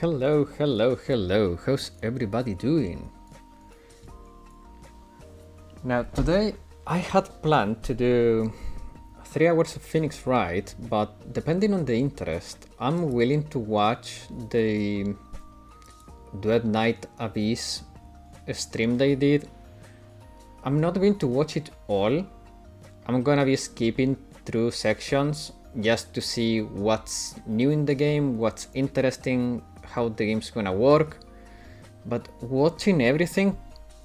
Hello, hello, hello. How's everybody doing? Now, today I had planned to do 3 hours of Phoenix Wright, but depending on the interest, I'm willing to watch the Duet Night Abyss stream they did. I'm not going to watch it all. I'm gonna be skipping through sections just to see what's new in the game, what's interesting, how the game's gonna work. But watching everything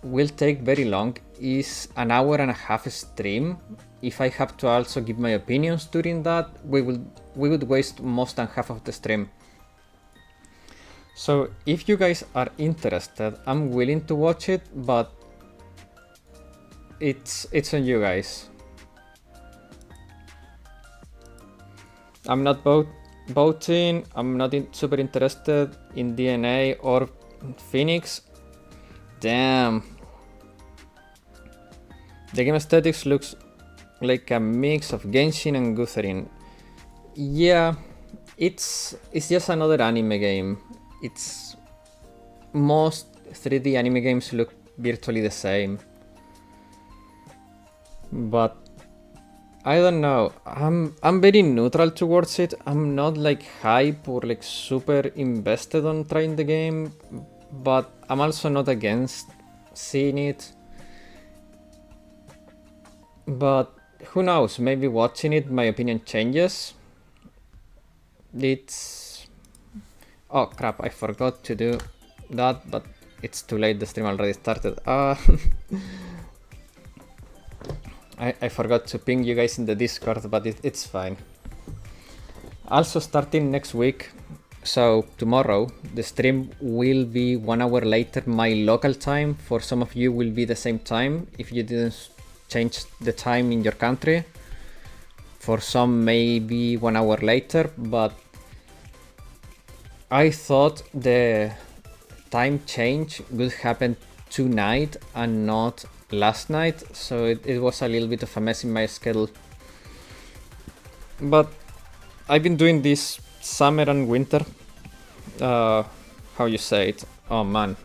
will take very long. Is an hour and a half stream. If I have to also give my opinions during that, we would waste most than half of the stream. So if you guys are interested, I'm willing to watch it, but it's on you guys. I'm not voting. I'm not super interested in DNA or Phoenix. Damn. The game aesthetics looks like a mix of Genshin and Gutherin. Yeah, it's just another anime game. It's most 3D anime games look virtually the same. But I don't know. I'm very neutral towards it. I'm not like hype or like super invested on trying the game, but I'm also not against seeing it. But who knows, maybe watching it my opinion changes. Oh crap, I forgot to do that, but it's too late, the stream already started. I forgot to ping you guys in the Discord, but it's fine. Also starting next week, so tomorrow, the stream will be 1 hour later my local time. For some of you will be the same time if you didn't change the time in your country. For some maybe 1 hour later, but I thought the time change would happen tonight and not last night, so it was a little bit of a mess in my schedule. But I've been doing this summer and winter, how you say it? Oh man,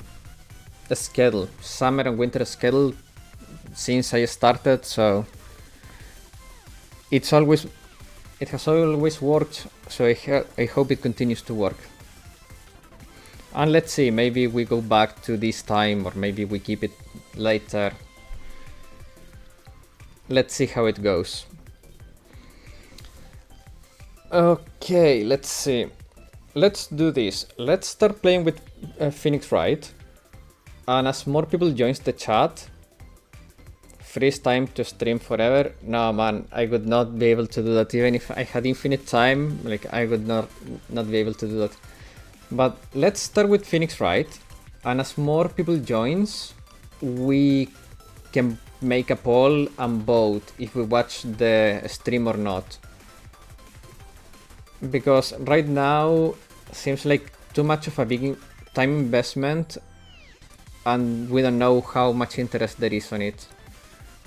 a schedule, summer and winter schedule since I started, so it has always worked, so I hope it continues to work. And let's see, maybe we go back to this time, or maybe we keep it later. Let's see how it goes. Okay, let's see. Let's do this. Let's start playing with Phoenix Wright. And as more people joins the chat, freeze time to stream forever. No man, I would not be able to do that. Even if I had infinite time, like I would not be able to do that. But let's start with Phoenix Wright, and as more people joins, we can make a poll and vote if we watch the stream or not. Because right now seems like too much of a big time investment, and we don't know how much interest there is on it.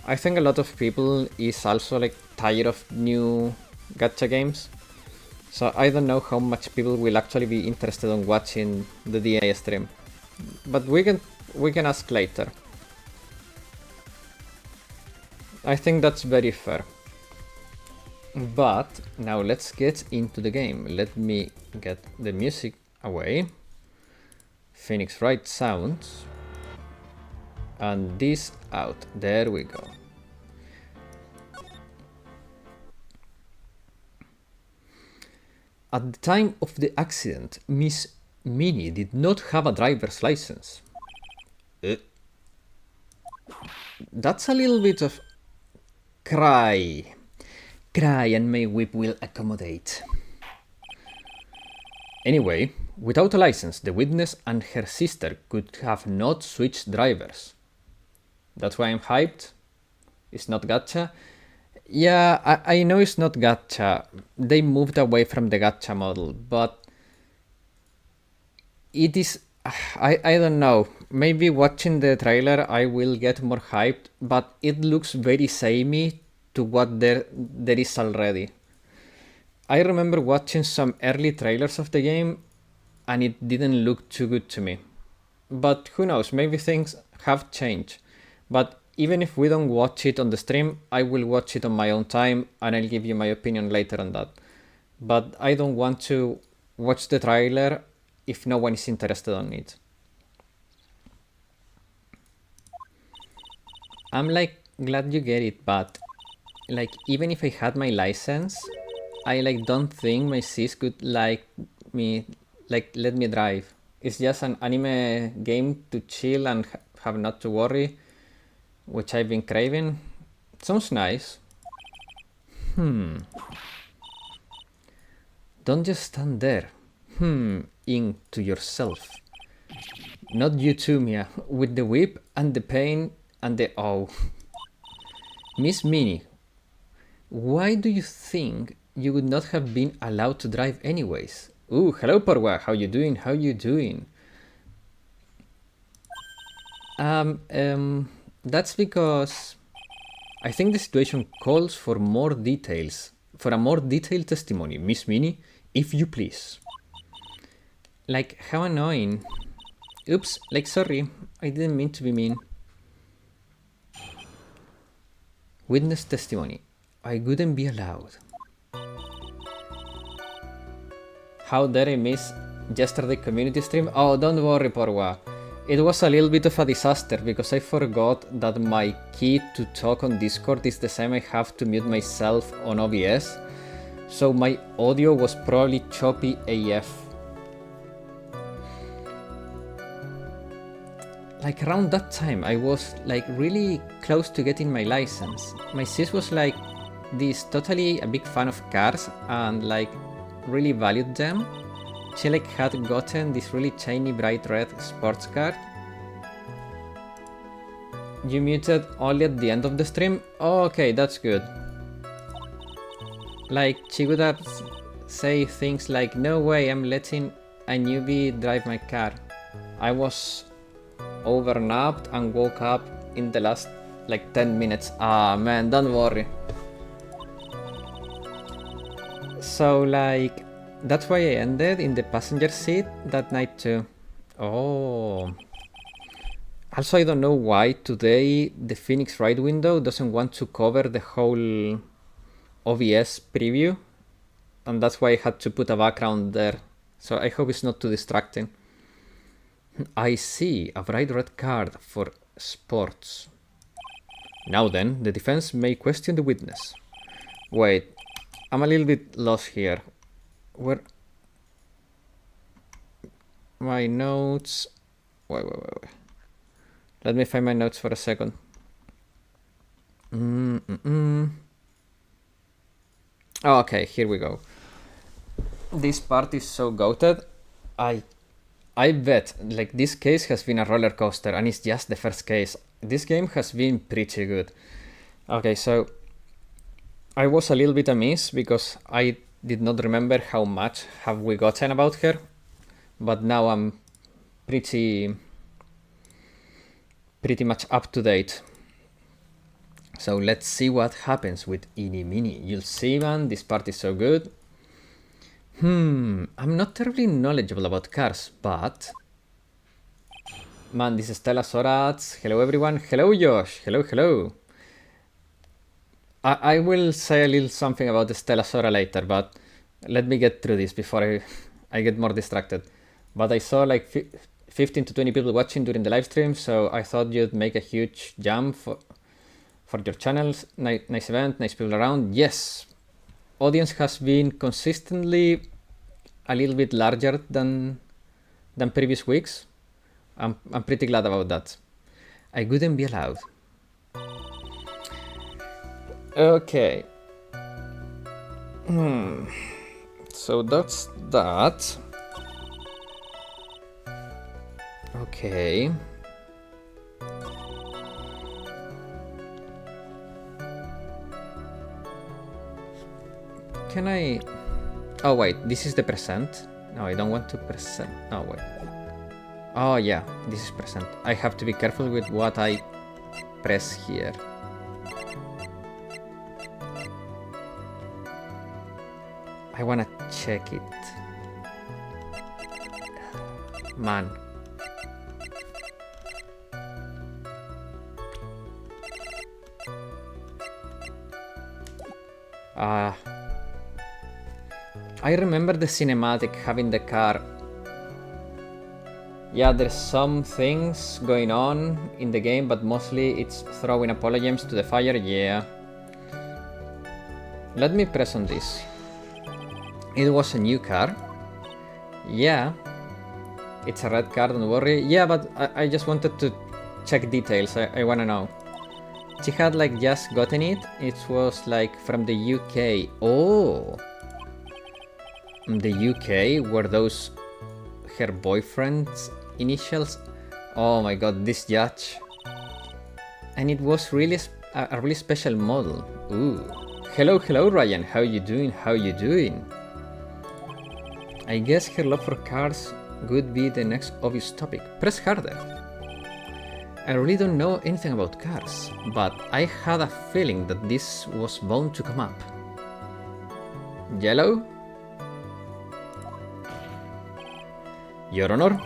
I think a lot of people is also like tired of new gacha games. So I don't know how much people will actually be interested in watching the DNA stream, but we can ask later. I think that's very fair. But now let's get into the game. Let me get the music away. Phoenix Wright sounds. And this out. There we go. At the time of the accident, Miss Minnie did not have a driver's license. That's a little bit of cry. Cry and my whip will accommodate. Anyway, without a license, the witness and her sister could have not switched drivers. That's why I'm hyped. It's not gacha. Yeah, I know it's not gacha. They moved away from the gacha model, but it is... I don't know. Maybe watching the trailer I will get more hyped, but it looks very samey to what there is already. I remember watching some early trailers of the game and it didn't look too good to me. But who knows, maybe things have changed. But even if we don't watch it on the stream, I will watch it on my own time and I'll give you my opinion later on that. But I don't want to watch the trailer if no one is interested on it. I'm like glad you get it, but like even if I had my license, I like don't think my sis could let me drive. It's just an anime game to chill and have not to worry, which I've been craving. Sounds nice. Don't just stand there. Into yourself. Not you too, Mia. With the whip and the pain and the oh. Miss Minnie, why do you think you would not have been allowed to drive anyways? Ooh, hello Parwa, how you doing? How you doing? That's because I think the situation calls for more details, for a more detailed testimony. Miss Minnie, if you please. Like, how annoying. Oops, like sorry, I didn't mean to be mean. Witness testimony. I wouldn't be allowed. How dare I miss yesterday community stream? Oh, don't worry, Porwa. It was a little bit of a disaster because I forgot that my key to talk on Discord is the same I have to mute myself on OBS. So my audio was probably choppy AF. Like around that time, I was like really close to getting my license. My sis was like this totally a big fan of cars and like really valued them. She like had gotten this really shiny bright red sports car. You muted only at the end of the stream? Oh, okay, that's good. Like she would have say things like, no way, I'm letting a newbie drive my car. I was overnapped and woke up in the last like 10 minutes. Ah man, don't worry. So like that's why I ended in the passenger seat that night too. Oh. Also, I don't know why today the Phoenix Wright window doesn't want to cover the whole OBS preview, and that's why I had to put a background there. So I hope it's not too distracting. I see a bright red card for sports. Now then, the defense may question the witness. Wait, I'm a little bit lost here. Where? My notes. Wait. Let me find my notes for a second. Oh, okay, here we go. This part is so goated. I bet like this case has been a roller coaster and it's just the first case. This game has been pretty good. Okay, so I was a little bit amiss because I did not remember how much have we gotten about her, but now I'm pretty much up to date. So let's see what happens with Eeny Meeny. You'll see, man, this part is so good. I'm not terribly knowledgeable about cars, but... Man, this is Stella Sorats. Hello, everyone. Hello, Josh. Hello. I will say a little something about the Stella Sora later, but let me get through this before I get more distracted. But I saw like 15 to 20 people watching during the live stream, so I thought you'd make a huge jump for your channels. Nice event, nice people around. Yes, audience has been consistently a little bit larger than previous weeks. I'm pretty glad about that. I wouldn't be allowed. Okay. So that's that. Okay. Can I... Oh wait, this is the present. No, I don't want to present. Oh wait. Oh yeah, this is present. I have to be careful with what I press here. I wanna check it. Man. I remember the cinematic having the car. Yeah, there's some things going on in the game, but mostly it's throwing apologems to the fire, yeah. Let me press on this. It was a new car. Yeah. It's a red car, don't worry. Yeah, but I just wanted to check details, I wanna know. She had like just gotten it. It was like from the UK. Oh! The UK were those her boyfriend's initials? Oh my god, this judge. And it was really a really special model. Ooh. Hello, Ryan. How you doing? I guess her love for cars would be the next obvious topic. Press harder. I really don't know anything about cars, but I had a feeling that this was bound to come up. Yellow? Your Honor?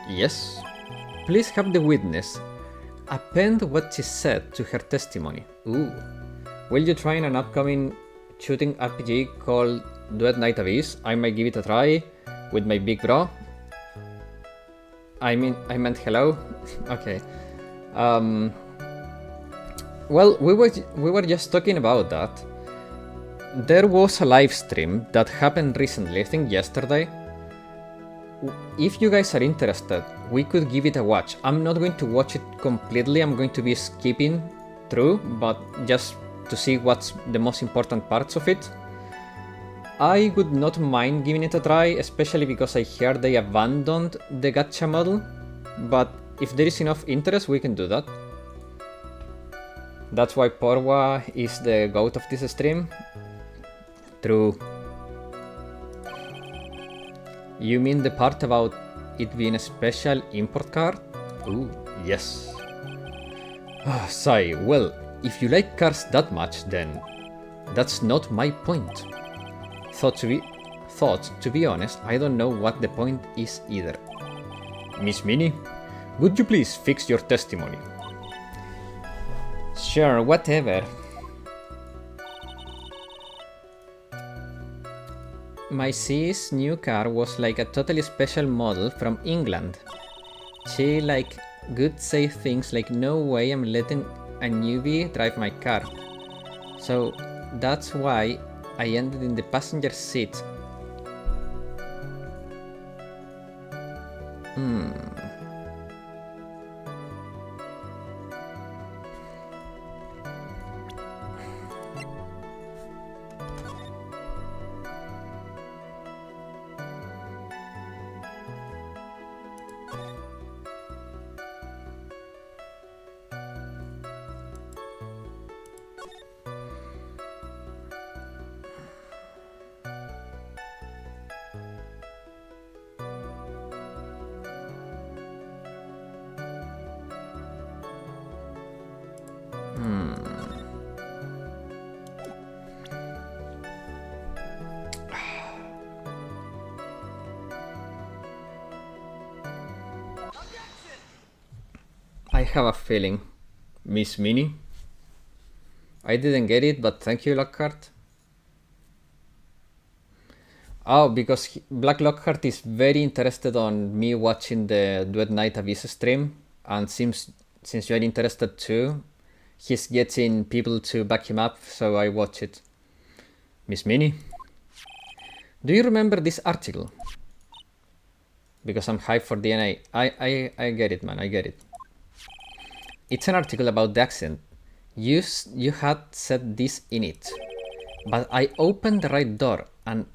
Yes. Please have the witness append what she said to her testimony. Ooh. Will you try in an upcoming shooting RPG called Duet Night Abyss? I might give it a try with my big bro. I meant hello. Okay. Well, we were just talking about that. There was a live stream that happened recently, I think yesterday. If you guys are interested, we could give it a watch. I'm not going to watch it completely, I'm going to be skipping through, but just to see what's the most important parts of it. I would not mind giving it a try, especially because I heard they abandoned the gacha model, but if there is enough interest, we can do that. That's why Porwa is the goat of this stream. True. You mean the part about it being a special import card? Ooh, yes. Sigh, well, if you like cars that much, then that's not my point. Thought to be honest, I don't know what the point is either. Miss Minnie, would you please fix your testimony? Sure, whatever. My C's new car was like a totally special model from England. She would say things like, no way I'm letting a newbie drive my car. So that's why I ended in the passenger seat. I have a feeling. Miss Minnie? I didn't get it, but thank you, Lockhart. Oh, because Black Lockhart is very interested on me watching the Duet Night Abyss stream, and since you're interested too, he's getting people to back him up, so I watch it. Miss Minnie? Do you remember this article? Because I'm hyped for DNA. I get it, man, I get it. It's an article about the accident. You had said this in it. But I opened the right door and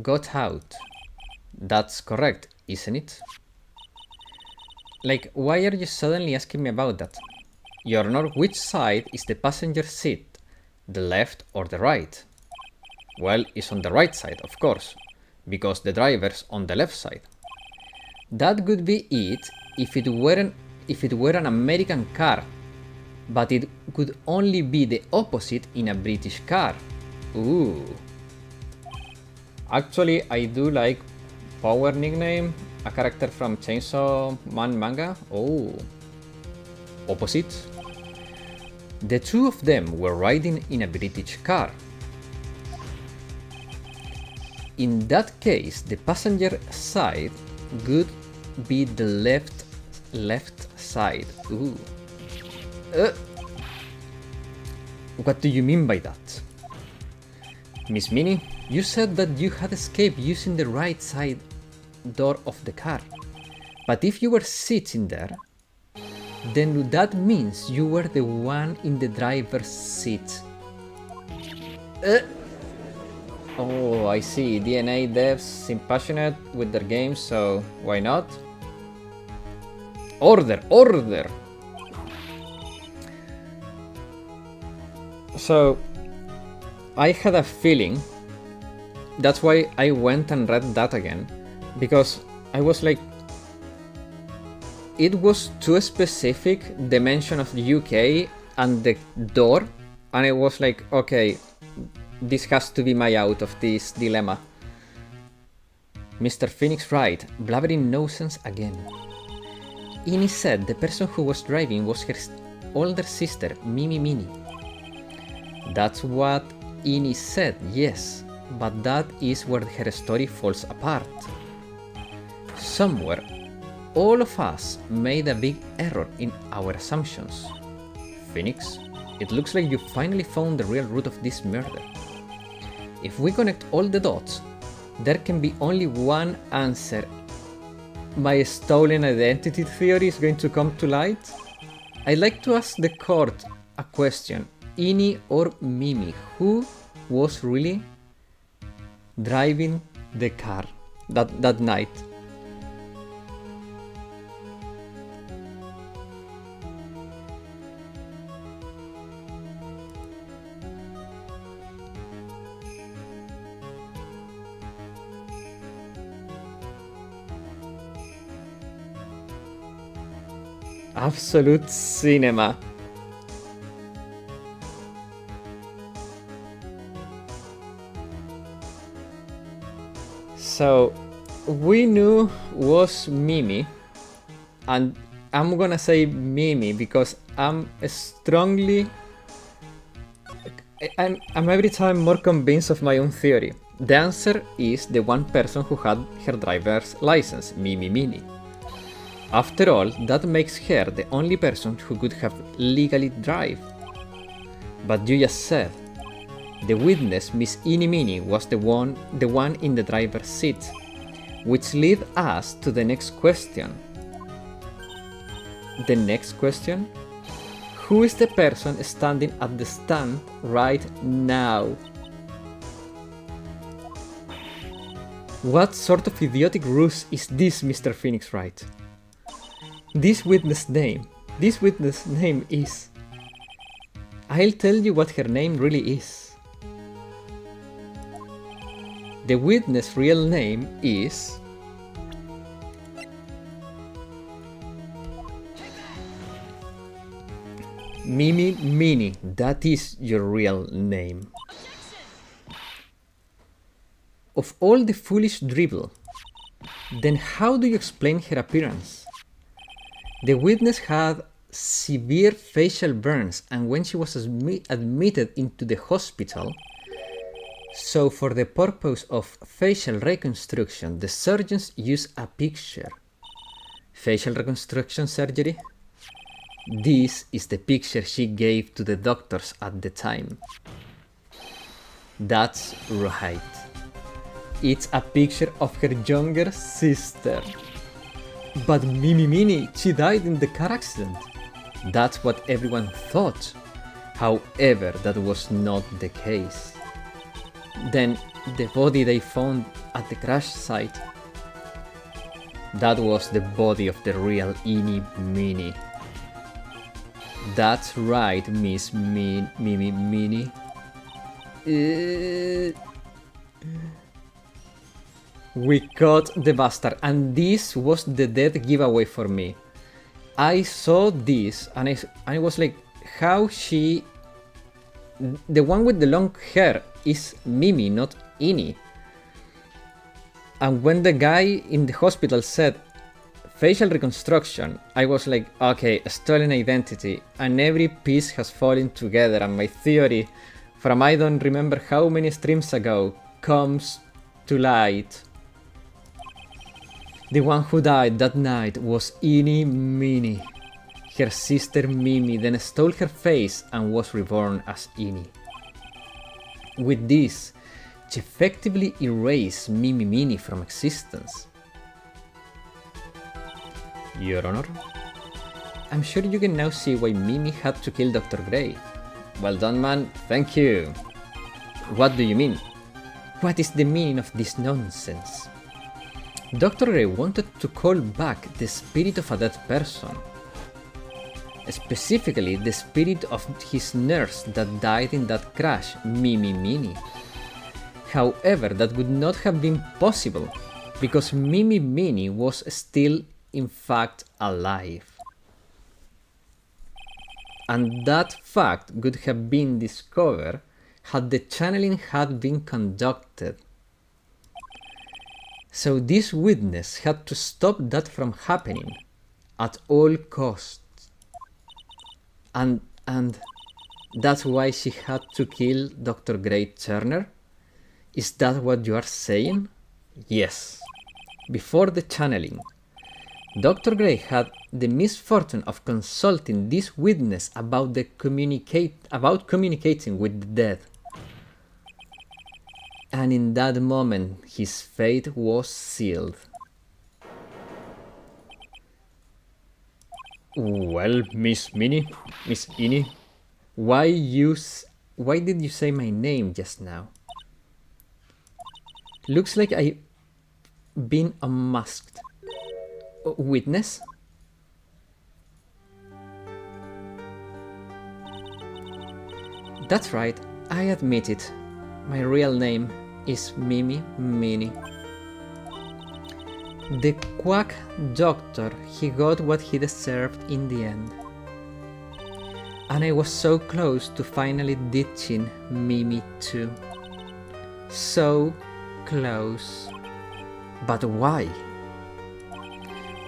got out. That's correct, isn't it? Why are you suddenly asking me about that? Your Honor, which side is the passenger seat? The left or the right? Well, it's on the right side, of course, because the driver's on the left side. That would be it if it were an American car, but it could only be the opposite in a British car. Ooh. Actually, I do like Power nickname. A character from Chainsaw Man manga? Oh. Opposite? The two of them were riding in a British car. In that case, the passenger side would be the left side. Ooh. What do you mean by that? Miss Minnie, you said that you had escaped using the right side door of the car. But if you were sitting there, then that means you were the one in the driver's seat. Oh, I see. DNA devs seem passionate with their games, so why not? Order! Order! So, I had a feeling. That's why I went and read that again. Because I was like, it was too specific, the mention of the UK and the door, and I was like, okay, this has to be my out of this dilemma. Mr. Phoenix Wright, blabbering nonsense again. Ini said the person who was driving was her older sister, Mimi Minnie. That's what Ini said, yes, but that is where her story falls apart. Somewhere, all of us made a big error in our assumptions. Phoenix, it looks like you finally found the real root of this murder. If we connect all the dots, there can be only one answer. My stolen identity theory is going to come to light? I'd like to ask the court a question. Ini or Mimi, who was really driving the car that night? Absolute cinema. So we knew was Mimi, and I'm gonna say Mimi because I'm every time more convinced of my own theory. The answer is the one person who had her driver's license, Mimi Minnie. After all, that makes her the only person who could have legally drive. But you just said, the witness, Miss Inimini, was the one in the driver's seat, which leads us to the next question. The next question? Who is the person standing at the stand right now? What sort of idiotic ruse is this, Mr. Phoenix Wright? This witness name is... I'll tell you what her name really is. The witness' real name is... Mimi Minnie, that is your real name. Of all the foolish dribble, then how do you explain her appearance? The witness had severe facial burns, and when she was admitted into the hospital, so for the purpose of facial reconstruction, the surgeons used a picture. Facial reconstruction surgery? This is the picture she gave to the doctors at the time. That's right. It's a picture of her younger sister. But Mimi Minnie, she died in the car accident. That's what everyone thought. However, that was not the case. Then, the body they found at the crash site, that was the body of the real Ini Minnie. That's right, Miss Mimi Minnie. We caught the bastard, and this was the dead giveaway for me. I saw this and I was like, how she... The one with the long hair is Mimi, not Ini. And when the guy in the hospital said facial reconstruction, I was like, okay, a stolen identity, and every piece has fallen together, and my theory from I don't remember how many streams ago comes to light. The one who died that night was Eeny Meeny. Her sister Mimi then stole her face and was reborn as Eeny. With this, she effectively erased Mimi Meeny from existence. Your Honor, I'm sure you can now see why Mimi had to kill Dr. Gray. Well done, man, thank you. What do you mean? What is the meaning of this nonsense? Dr. Gray wanted to call back the spirit of a dead person. Specifically, the spirit of his nurse that died in that crash, Mimi Meeny. However, that would not have been possible, because Mimi Meeny was still, in fact, alive. And that fact would have been discovered had the channeling had been conducted. So this witness had to stop that from happening at all costs. And that's why she had to kill Dr. Gray Turner? Is that what you are saying? Yes. Before the channeling, Dr. Gray had the misfortune of consulting this witness about communicating with the dead. And in that moment, his fate was sealed. Well, Miss Eeny, why did you say my name just now? Looks like I've been unmasked. Witness? That's right, I admit it. My real name is Mimi Meeny. The quack doctor, he got what he deserved in the end. And I was so close to finally ditching Mimi too. So close. But why?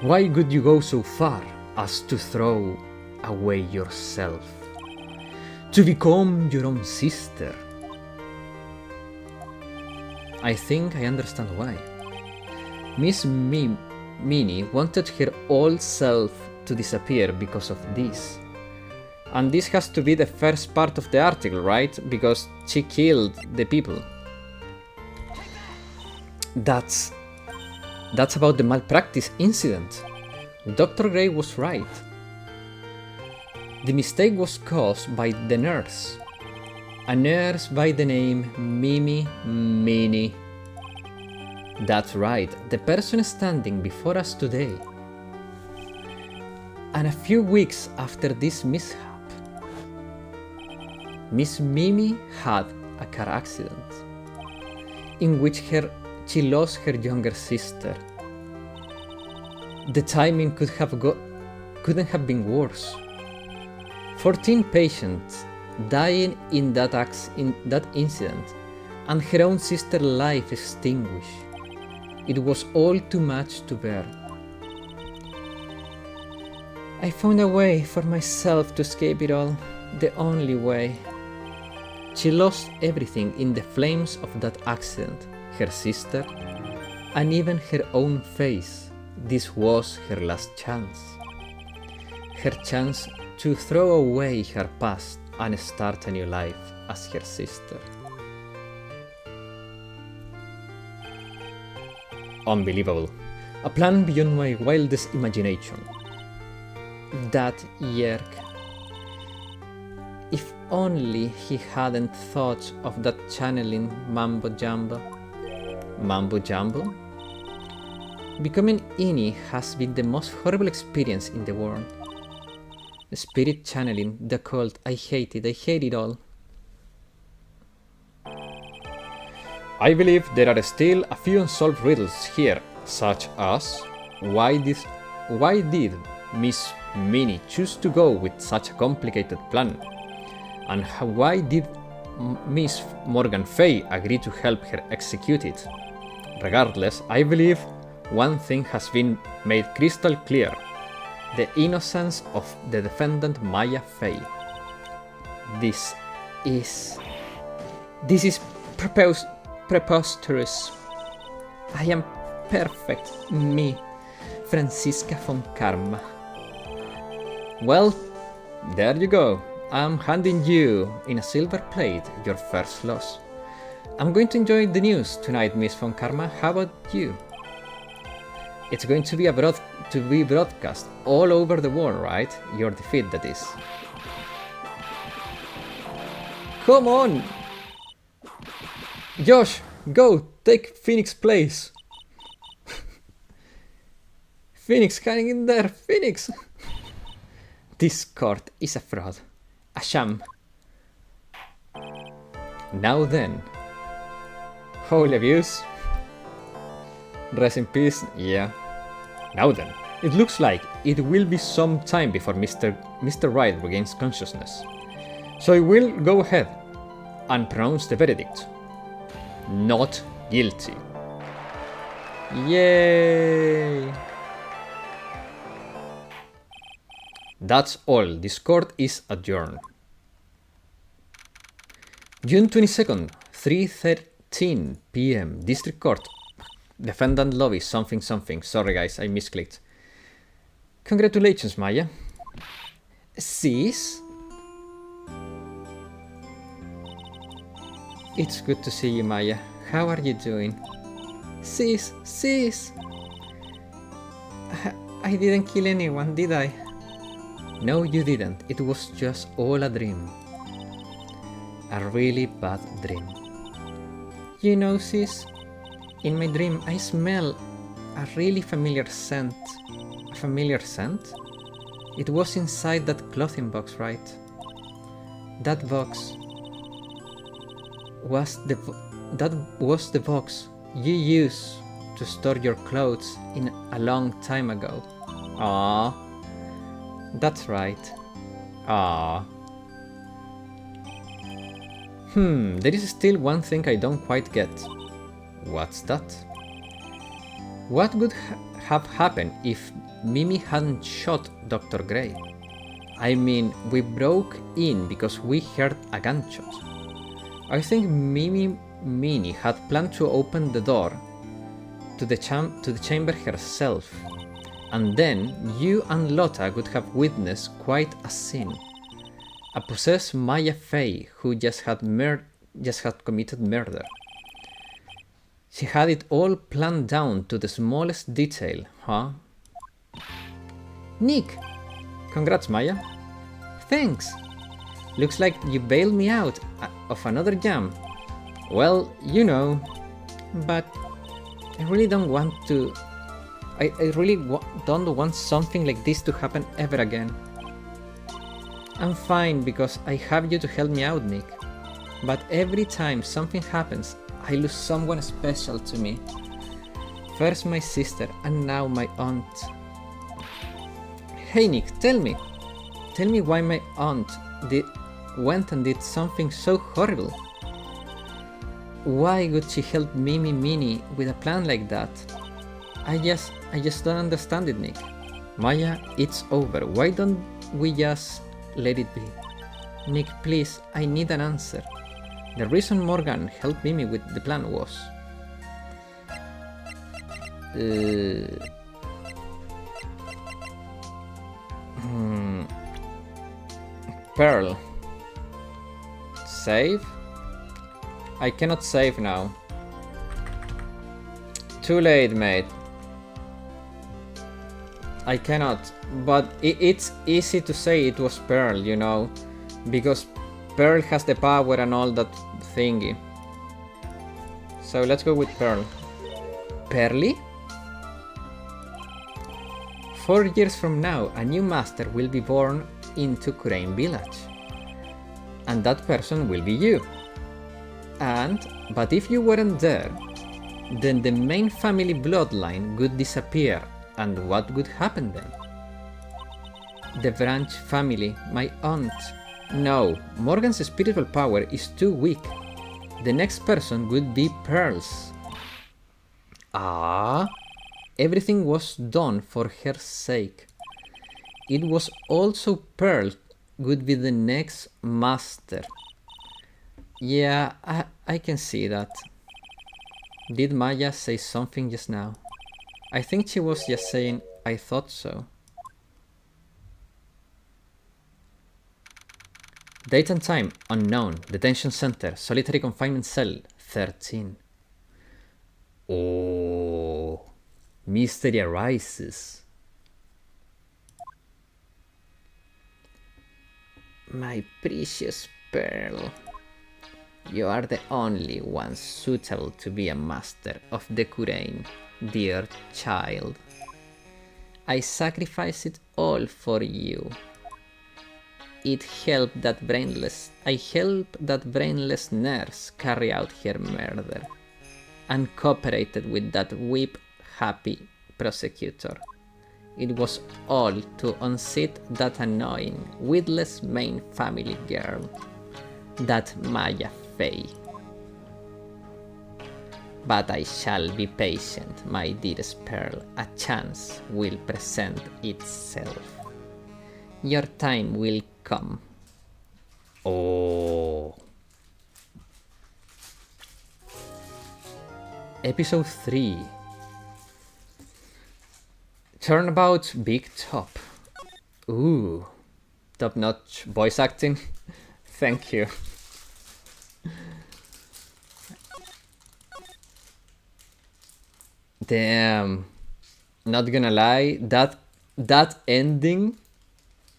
Why would you go so far as to throw away yourself? To become your own sister? I think I understand why. Miss Meeny wanted her old self to disappear because of this. And this has to be the first part of the article, right? Because she killed the people. That's about the malpractice incident. Dr. Gray was right. The mistake was caused by the nurse. A nurse by the name Mimi Meeny. That's right, the person standing before us today. And a few weeks after this mishap, Miss Mimi had a car accident in which she lost her younger sister. The timing couldn't have been worse. 14 patients dying in that incident, and her own sister's life extinguished. It was all too much to bear. I found a way for myself to escape it all, the only way. She lost everything in the flames of that accident, her sister, and even her own face. This was her last chance. Her chance to throw away her past and start a new life as her sister. Unbelievable. A plan beyond my wildest imagination. That yerk. If only he hadn't thought of that channeling mambo jumbo. Mambo jumbo? Becoming Eeny has been the most horrible experience in the world. Spirit channeling, the cult, I hate it all. I believe there are still a few unsolved riddles here, such as why did Miss Meeny choose to go with such a complicated plan? And why did Miss Morgan Fay agree to help her execute it? Regardless, I believe one thing has been made crystal clear: the innocence of the defendant Maya Fey. This is preposterous. I am perfect, me, Franziska von Karma. Well, there you go. I'm handing you, in a silver plate, your first loss. I'm going to enjoy the news tonight, Miss von Karma. How about you? It's going to be broadcast all over the world, right? Your defeat, that is. Come on! Josh, go! Take Phoenix place! Phoenix, hang in there! Phoenix! This court is a fraud. A sham. Now then. Holy abuse. Rest in peace, yeah. Now then. It looks like it will be some time before Mr. Wright regains consciousness. So I will go ahead and pronounce the verdict. Not guilty. Yay! That's all. This court is adjourned. June 22nd, 3:13 p.m. District Court. Defendant lobby something something. Sorry guys, I misclicked. Congratulations, Maya. Sis? It's good to see you, Maya. How are you doing? Sis! I didn't kill anyone, did I? No, you didn't. It was just all a dream. A really bad dream. You know, sis, in my dream I smell a really familiar scent. A familiar scent? It was inside that clothing box, right? That box was the box you used to store your clothes in a long time ago. Ah, that's right. Ah. There is still one thing I don't quite get. What's that? What would have happened if Mimi hadn't shot Dr. Gray? I mean, we broke in because we heard a gunshot. I think Minnie had planned to open the door to the chamber herself, and then you and Lotta would have witnessed quite a scene. A possessed Maya Fey who just had committed murder. She had it all planned down to the smallest detail, huh? Nick! Congrats, Maya. Thanks! Looks like you bailed me out of another jam. Well, you know, but I really don't want to... I really don't want something like this to happen ever again. I'm fine because I have you to help me out, Nick. But every time something happens, I lose someone special to me. First my sister and now my aunt. Hey Nick, tell me why my aunt went and did something so horrible. Why would she help Minnie with a plan like that? I just don't understand it, Nick. Maya, it's over. Why don't we just let it be? Nick, please, I need an answer. The reason Morgan helped Mimi with the plan was... Pearl. Save? I cannot save now. Too late, mate. I cannot, but it's easy to say it was Pearl, you know, because Pearl has the power and all that thingy. So let's go with Pearl. Pearly? 4 years from now, a new master will be born into Kurain village. And that person will be you. But if you weren't there, then the main family bloodline would disappear. And what would happen then? The branch family, my aunt. No, Morgan's spiritual power is too weak. The next person would be Pearl's. Ah, everything was done for her sake. It was also Pearl would be the next master. Yeah, I can see that. Did Maya say something just now? I think she was just saying, I thought so. Date and time, unknown. Detention center, solitary confinement cell, 13. Oh, mystery arises. My precious Pearl, you are the only one suitable to be a master of the Kurain, dear child. I sacrifice it all for you. I helped that brainless nurse carry out her murder, and cooperated with that whip-happy prosecutor. It was all to unseat that annoying, witless main family girl, that Maya Fey. But I shall be patient, my dearest Pearl. A chance will present itself. Your time will come. Oh. Episode 3. Turnabout Big Top. Ooh. Top-notch voice acting. Thank you. Damn. Not gonna lie, that ending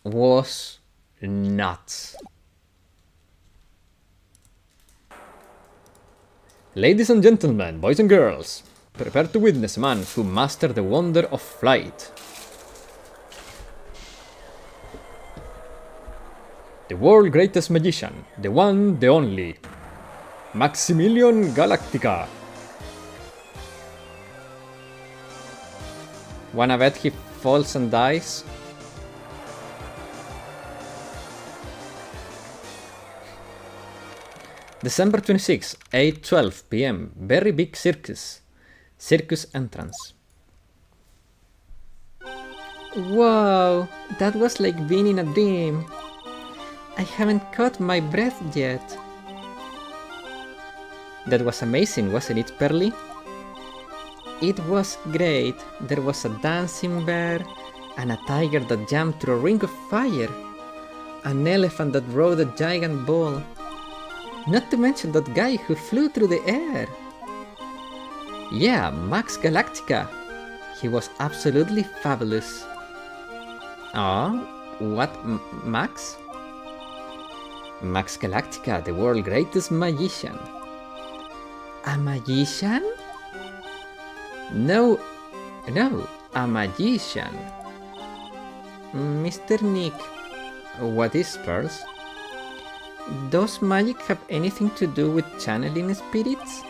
was nuts. Ladies and gentlemen, boys and girls, prepare to witness a man who mastered the wonder of flight. The world's greatest magician, the one, the only, Maximilian Galactica. Wanna bet he falls and dies? December 26, 8:12 p.m. Very big circus. Circus entrance. Wow, that was like being in a dream. I haven't caught my breath yet. That was amazing, wasn't it, Pearly? It was great. There was a dancing bear, and a tiger that jumped through a ring of fire, an elephant that rode a giant bull, not to mention that guy who flew through the air. Yeah, Max Galactica. He was absolutely fabulous. Oh, what, Max? Max Galactica, the world's greatest magician. A magician? No, a magician. Mr. Nick, what is Pearls? Does magic have anything to do with channeling spirits?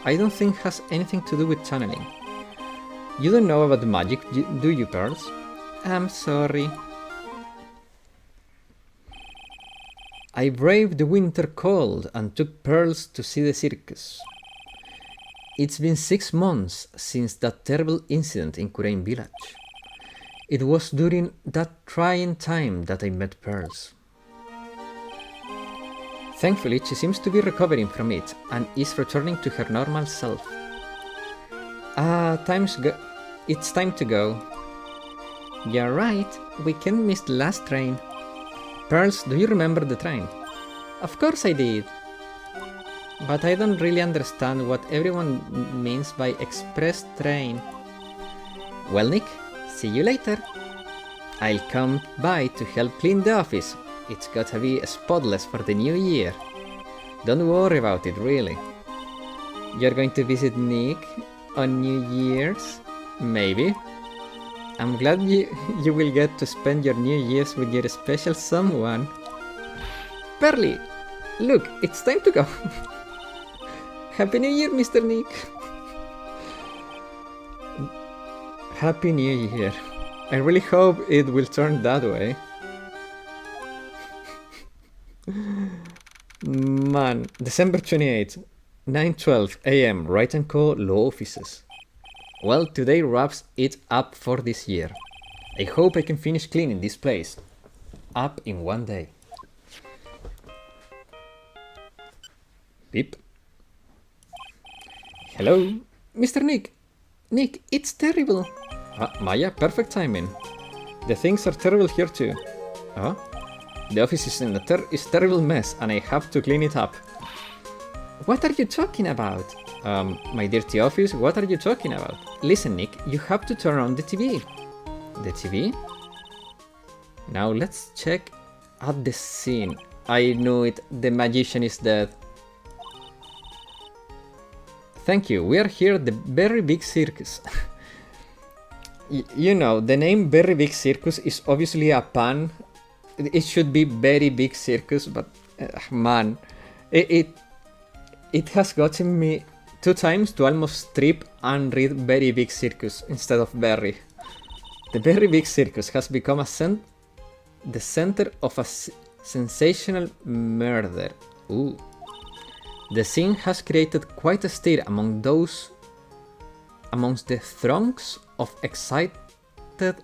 I don't think it has anything to do with channeling. You don't know about magic, do you, Pearls? I'm sorry. I braved the winter cold and took Pearls to see the circus. It's been 6 months since that terrible incident in Kurain village. It was during that trying time that I met Pearls. Thankfully, she seems to be recovering from it and is returning to her normal self. It's time to go. You're right, we can't miss the last train. Pearls, do you remember the train? Of course I did. But I don't really understand what everyone means by express train. Well, Nick, see you later. I'll come by to help clean the office. It's gotta be spotless for the new year. Don't worry about it, really. You're going to visit Nick on New Year's? Maybe. I'm glad you will get to spend your New Year's with your special someone. Pearly, look, it's time to go. Happy New Year, Mr. Nick. Happy New Year. I really hope it will turn that way. Man, December 28th, 9:12 a.m. Right and Co. Law Offices. Well, today wraps it up for this year. I hope I can finish cleaning this place up in one day. Beep. Hello, Mr. Nick. Nick, it's terrible. Maya, perfect timing. The things are terrible here too. The office is in a terrible mess and I have to clean it up. What are you talking about? My dirty office, what are you talking about? Listen, Nick, you have to turn on the TV. The TV? Now let's check at the scene. I knew it, the magician is dead. Thank you, we are here at the Very Big Circus. You know, the name Very Big Circus is obviously a pun. It should be Very Big Circus, but man, it has gotten me 2 times to almost trip and read Very Big Circus instead of Very. The Very Big Circus has become the center of a sensational murder. Ooh. The scene has created quite a stir amongst the throngs of excited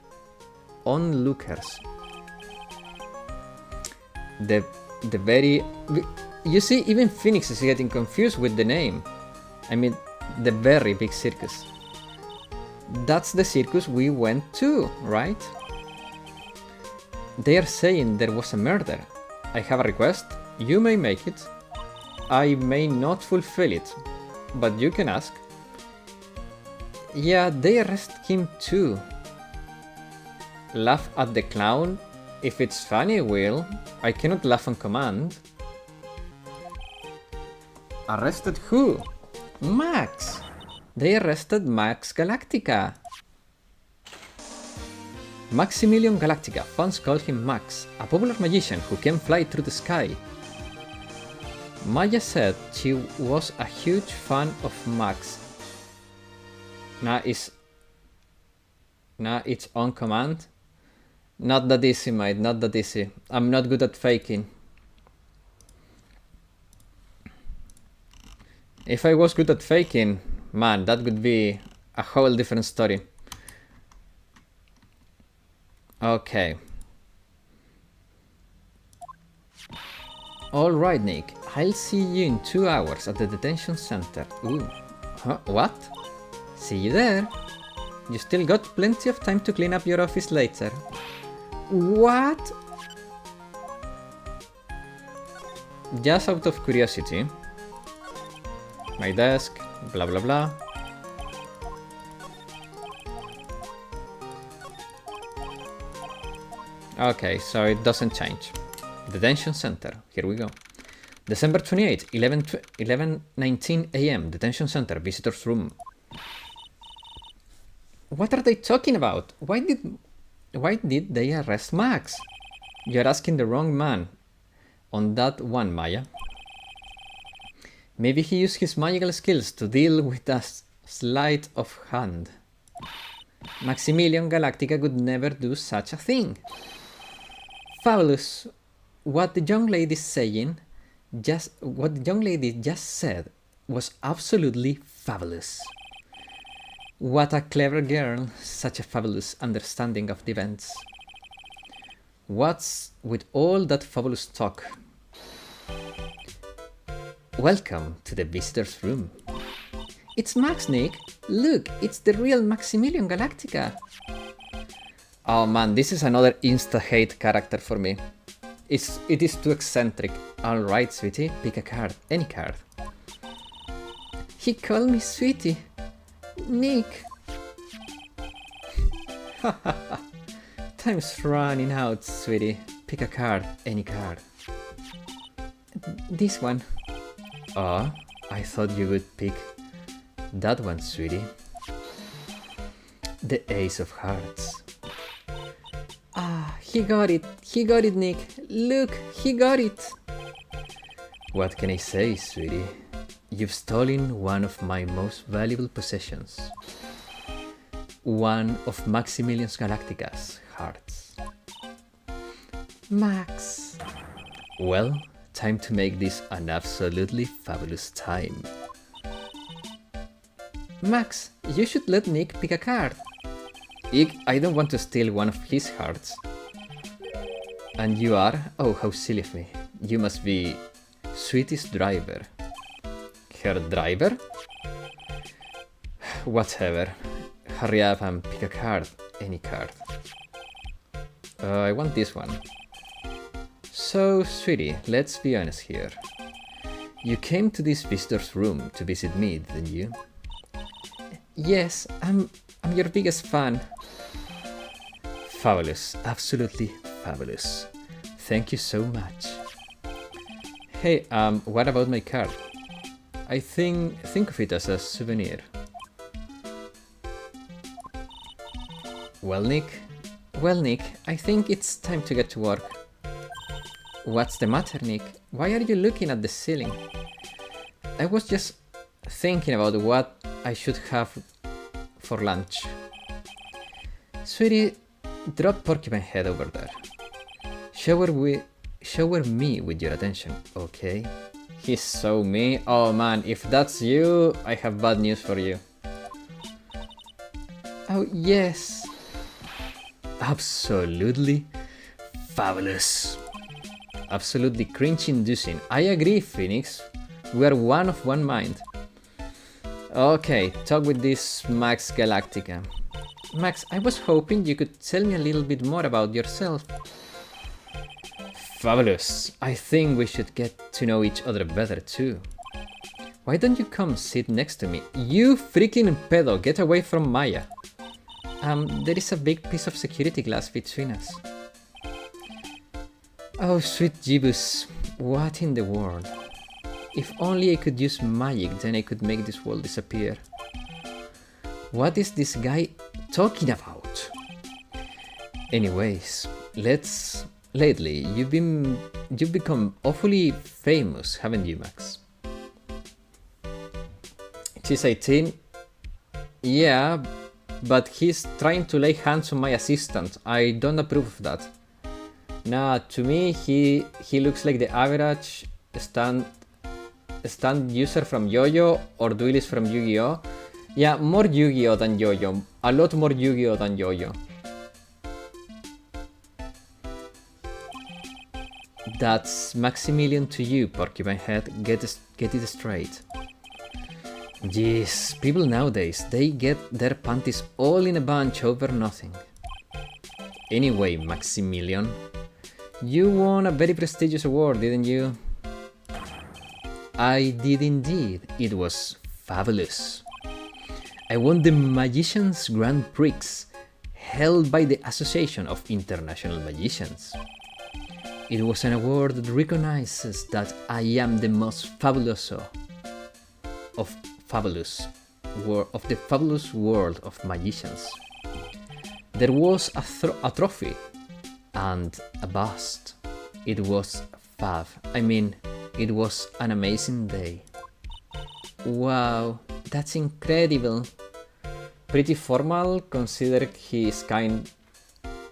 onlookers. You see, even Phoenix is getting confused with the name. I mean, the Very Big Circus. That's the circus we went to, right? They are saying there was a murder. I have a request. You may make it. I may not fulfill it, but you can ask. Yeah, they arrest him too. Laugh at the clown? If it's funny, Will. I cannot laugh on command. Arrested who? Max! They arrested Max Galactica. Maximilian Galactica, fans call him Max, a popular magician who can fly through the sky. Maya said she was a huge fan of Max. Now it's on command. Not that easy, mate, not that easy. I'm not good at faking. If I was good at faking, man, that would be a whole different story. Okay. Alright, Nick. I'll see you in 2 hours at the detention center. Ooh. Huh? What? See you there. You still got plenty of time to clean up your office later. What? Just out of curiosity. My desk, blah blah blah. Okay, so it doesn't change. Detention center, here we go. December 28, 11:19 AM, detention center, visitors room. What are they talking about? Why did they arrest Max? You're asking the wrong man on that one, Maya. Maybe he used his magical skills to deal with a sleight of hand. Maximilian Galactica would never do such a thing. Fabulous. What the young lady just said was absolutely fabulous. What a clever girl, such a fabulous understanding of the events. What's with all that fabulous talk? Welcome to the visitors room. It's Max, Nick. Look, it's the real Maximilian Galactica. Oh man, this is another insta-hate character for me. It is too eccentric. Alright, sweetie, pick a card, any card. He called me sweetie. Nick. Time's running out, sweetie. Pick a card, any card. This one. Oh, I thought you would pick that one, sweetie. The Ace of Hearts. Ah, he got it, Nick. Look, he got it. What can I say, sweetie? You've stolen one of my most valuable possessions. One of Maximilian Galactica's hearts. Max. Well, time to make this an absolutely fabulous time. Max, you should let Nick pick a card. I don't want to steal one of his hearts. And you are? Oh, how silly of me. You must be Sweetie's driver. Her driver? Whatever. Hurry up and pick a card. Any card. I want this one. So, Sweetie, let's be honest here. You came to this visitor's room to visit me, didn't you? Yes, I'm your biggest fan. Fabulous, absolutely fabulous. Thank you so much. Hey, what about my card? I think of it as a souvenir. Well, Nick, I think it's time to get to work. What's the matter, Nick? Why are you looking at the ceiling? I was just thinking about what I should have for lunch. Sweetie, drop Porcupine Head over there. Shower me with your attention, okay? He's so mean. Oh man, if that's you, I have bad news for you. Oh yes. Absolutely fabulous. Absolutely cringe-inducing. I agree, Phoenix. We are one of one mind. Okay, talk with this Max Galactica. Max, I was hoping you could tell me a little bit more about yourself. Fabulous. I think we should get to know each other better too. Why don't you come sit next to me? You freaking pedo, get away from Maya. There is a big piece of security glass between us. Oh, sweet Jeebus, what in the world? If only I could use magic, then I could make this world disappear. What is this guy talking about? Anyways, lately, you've become awfully famous, haven't you, Max? She's 18. Yeah, but he's trying to lay hands on my assistant. I don't approve of that. Nah, to me, he looks like the average stand user from Yo-Yo or duelist from Yu-Gi-Oh! Yeah, more Yu-Gi-Oh! Than Yo-Yo. A lot more Yu-Gi-Oh! Than Yo-Yo. That's Maximilian to you, Porcupine Head. Get it straight. Jeez, people nowadays, they get their panties all in a bunch over nothing. Anyway, Maximilian, you won a very prestigious award, didn't you? I did indeed. It was fabulous. I won the Magician's Grand Prix, held by the Association of International Magicians. It was an award that recognizes that I am the most fabuloso of the fabulous world of magicians. There was a trophy and a bust. It was fab. I mean, it was an amazing day. Wow, that's incredible. Pretty formal, considering he is kind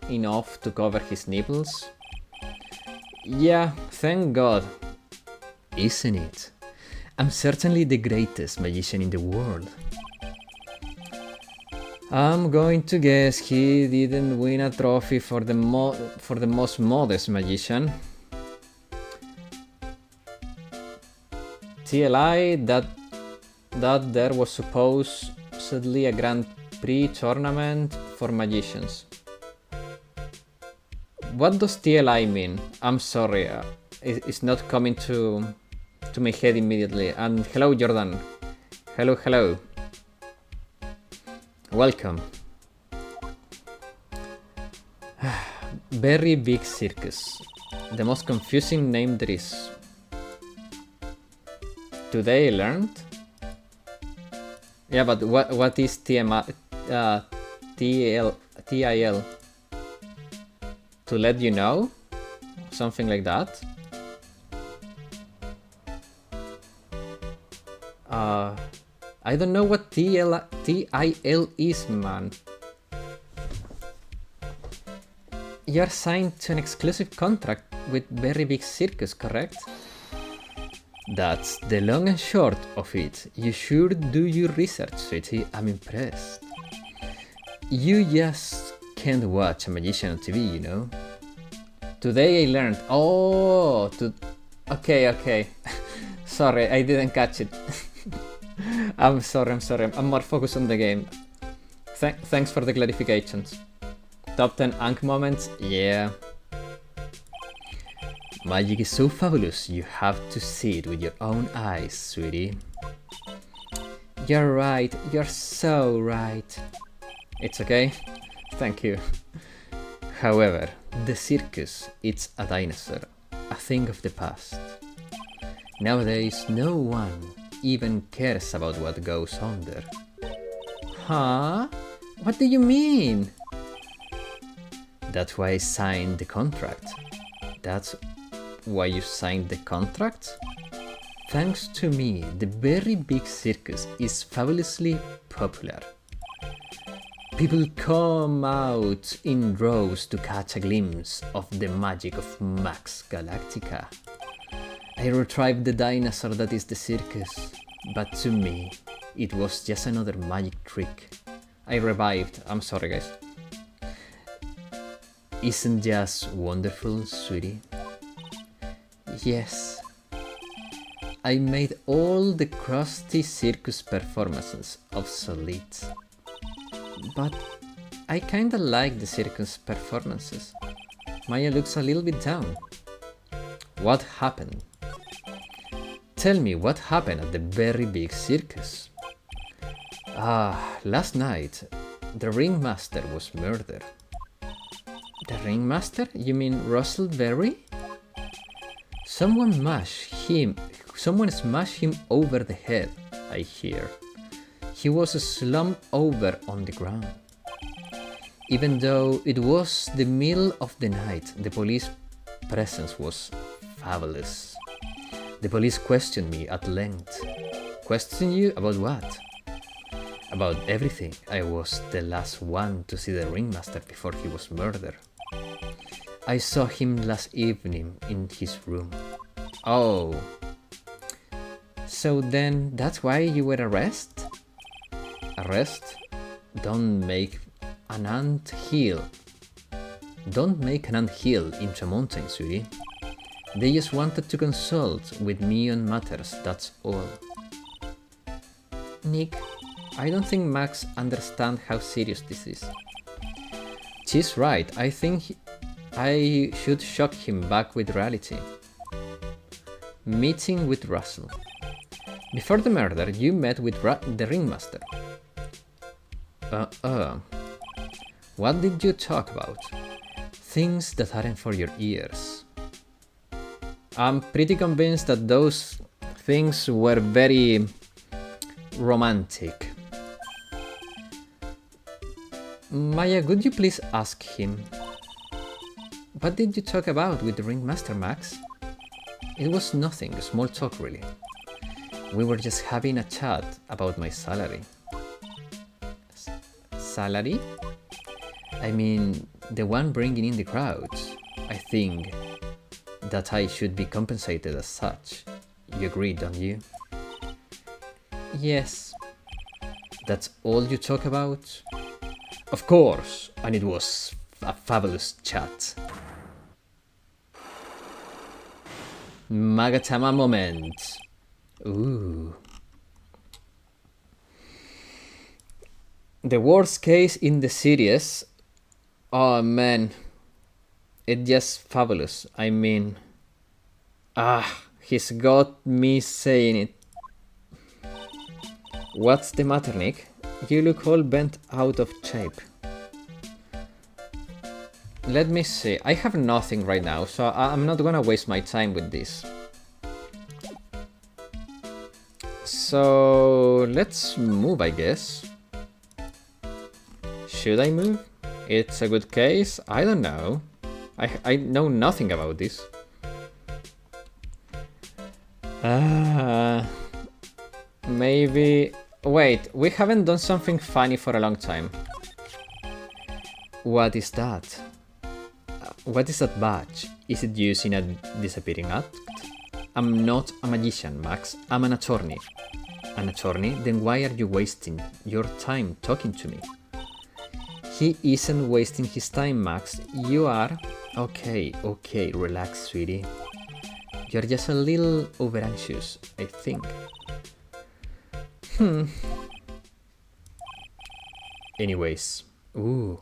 enough to cover his nipples. Yeah, thank God. Isn't it? I'm certainly the greatest magician in the world. I'm going to guess he didn't win a trophy for the most modest magician. TLI, that there was supposedly a Grand Prix tournament for magicians. What does TLI mean? I'm sorry, it's not coming to my head immediately. And hello, Jordan. Hello. Welcome. Very Big Circus. The most confusing name there is. Today I learned? Yeah, but what is TIL? To let you know? Something like that? I don't know what TIL is, man. You're signed to an exclusive contract with Very Big Circus, correct? That's the long and short of it. You sure do your research, sweetie. I'm impressed. You just can't watch a magician on TV, you know? Today I learned... Oh! Okay. Sorry, I didn't catch it. I'm sorry. I'm more focused on the game. Thanks for the clarifications. Top 10 Ankh moments? Yeah. Magic is so fabulous, you have to see it with your own eyes, sweetie. You're right, you're so right. It's okay? Thank you. However, the circus, it's a dinosaur, a thing of the past. Nowadays, no one even cares about what goes on there. Huh? What do you mean? That's why I signed the contract. That's why you signed the contract? Thanks to me, the very big circus is fabulously popular. People come out in droves to catch a glimpse of the magic of Max Galactica. I retrieved the dinosaur that is the circus, but to me, it was just another magic trick. I revived. I'm sorry, guys. Isn't just wonderful, sweetie? Yes. I made all the crusty circus performances obsolete. But I kinda like the circus performances. Maya looks a little bit down. What happened? Tell me what happened at the very big circus. Last night, the ringmaster was murdered. The ringmaster? You mean Russell Berry? Someone smashed him over the head, I hear. He was slumped over on the ground. Even though it was the middle of the night, the police presence was fabulous. The police questioned me at length. Question you about what? About everything. I was the last one to see the ringmaster before he was murdered. I saw him last evening in his room. Oh. So then that's why you were arrested? Arrest? Don't make an ant hill into a mountain, sweetie. They just wanted to consult with me on matters, that's all. Nick, I don't think Max understands how serious this is. She's right, I think I should shock him back with reality. Meeting with Russell. Before the murder, you met with the ringmaster. What did you talk about? Things that aren't for your ears. I'm pretty convinced that those things were very romantic. Maya, could you please ask him? What did you talk about with the ringmaster, Max? It was nothing, small talk really. We were just having a chat about my salary. Salary? I mean, the one bringing in the crowds. I think that I should be compensated as such. You agree, don't you? Yes. That's all you talk about? Of course, and it was a fabulous chat. Magatama moment. Ooh. The worst case in the series. Oh man. It's just fabulous. I mean. He's got me saying it. What's the matter, Nick? You look all bent out of shape. Let me see. I have nothing right now, so I'm not gonna waste my time with this. So let's move, I guess. Should I move? It's a good case. I don't know. I know nothing about this. Maybe... Wait, we haven't done something funny for a long time. What is that? What is that badge? Is it used in a disappearing act? I'm not a magician, Max. I'm an attorney. An attorney? Then why are you wasting your time talking to me? He isn't wasting his time, Max. You are... Okay, relax, sweetie. You're just a little over-anxious, I think. Anyways. Ooh.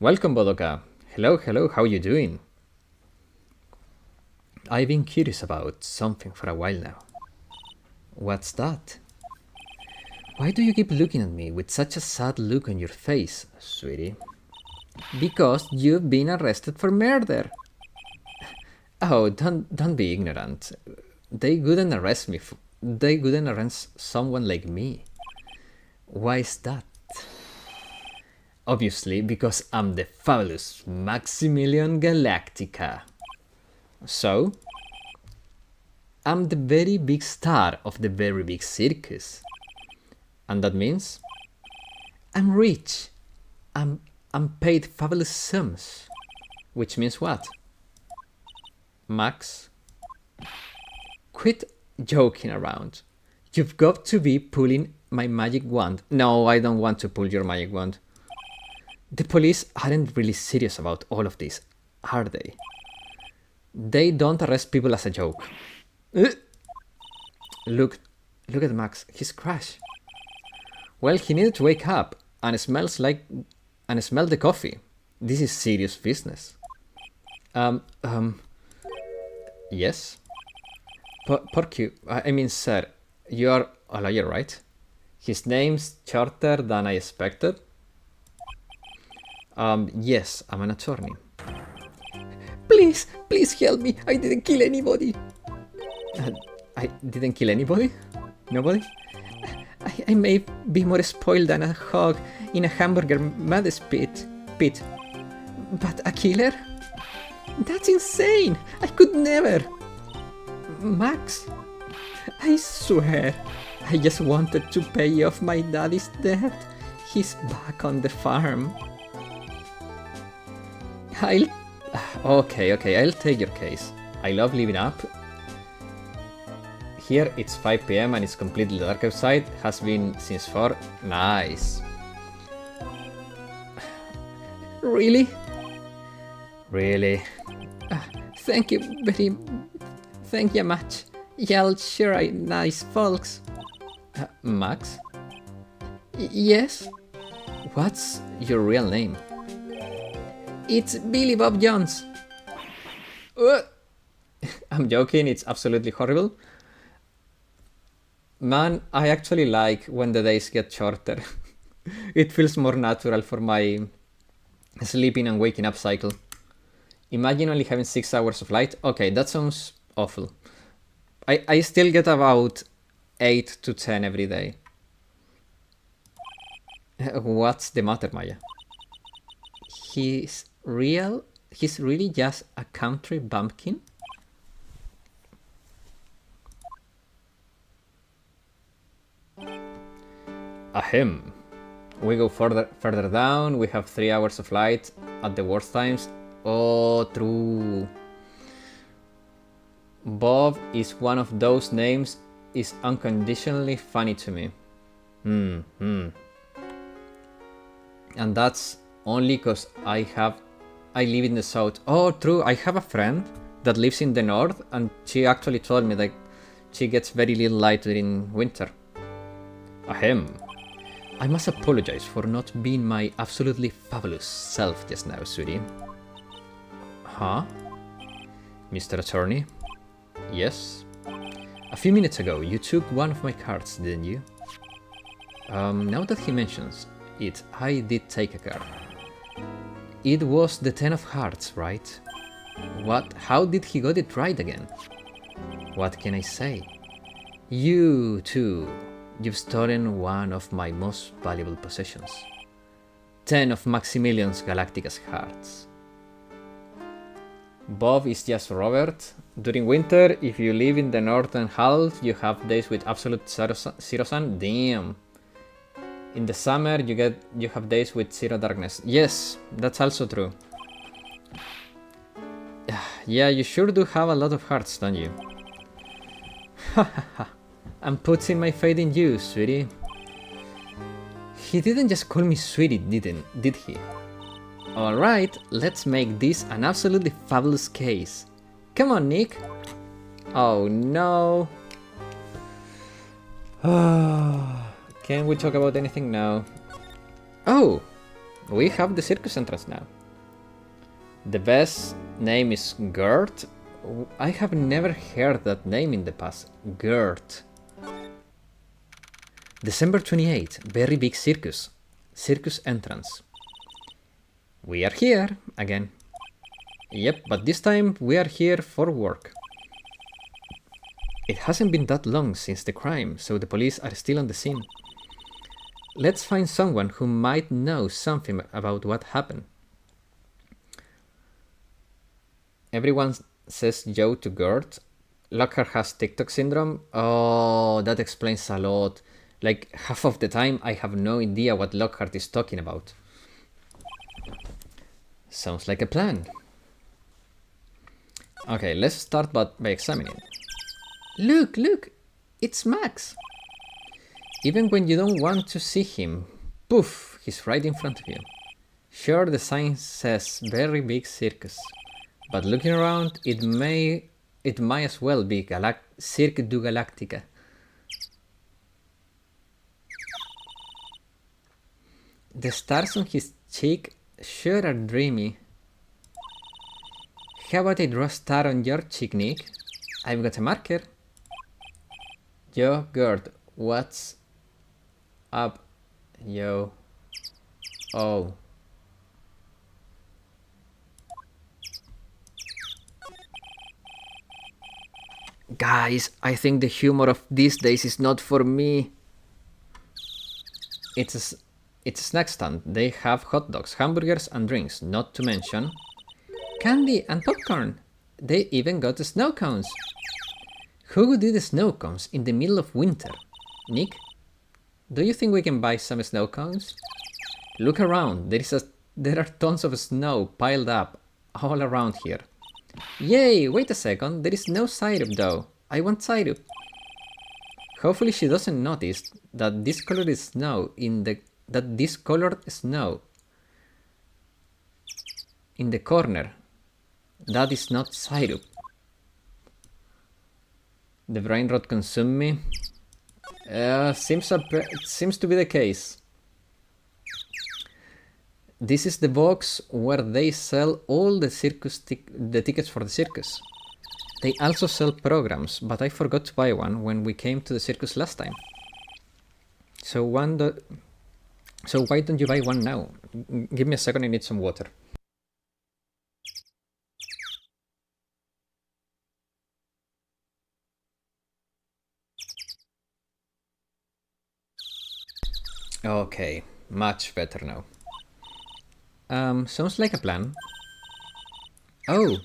Welcome, Bodoka. Hello, how you doing? I've been curious about something for a while now. What's that? Why do you keep looking at me with such a sad look on your face, sweetie? Because you've been arrested for murder. Oh, don't be ignorant. They wouldn't arrest me. They wouldn't arrest someone like me. Why is that? Obviously, because I'm the fabulous Maximilian Galactica. So, I'm the very big star of the very big circus. And that means I'm rich. I'm paid fabulous sums. Which means what? Max, quit joking around. You've got to be pulling my magic wand. No, I don't want to pull your magic wand. The police aren't really serious about all of this, are they? They don't arrest people as a joke. Look at Max. He's crashed. Well, he needed to wake up and smell the coffee. This is serious business. Yes? Sir, you're a lawyer, right? His name's shorter than I expected. Yes, I'm an attorney. Please help me. I didn't kill anybody. I didn't kill anybody? Nobody? I may be more spoiled than a hog in a hamburger mud pit. But a killer? That's insane! I could never! Max, I swear, I just wanted to pay off my daddy's debt. He's back on the farm. Okay, I'll take your case. I love living up. Here it's 5 PM and it's completely dark outside. Has been since 4. Nice. Really? Really? Thank you much. Y'all sure are nice folks. Max? Yes? What's your real name? It's Billy Bob Jones. I'm joking, it's absolutely horrible. Man, I actually like when the days get shorter. It feels more natural for my sleeping and waking up cycle. Imagine only having 6 hours of light. Okay, that sounds awful. I still get about 8 to 10 every day. What's the matter, Maya? He's really just a country bumpkin? Ahem. We go further down. We have 3 hours of light at the worst times. Oh, true. Bob is one of those names is unconditionally funny to me. And that's only because I live in the south. Oh, true. I have a friend that lives in the north, and she actually told me that she gets very little light during winter. Ahem. I must apologize for not being my absolutely fabulous self just now, sweetie. Huh? Mr. Attorney? Yes? A few minutes ago, you took one of my cards, didn't you? Now that he mentions it, I did take a card. It was the 10 of hearts, right? What? How did he got it right again? What can I say? You, too. You've stolen one of my most valuable possessions. 10 of Maximilian Galactica's hearts. Bob is just Robert. During winter, if you live in the northern half, you have days with absolute zero sun. Damn. In the summer, you have days with zero darkness. Yes, that's also true. Yeah, you sure do have a lot of hearts, don't you? I'm putting my faith in you, sweetie. He didn't just call me sweetie, did he? Alright, let's make this an absolutely fabulous case. Come on, Nick. Oh no. Can we talk about anything now? Oh, we have the circus entrance now. The best name is Gert. I have never heard that name in the past. Gert. December 28th, very big circus. Circus entrance. We are here again. Yep, but this time we are here for work. It hasn't been that long since the crime, so the police are still on the scene. Let's find someone who might know something about what happened. Everyone says Joe to Gert. Lockhart has TikTok syndrome. Oh, that explains a lot. Like, half of the time I have no idea what Lockhart is talking about. Sounds like a plan. Okay, let's start by examining. Look, it's Max. Even when you don't want to see him, poof, he's right in front of you. Sure, the sign says very big circus, but looking around, it might as well be Cirque du Galactica. The stars on his cheek sure are dreamy. How about I draw a star on your cheek, Nick? I've got a marker. Yo, Gert, what's up? Yo. Oh. Guys, I think the humor of these days is not for me. It's a snack stand. They have hot dogs, hamburgers and drinks, not to mention candy and popcorn. They even got snow cones. Who would do the snow cones in the middle of winter? Nick, do you think we can buy some snow cones? Look around. There are tons of snow piled up all around here. Yay, wait a second. There is no syrup though. I want syrup. Hopefully she doesn't notice that this colored snow in the corner. That is not syrup. The brain rot consumed me. Seems to be the case. This is the box where they sell all the tickets for the circus. They also sell programs, but I forgot to buy one when we came to the circus last time. So why don't you buy one now? Give me a second, I need some water. Okay, much better now. Sounds like a plan. Oh,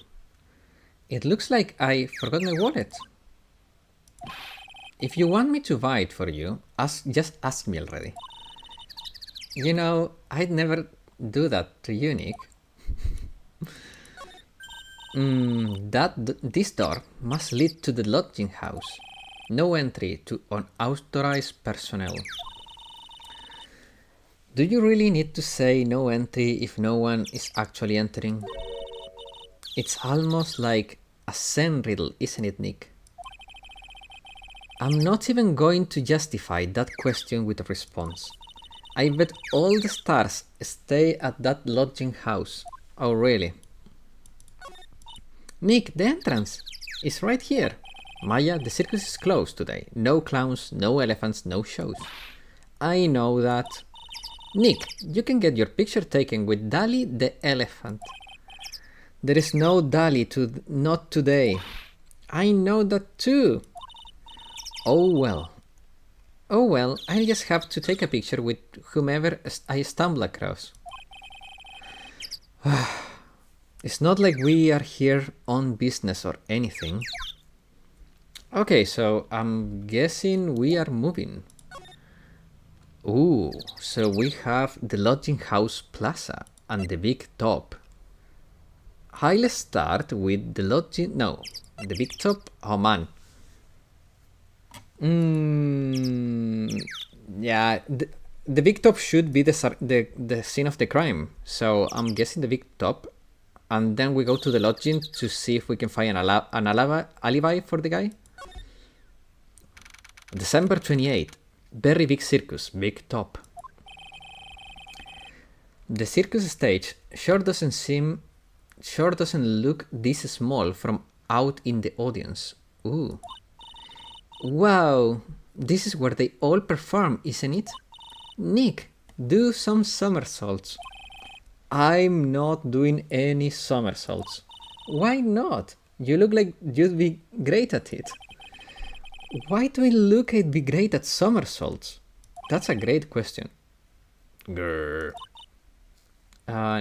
it looks like I forgot my wallet. If you want me to buy it for you, just ask me already. You know, I'd never do that to you, Nick. This door must lead to the lodging house. No entry to unauthorized personnel. Do you really need to say no entry if no one is actually entering? It's almost like a Zen riddle, isn't it, Nick? I'm not even going to justify that question with a response. I bet all the stars stay at that lodging house. Oh, really? Nick, the entrance is right here. Maya, the circus is closed today. No clowns, no elephants, no shows. I know that. Nick, you can get your picture taken with Dali the elephant. There is no Dali not today. I know that too. Oh well, I'll just have to take a picture with whomever I stumble across. It's not like we are here on business or anything. Okay, so I'm guessing we are moving. Ooh, so we have the lodging house plaza and the big top. I'll start with the big top. Oh man. Yeah, the big top should be the scene of the crime. So I'm guessing the big top, and then we go to the lodging to see if we can find an alibi for the guy. December 28th. Very big circus, big top. The circus stage sure doesn't look this small from out in the audience. Ooh. Wow, this is where they all perform, isn't it? Nick, do some somersaults. I'm not doing any somersaults. Why not? You look like you'd be great at it. Why do I look I'd be great at somersaults? That's a great question. Grr.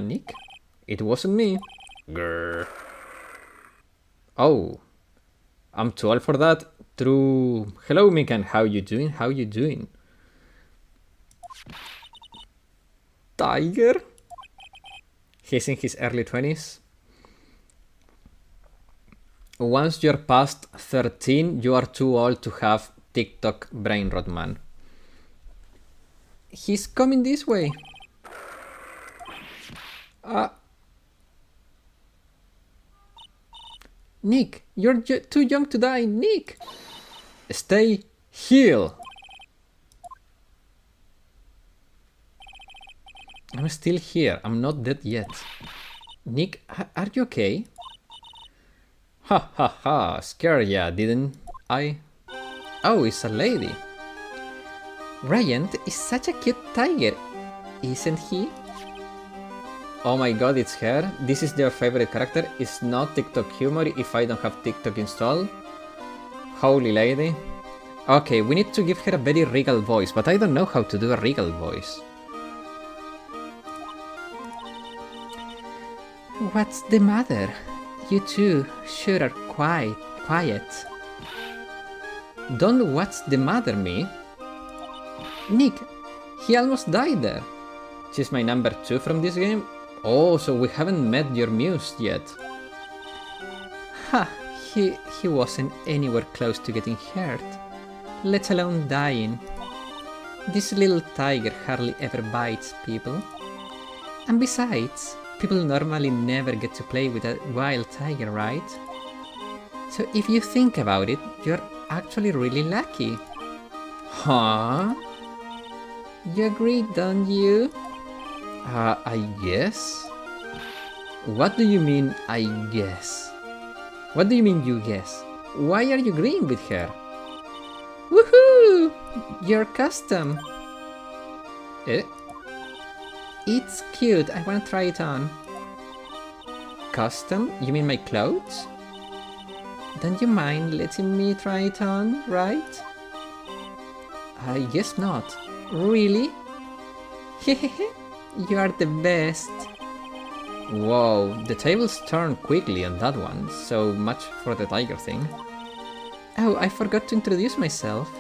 Nick? It wasn't me. Grr. Oh. I'm too old for that. True. Hello, Mikan. How you doing? How you doing? Tiger? He's in his early 20s. Once you're past 13, you are too old to have TikTok brain rot, man. He's coming this way. Nick, you're too young to die, Nick. Stay heal. I'm still here. I'm not dead yet. Nick, are you okay? Ha ha ha, scared ya, didn't I? Oh, it's a lady. Ryan is such a cute tiger, isn't he? Oh my god, it's her. This is your favorite character. It's not TikTok humor if I don't have TikTok installed. Holy lady. Okay, we need to give her a very regal voice, but I don't know how to do a regal voice. What's the matter? You two sure are quiet. Don't what's the matter me? Nick, he almost died there. She's my number 2 from this game? Oh, so we haven't met your muse yet. Ha, he wasn't anywhere close to getting hurt, let alone dying. This little tiger hardly ever bites people. And besides, people normally never get to play with a wild tiger, right? So if you think about it, you're actually really lucky. Huh? You agree, don't you? I guess? What do you mean, I guess? What do you mean, you guess? Why are you agreeing with her? Woohoo! Your custom! Eh? It's cute, I wanna try it on. Custom? You mean my clothes? Don't you mind letting me try it on, right? I guess not. Really? Hehehe, you are the best. Whoa, the tables turned quickly on that one, so much for the tiger thing. Oh, I forgot to introduce myself.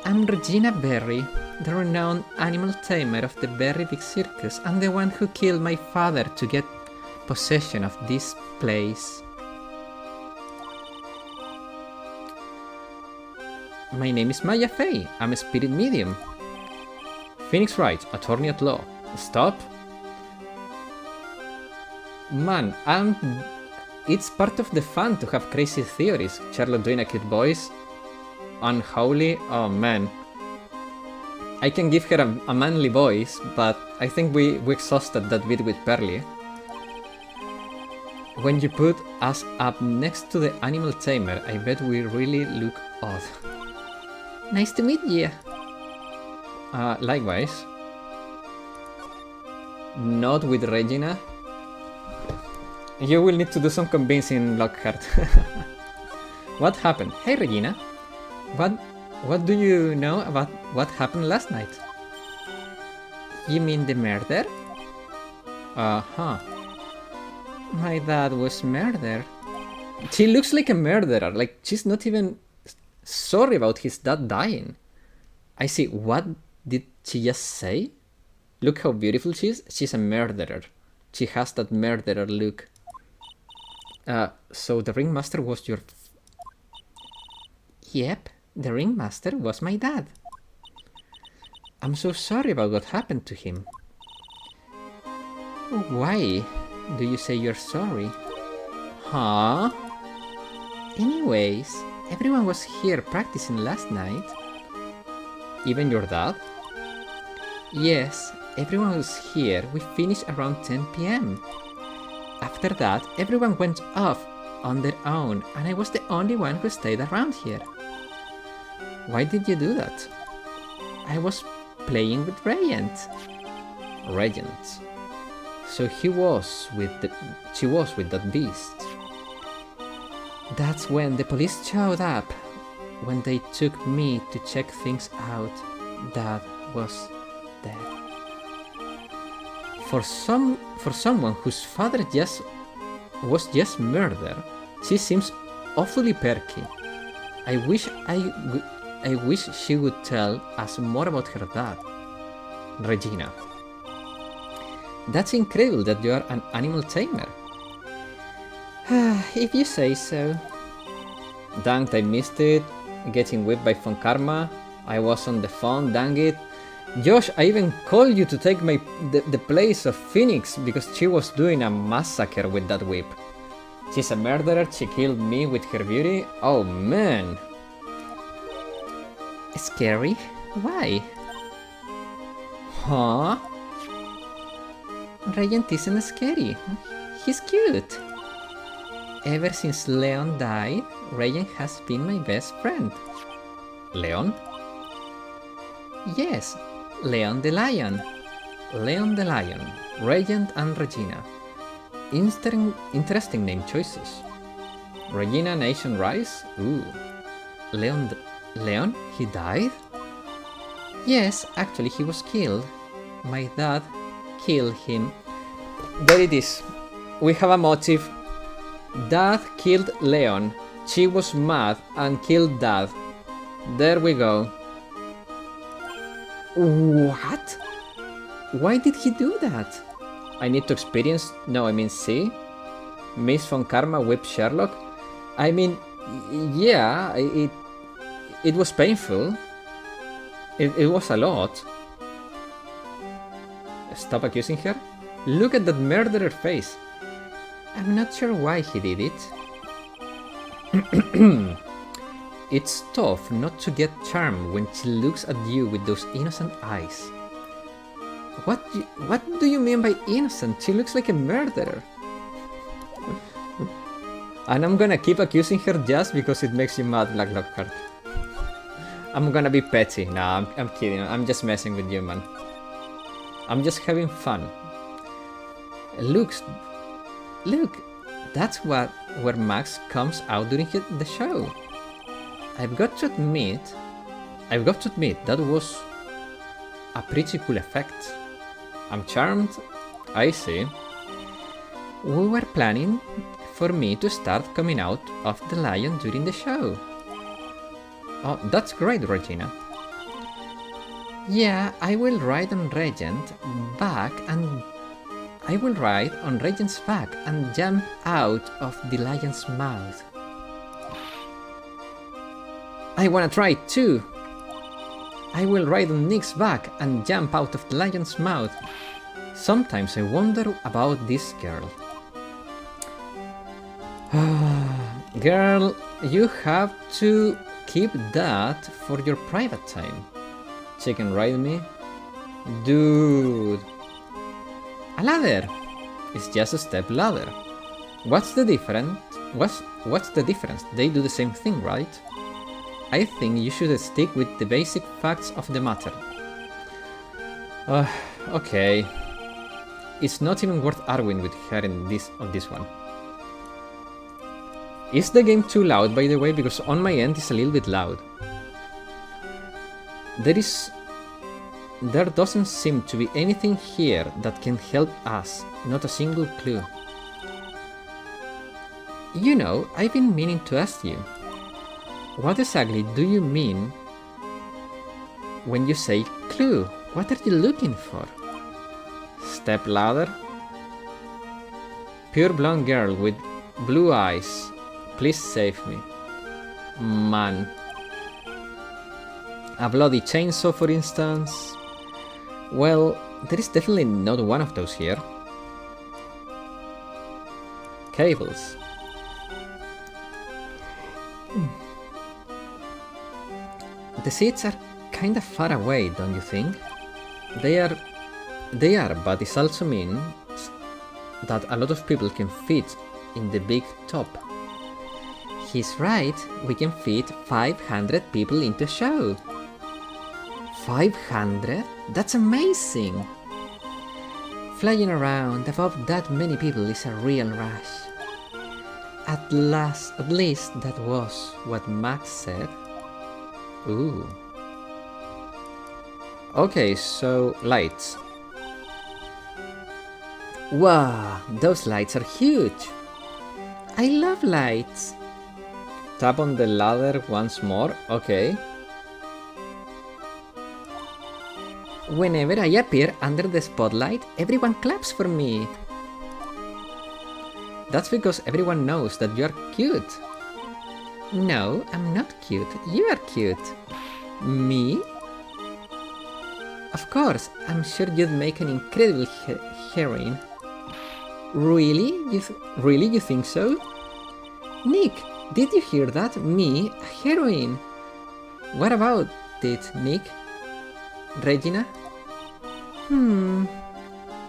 I'm Regina Berry, the renowned animal tamer of the Berry Big Circus, and the one who killed my father to get possession of this place. My name is Maya Fey. I'm a spirit medium. Phoenix Wright, attorney at law. Stop. Man, it's part of the fun to have crazy theories. Charlotte doing a cute voice. Unholy? Oh man. I can give her a manly voice, but I think we exhausted that bit with Pearly. When you put us up next to the animal tamer, I bet we really look odd. Nice to meet you. Likewise. Not with Regina. You will need to do some convincing, Lockhart. What happened? Hey Regina. What do you know about what happened last night? You mean the murder? Uh-huh. My dad was murdered. She looks like a murderer, like she's not even sorry about his dad dying. I see, what did she just say? Look how beautiful she is. She's a murderer. She has that murderer look. So the ringmaster was your... Yep, The ringmaster was my dad. I'm so sorry about what happened to him. Why do you say you're sorry? Huh? Anyways, everyone was here practicing last night. Even your dad? Yes, everyone was here. We finished around 10 p.m. After that, everyone went off on their own, and I was the only one who stayed around here. Why did you do that? I was playing with Regent. Regent. So she was with that beast. That's when the police showed up. When they took me to check things out, Dad was dead. For someone whose father was just murdered, she seems awfully perky. I wish she would tell us more about her dad. Regina. That's incredible that you are an animal tamer. If you say so. Dang, I missed it. Getting whipped by Von Karma. I was on the phone, dang it. Josh, I even called you to take the place of Phoenix because she was doing a massacre with that whip. She's a murderer, she killed me with her beauty. Oh man. Scary? Why? Huh? Regent isn't scary. He's cute. Ever since Leon died, Regent has been my best friend. Leon? Yes, Leon the Lion. Leon the Lion, Regent and Regina. Interesting name choices. Regina Nation Rise? Ooh. Leon? He died? Yes, actually he was killed. My dad killed him. There it is. We have a motive. Dad killed Leon. She was mad and killed Dad. There we go. What? Why did he do that? I need to experience... No, I mean see? Miss Von Karma whipped Sherlock? I mean, yeah, it was painful. It was a lot. Stop accusing her? Look at that murderer face. I'm not sure why he did it. It's tough not to get charmed when she looks at you with those innocent eyes. What do you mean by innocent? She looks like a murderer. And I'm gonna keep accusing her just because it makes you mad, Black Lockhart. I'm gonna be petty. Nah, I'm kidding. I'm just messing with you, man. I'm just having fun. Look, that's where Max comes out during the show. I've got to admit, that was a pretty cool effect. I'm charmed. I see. We were planning for me to start coming out of the lion during the show. Oh, that's great, Regina. Yeah, I will ride on Regent's back and jump out of the lion's mouth. I wanna try it too. I will ride on Nick's back and jump out of the lion's mouth. Sometimes I wonder about this girl. Girl, you have to keep that for your private time. Chicken ride me? Dude. A ladder! It's just a step ladder. What's the difference? What's the difference? They do the same thing, right? I think you should stick with the basic facts of the matter. Okay. It's not even worth arguing with her on this one. Is the game too loud, by the way? Because on my end it's a little bit loud. There doesn't seem to be anything here that can help us. Not a single clue. You know, I've been meaning to ask you. What exactly do you mean when you say clue? What are you looking for? Step ladder? Pure blonde girl with blue eyes. Please save me. Man. A bloody chainsaw, for instance. Well, there is definitely not one of those here. Cables. The seats are kind of far away, don't you think? They are, but it also means that a lot of people can fit in the big top. He's right, we can fit 500 people into a show. 500? That's amazing! Flying around above that many people is a real rush. At least that was what Max said. Ooh. Okay, so lights. Wow, those lights are huge! I love lights! Tap on the ladder once more, okay. Whenever I appear under the spotlight, everyone claps for me. That's because everyone knows that you are cute. No, I'm not cute. You are cute. Me? Of course, I'm sure you'd make an incredible heroine. Really? You think so? Nick, did you hear that? Me, a heroine. What about it, Nick? Regina?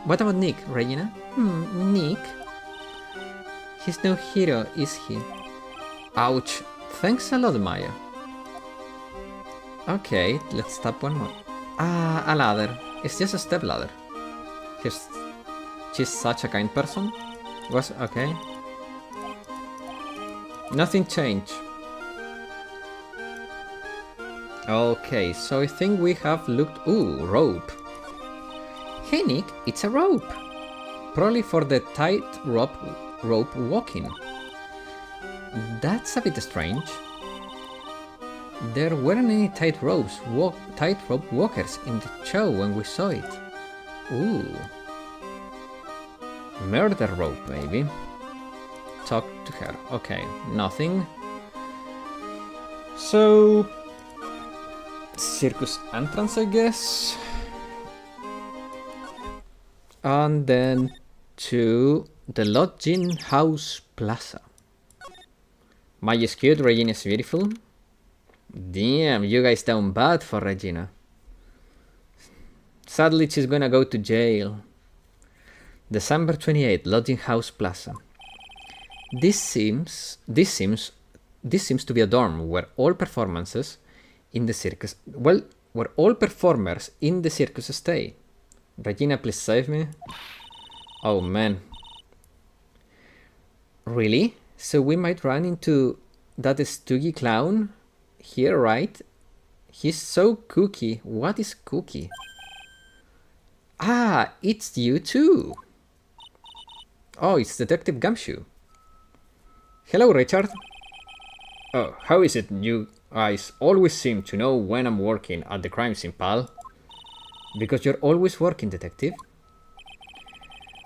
What about Nick, Regina? Nick? He's no hero, is he? Ouch. Thanks a lot, Maya. Okay, let's tap one more. Ah, a ladder. It's just a step ladder. She's such a kind person. Was okay. Nothing changed. Okay, so I think we have looked... Ooh, rope. Hey Nick, it's a rope. Probably for the tight rope walking. That's a bit strange. There weren't any tightrope walkers in the show when we saw it. Ooh. Murder rope, maybe. Talk to her. Okay, nothing. So... circus entrance, I guess. And then to the lodging house plaza. Maya's cute, Regina's beautiful. Damn, you guys down bad for Regina. Sadly, she's gonna go to jail. December 28th, lodging house plaza. This seems to be a dorm where all performers in the circus stay. Regina, please save me. Oh man. Really? So we might run into that Stoogie clown here, right? He's so kooky. What is kooky? Ah, it's you too. Oh, it's Detective Gumshoe. Hello, Richard. Oh, how is it you guys always seem to know when I'm working at the crime scene, pal? Because you're always working, Detective.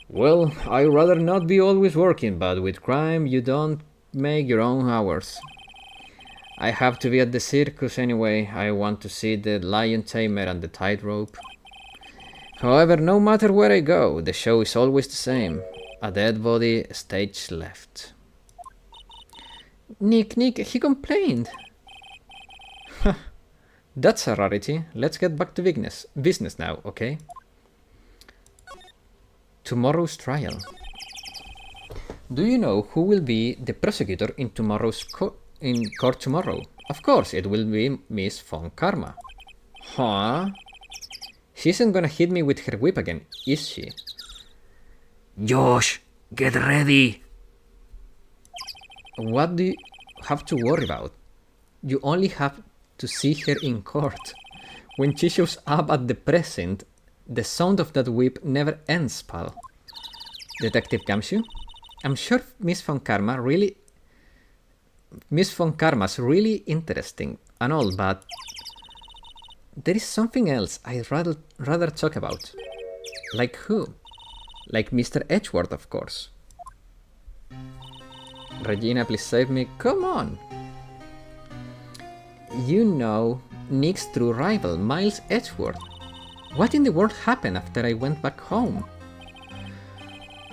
Well, I'd rather not be always working, but with crime you don't make your own hours. I have to be at the circus anyway. I want to see the lion tamer and the tightrope. However, no matter where I go, the show is always the same. A dead body, stage left. Nick, he complained. That's a rarity. Let's get back to business now, okay? Tomorrow's trial. Do you know who will be the prosecutor in tomorrow's court tomorrow? Of course, it will be Miss Von Karma. Huh? She isn't gonna hit me with her whip again, is she? Josh, get ready! What do you have to worry about? You only have to see her in court. When she shows up at the precinct, the sound of that whip never ends, pal. Detective Gumshoe? I'm sure Miss Von Karma's really interesting and all, but there is something else I'd rather talk about. Like who? Like Mr. Edgeworth, of course. Regina, please save me. Come on! You know Nick's true rival, Miles Edgeworth. What in the world happened after I went back home?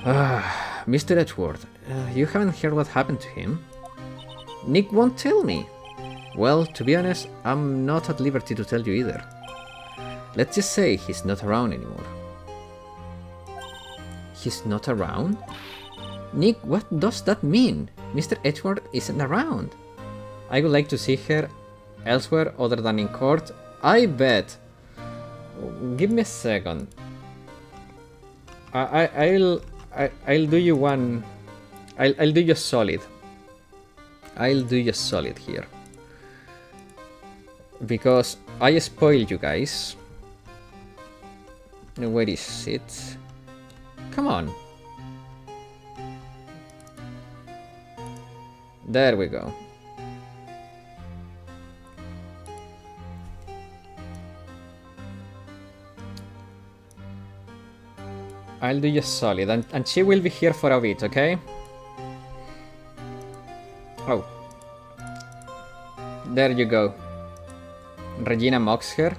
Mr. Edgeworth, you haven't heard what happened to him? Nick won't tell me. Well, to be honest, I'm not at liberty to tell you either. Let's just say he's not around anymore. He's not around? Nick, what does that mean? Mr. Edgeworth isn't around. I would like to see her elsewhere other than in court. I bet. Give me a second. I'll do you one. I'll do you a solid. I'll do you a solid here. Because I spoiled you guys. Where is it? Come on. There we go. I'll do you solid, and she will be here for a bit, okay? Oh. There you go. Regina mocks her.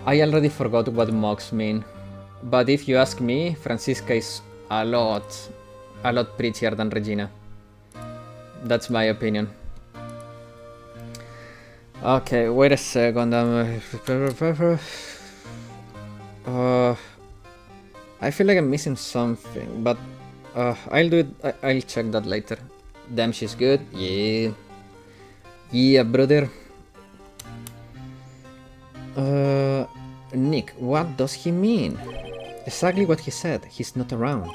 I already forgot what mocks mean. But if you ask me, Francisca is a lot prettier than Regina. That's my opinion. Okay, wait a second. I feel like I'm missing something, but I'll do it. I'll check that later. Damn, she's good. Yeah. Yeah, brother. Nick, what does he mean? Exactly what he said. He's not around.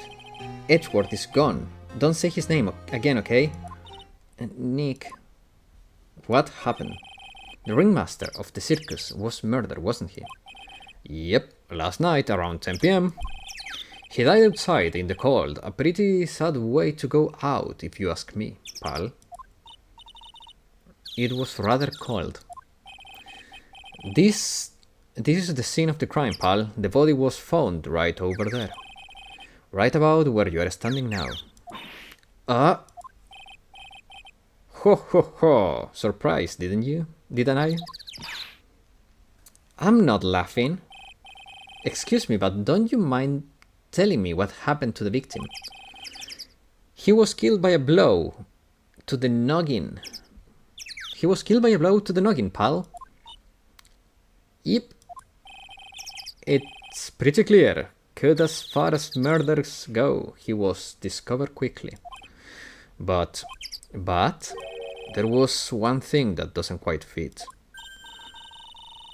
Edgeworth is gone. Don't say his name again, okay? Nick. What happened? The ringmaster of the circus was murdered, wasn't he? Yep, last night around 10 PM. He died outside in the cold. A pretty sad way to go out, if you ask me, pal. It was rather cold. This is the scene of the crime, pal. The body was found right over there. Right about where you are standing now. Ho ho ho! Surprised, didn't you? Didn't I? I'm not laughing. Excuse me, but don't you mind telling me what happened to the victim? He was killed by a blow to the noggin. He was killed by a blow to the noggin, pal. Yep. It's pretty clear. Good as far as murders go. He was discovered quickly. But there was one thing that doesn't quite fit.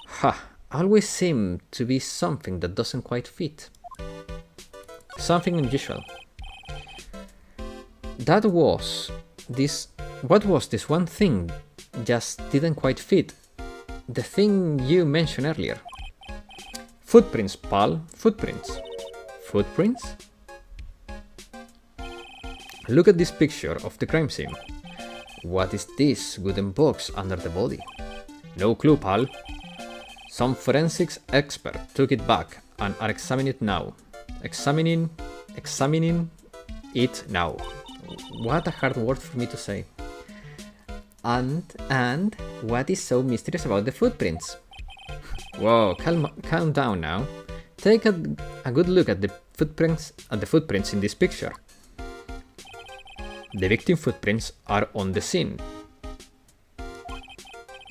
Ha! Always seem to be something that doesn't quite fit. Something unusual. What was this one thing just didn't quite fit? The thing you mentioned earlier. Footprints, pal. Footprints. Footprints? Look at this picture of the crime scene. What is this wooden box under the body? No clue, pal. Some forensics expert took it back and are examining it now. Examining it now. What a hard word for me to say. And what is so mysterious about the footprints? Whoa, calm down now. Take a good look at the footprints in this picture. The victim footprints are on the scene.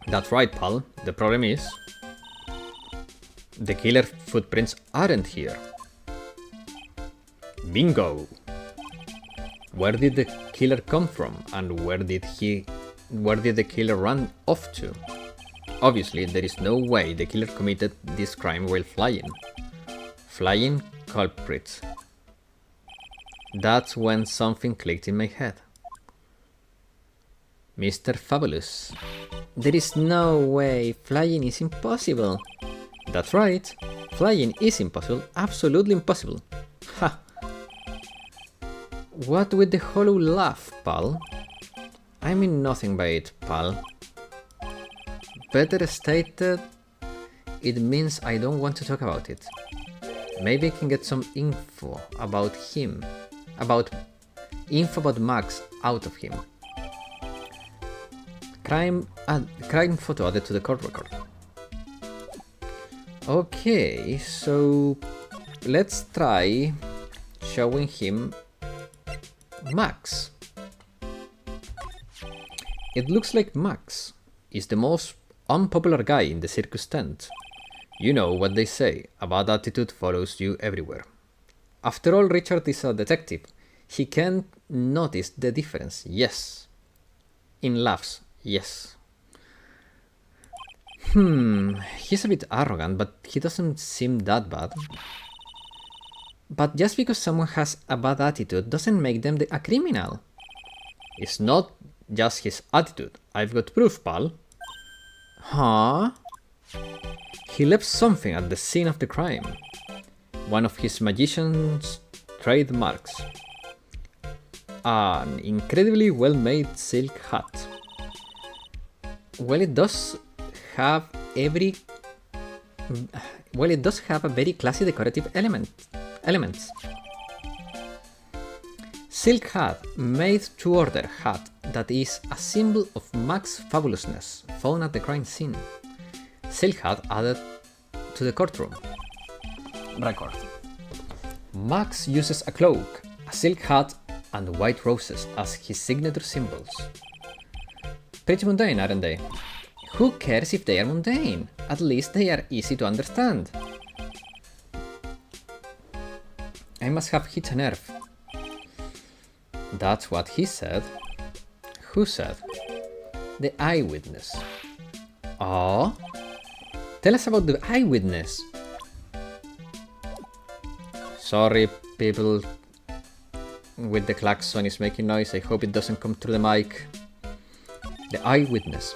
That's right, pal. The problem is the killer footprints aren't here. Bingo! Where did the killer come from, and where did the killer run off to? Obviously, there is no way the killer committed this crime while flying. Flying culprits. That's when something clicked in my head. Mr. Fabulous. There is no way. Flying is impossible. That's right. Flying is impossible. Absolutely impossible. Ha! What with the hollow laugh, pal? I mean nothing by it, pal. Better stated, it means I don't want to talk about it. Maybe I can get some info about him. Info about Max out of him. Crime crime photo added to the court record. Okay, so let's try showing him Max. It looks like Max is the most unpopular guy in the circus tent. You know what they say, a bad attitude follows you everywhere. After all, Richard is a detective. He can't notice the difference, yes. In laughs, yes. He's a bit arrogant, but he doesn't seem that bad. But just because someone has a bad attitude doesn't make them a criminal. It's not just his attitude. I've got proof, pal. Huh? He left something at the scene of the crime. One of his magician's trademarks. An incredibly well-made silk hat. Well, it does have a very classy decorative elements. Silk hat, made to order hat that is a symbol of Max's fabulousness, found at the crime scene. Silk hat added to the courtroom record. Max uses a cloak, a silk hat, and white roses as his signature symbols. Pretty mundane, aren't they? Who cares if they are mundane? At least they are easy to understand. I must have hit a nerve. That's what he said. Who said? The eyewitness. Oh? Tell us about the eyewitness. Sorry, people with the klaxon is making noise. I hope it doesn't come through the mic. The eyewitness.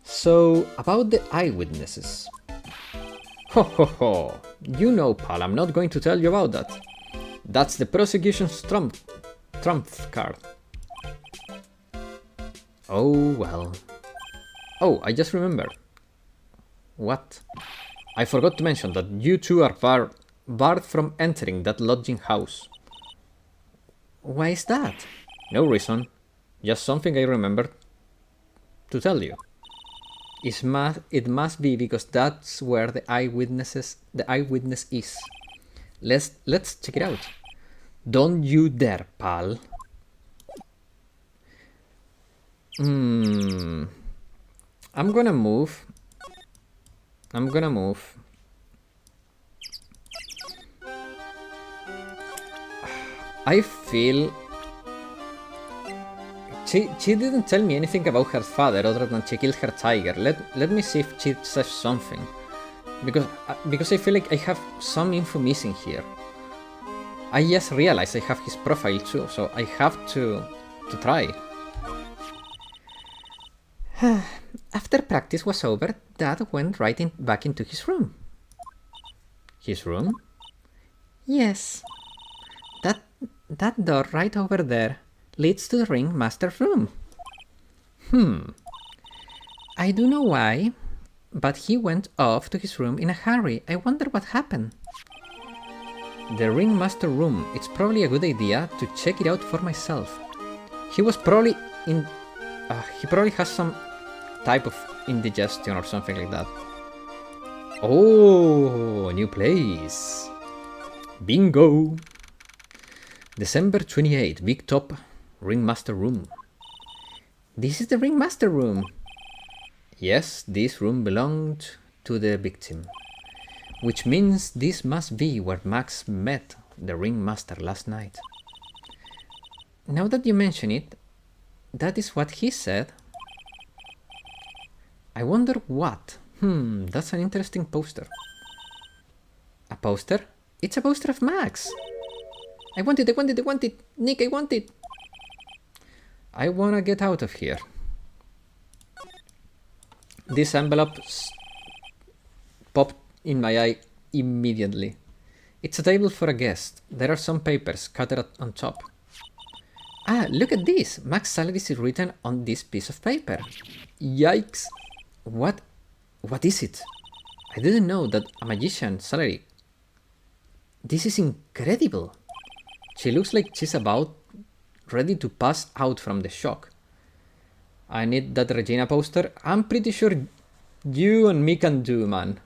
So, about the eyewitnesses. Ho ho ho. You know, pal, I'm not going to tell you about that. That's the prosecution's trump card. Oh, well. Oh, I just remembered. What? I forgot to mention that you two are barred from entering that lodging house. Why is that? No reason. Just something I remembered to tell you. It must be because that's where the eyewitness is. Let's check it out. Don't you dare, pal. I'm gonna move. I feel... She didn't tell me anything about her father other than she killed her tiger. Let me see if she says something. Because I feel like I have some info missing here. I just realized I have his profile too, so I have to try. After practice was over, Dad went back into his room. His room? Yes. That door right over there leads to the ringmaster's room. I don't know why, but he went off to his room in a hurry. I wonder what happened. The ringmaster room. It's probably a good idea to check it out for myself. He was probably in... he probably has some type of indigestion or something like that. Oh, new place. Bingo. December 28, Big Top, Ringmaster Room. This is the Ringmaster Room. Yes, this room belonged to the victim. Which means this must be where Max met the Ringmaster last night. Now that you mention it, that is what he said. I wonder what. That's an interesting poster. A poster? It's a poster of Max. I want it. Nick, I want it. I wanna get out of here. This envelope popped in my eye immediately. It's a table for a guest. There are some papers scattered on top. Ah, look at this. Max salary is written on this piece of paper. Yikes. What is it? I didn't know that a magician's salary. This is incredible. She looks like she's about ready to pass out from the shock. I need that Regina poster. I'm pretty sure you and me can do, man.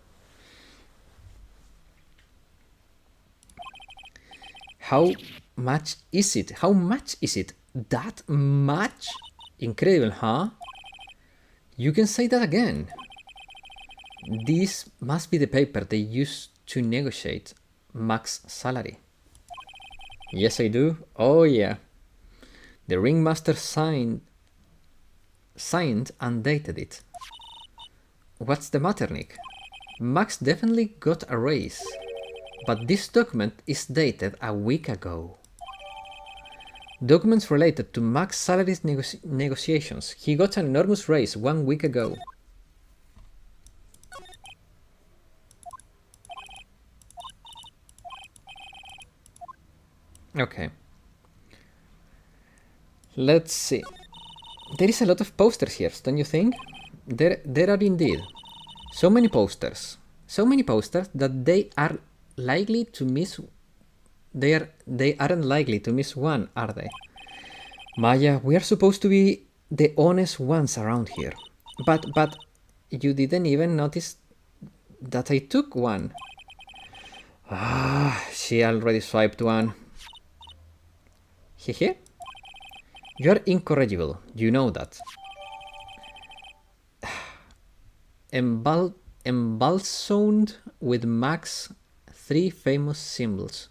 How much is it? How much is it? That much? Incredible, huh? You can say that again. This must be the paper they used to negotiate Mac's salary. Yes, I do. Oh, yeah. The ringmaster signed and dated it. What's the matter, Nick? Max definitely got a raise, but this document is dated a week ago. Documents related to Mac's salary negotiations. He got an enormous raise 1 week ago. Okay. Let's see. There is a lot of posters here, don't you think? There are indeed. So many posters. So many posters that they are likely to miss. They aren't likely to miss one, are they? Maya, we are supposed to be the honest ones around here. But you didn't even notice that I took one. Ah, she already swiped one. Hehe. You're incorrigible, you know that. Embalsomed with Mac's 3 famous symbols.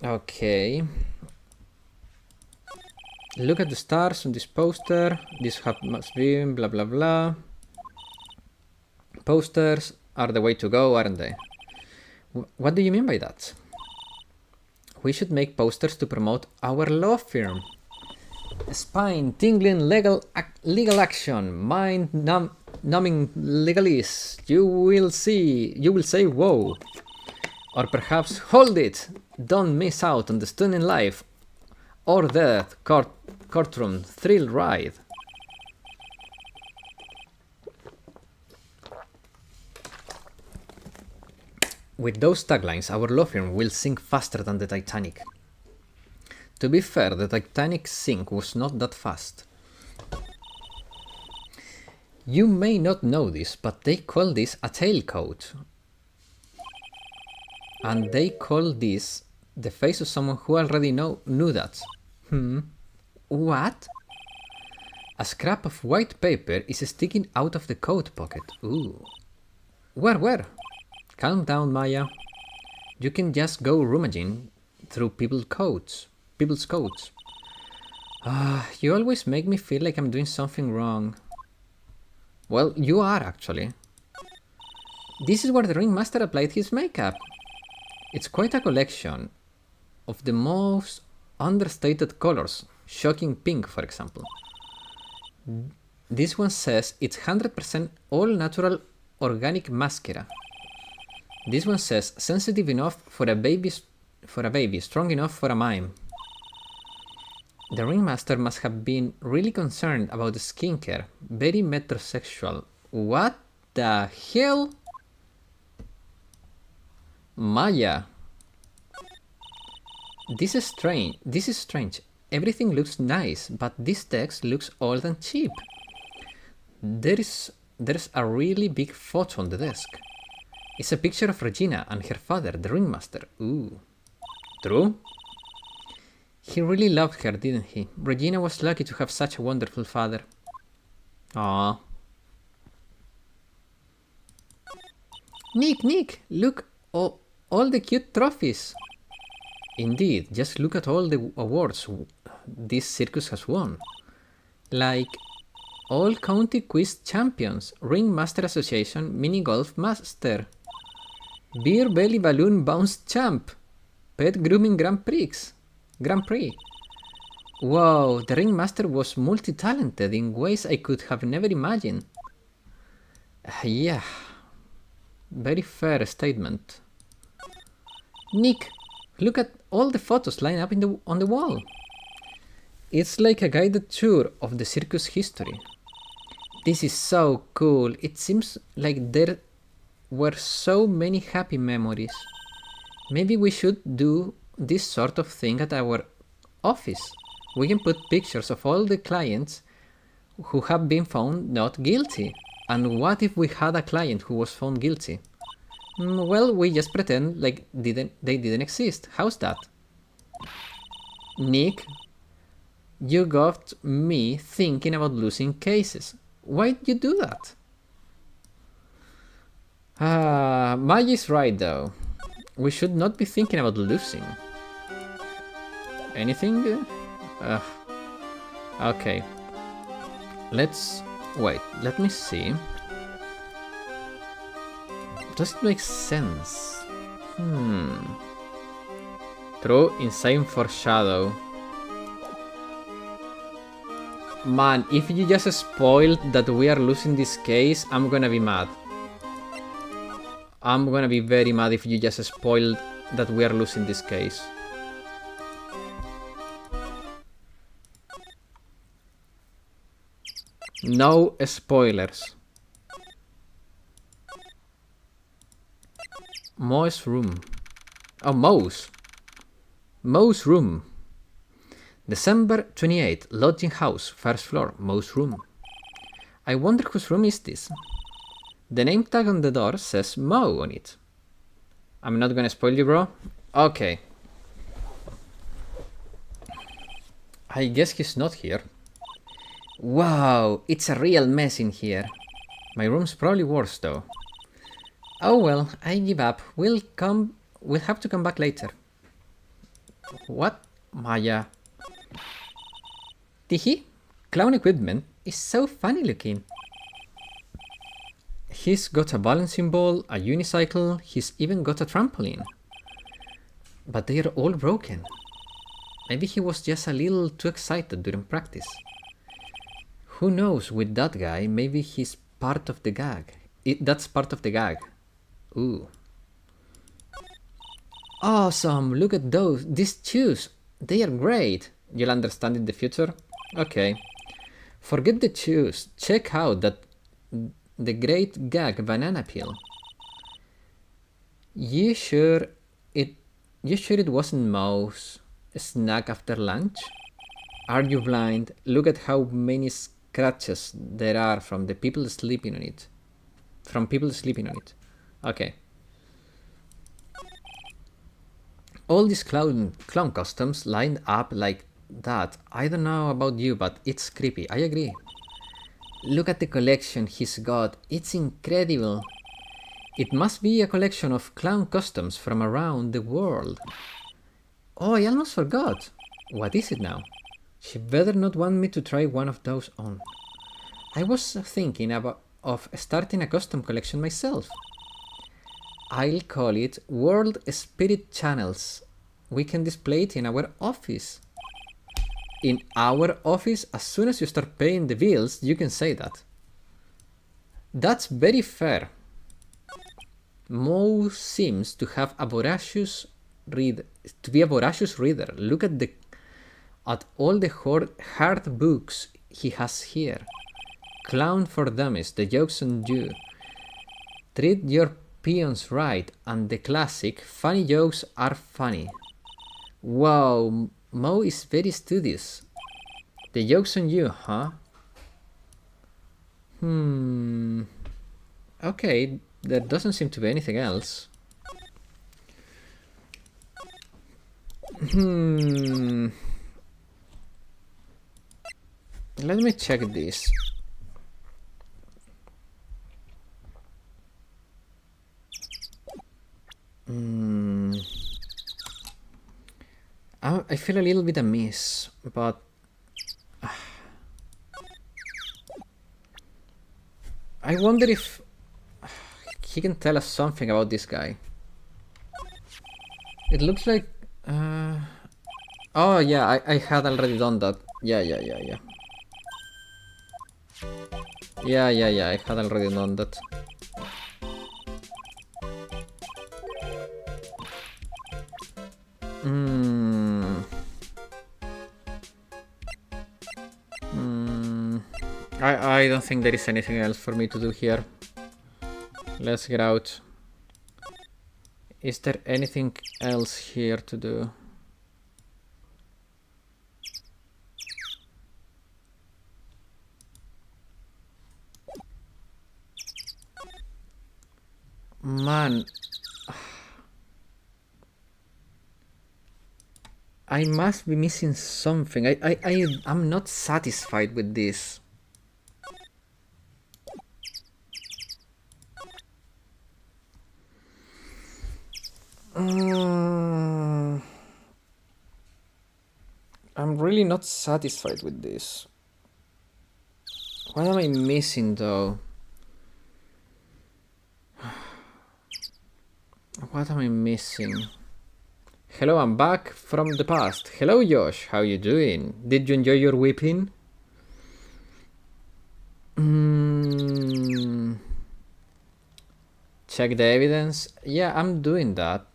Okay. Look at the stars on this poster. This must be blah blah blah. Posters are the way to go, aren't they? What do you mean by that? We should make posters to promote our law firm. Spine-tingling legal action, mind-numbing legalese. You will say whoa. Or perhaps hold it. Don't miss out on the stunning life or death courtroom thrill ride. With those taglines, our law firm will sink faster than the Titanic. To be fair, the Titanic's sink was not that fast. You may not know this, but they call this a tailcoat. And they call this the face of someone who already knew that. What? A scrap of white paper is sticking out of the coat pocket. Ooh. Where? Calm down, Maya. You can just go rummaging through people's coats. You always make me feel like I'm doing something wrong. Well, you are actually. This is where the ringmaster applied his makeup. It's quite a collection of the most understated colors. Shocking pink, for example. This one says it's 100% all natural organic mascara. This one says sensitive enough for a baby, strong enough for a mime. The ringmaster must have been really concerned about the skincare. Very metrosexual. What the hell? Maya. This is strange. Everything looks nice, but this text looks old and cheap. There's a really big photo on the desk. It's a picture of Regina and her father, the ringmaster. Ooh. True? He really loved her, didn't he? Regina was lucky to have such a wonderful father. Aww. Nick, look, all the cute trophies. Indeed, just look at all the awards this circus has won. Like all county quiz champions, ringmaster association, mini golf master, beer belly balloon bounce champ, pet grooming Grand Prix. Wow, the ringmaster was multi-talented in ways I could have never imagined. Yeah, very fair statement. Nick, look at all the photos lined up on the wall. It's like a guided tour of the circus history. This is so cool. It seems like there were so many happy memories. Maybe we should do this sort of thing at our office. We can put pictures of all the clients who have been found not guilty. And what if we had a client who was found guilty? Well, we just pretend like they didn't exist. How's that? Nick, you got me thinking about losing cases. Why'd you do that? Maggie's right though. We should not be thinking about losing. Anything? Okay. Let's... wait, let me see. Does it make sense? True, insane foreshadow. Man, if you just spoiled that we are losing this case, I'm gonna be mad. I'm gonna be very mad if you just spoiled that we are losing this case. No spoilers. Mo's room. Oh, Mo's. Mo's room. December 28, lodging house, first floor, Mo's room. I wonder whose room is this? The name tag on the door says Mo on it. I'm not gonna spoil you, bro. Okay. I guess he's not here. Wow, it's a real mess in here. My room's probably worse though. Oh well, I give up. We'll have to come back later. What? Maya. Tihi? Clown equipment is so funny looking. He's got a balancing ball, a unicycle, he's even got a trampoline. But they are all broken. Maybe he was just a little too excited during practice. Who knows with that guy, maybe he's part of the gag. That's part of the gag. Ooh. Awesome! Look at these shoes! They are great! You'll understand in the future? Okay. Forget the shoes. Check out the great gag banana peel. You sure it wasn't Mo's snack after lunch? Are you blind? Look at how many scratches there are from the people sleeping on it. From people sleeping on it. Okay. All these clown costumes lined up like that. I don't know about you, but it's creepy. I agree. Look at the collection he's got. It's incredible. It must be a collection of clown costumes from around the world. Oh, I almost forgot. What is it now? She better not want me to try one of those on. I was thinking of starting a custom collection myself. I'll call it World Spirit Channels. We can display it in our office. In our office, as soon as you start paying the bills, you can say that. That's very fair. Mo seems to have a voracious reader. Look at all the hard books he has here. Clown for Dummies, The Joke's on You. Treat Your Peons Right, and the classic Funny Jokes Are Funny. Wow, Mo is very studious. The Joke's on You, huh? Okay, there doesn't seem to be anything else. Let me check this. I feel a little bit amiss, but I wonder if he can tell us something about this guy. It looks like oh yeah, I had already done that. Yeah, I had already done that. I don't think there is anything else for me to do here. Let's get out. Is there anything else here to do? Man, I must be missing something. I'm not satisfied with this. I'm really not satisfied with this. What am I missing though? What am I missing? Hello, I'm back from the past. Hello, Josh. How you doing? Did you enjoy your whipping? Check the evidence. Yeah, I'm doing that.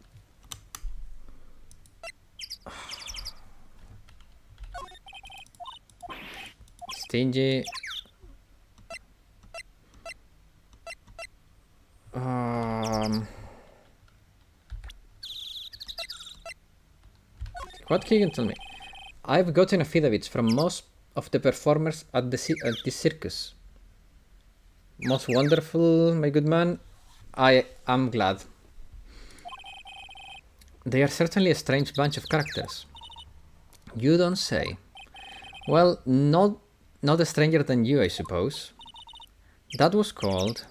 Stingy. What can you tell me? I've gotten affidavits from most of the performers at the circus. Most wonderful, my good man. I am glad. They are certainly a strange bunch of characters. You don't say. Well, not a stranger than you, I suppose. That was called...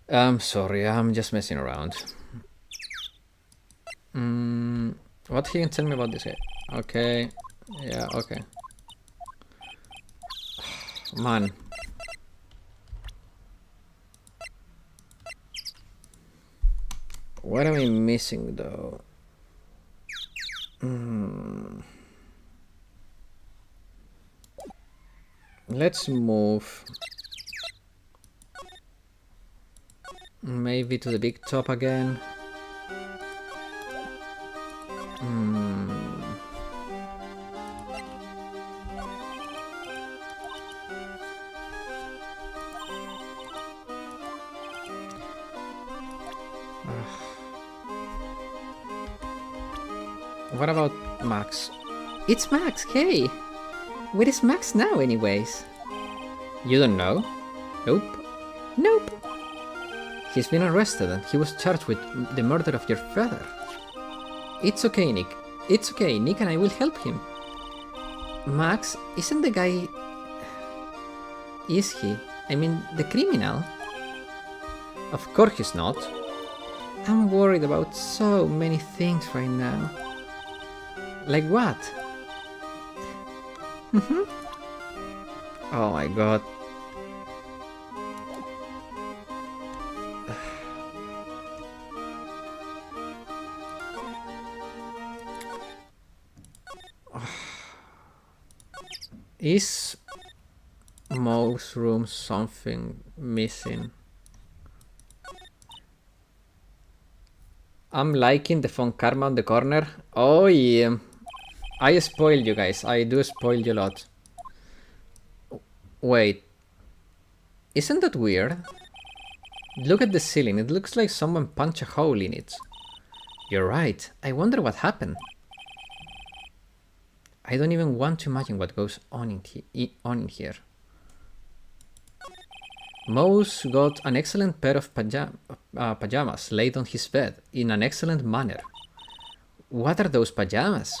I'm sorry, I'm just messing around. What can you tell me about this guy? Okay. Yeah, okay. Man. What am I missing though? Let's move. Maybe to the big top again. What about Max? It's Max, hey! Where is Max now anyways? You don't know? Nope. Nope. He's been arrested and he was charged with the murder of your father. It's okay, Nick. It's okay, Nick and I will help him. Max isn't the guy... Is he? I mean, the criminal? Of course he's not. I'm worried about so many things right now. Like what? Oh my god. Is Mo's room something missing? I'm liking the phone karma on the corner. Oh yeah. I spoiled you guys. I do spoil you a lot. Wait. Isn't that weird? Look at the ceiling. It looks like someone punched a hole in it. You're right. I wonder what happened. I don't even want to imagine what goes on in here. Mo's got an excellent pair of pajamas laid on his bed in an excellent manner. What are those pajamas?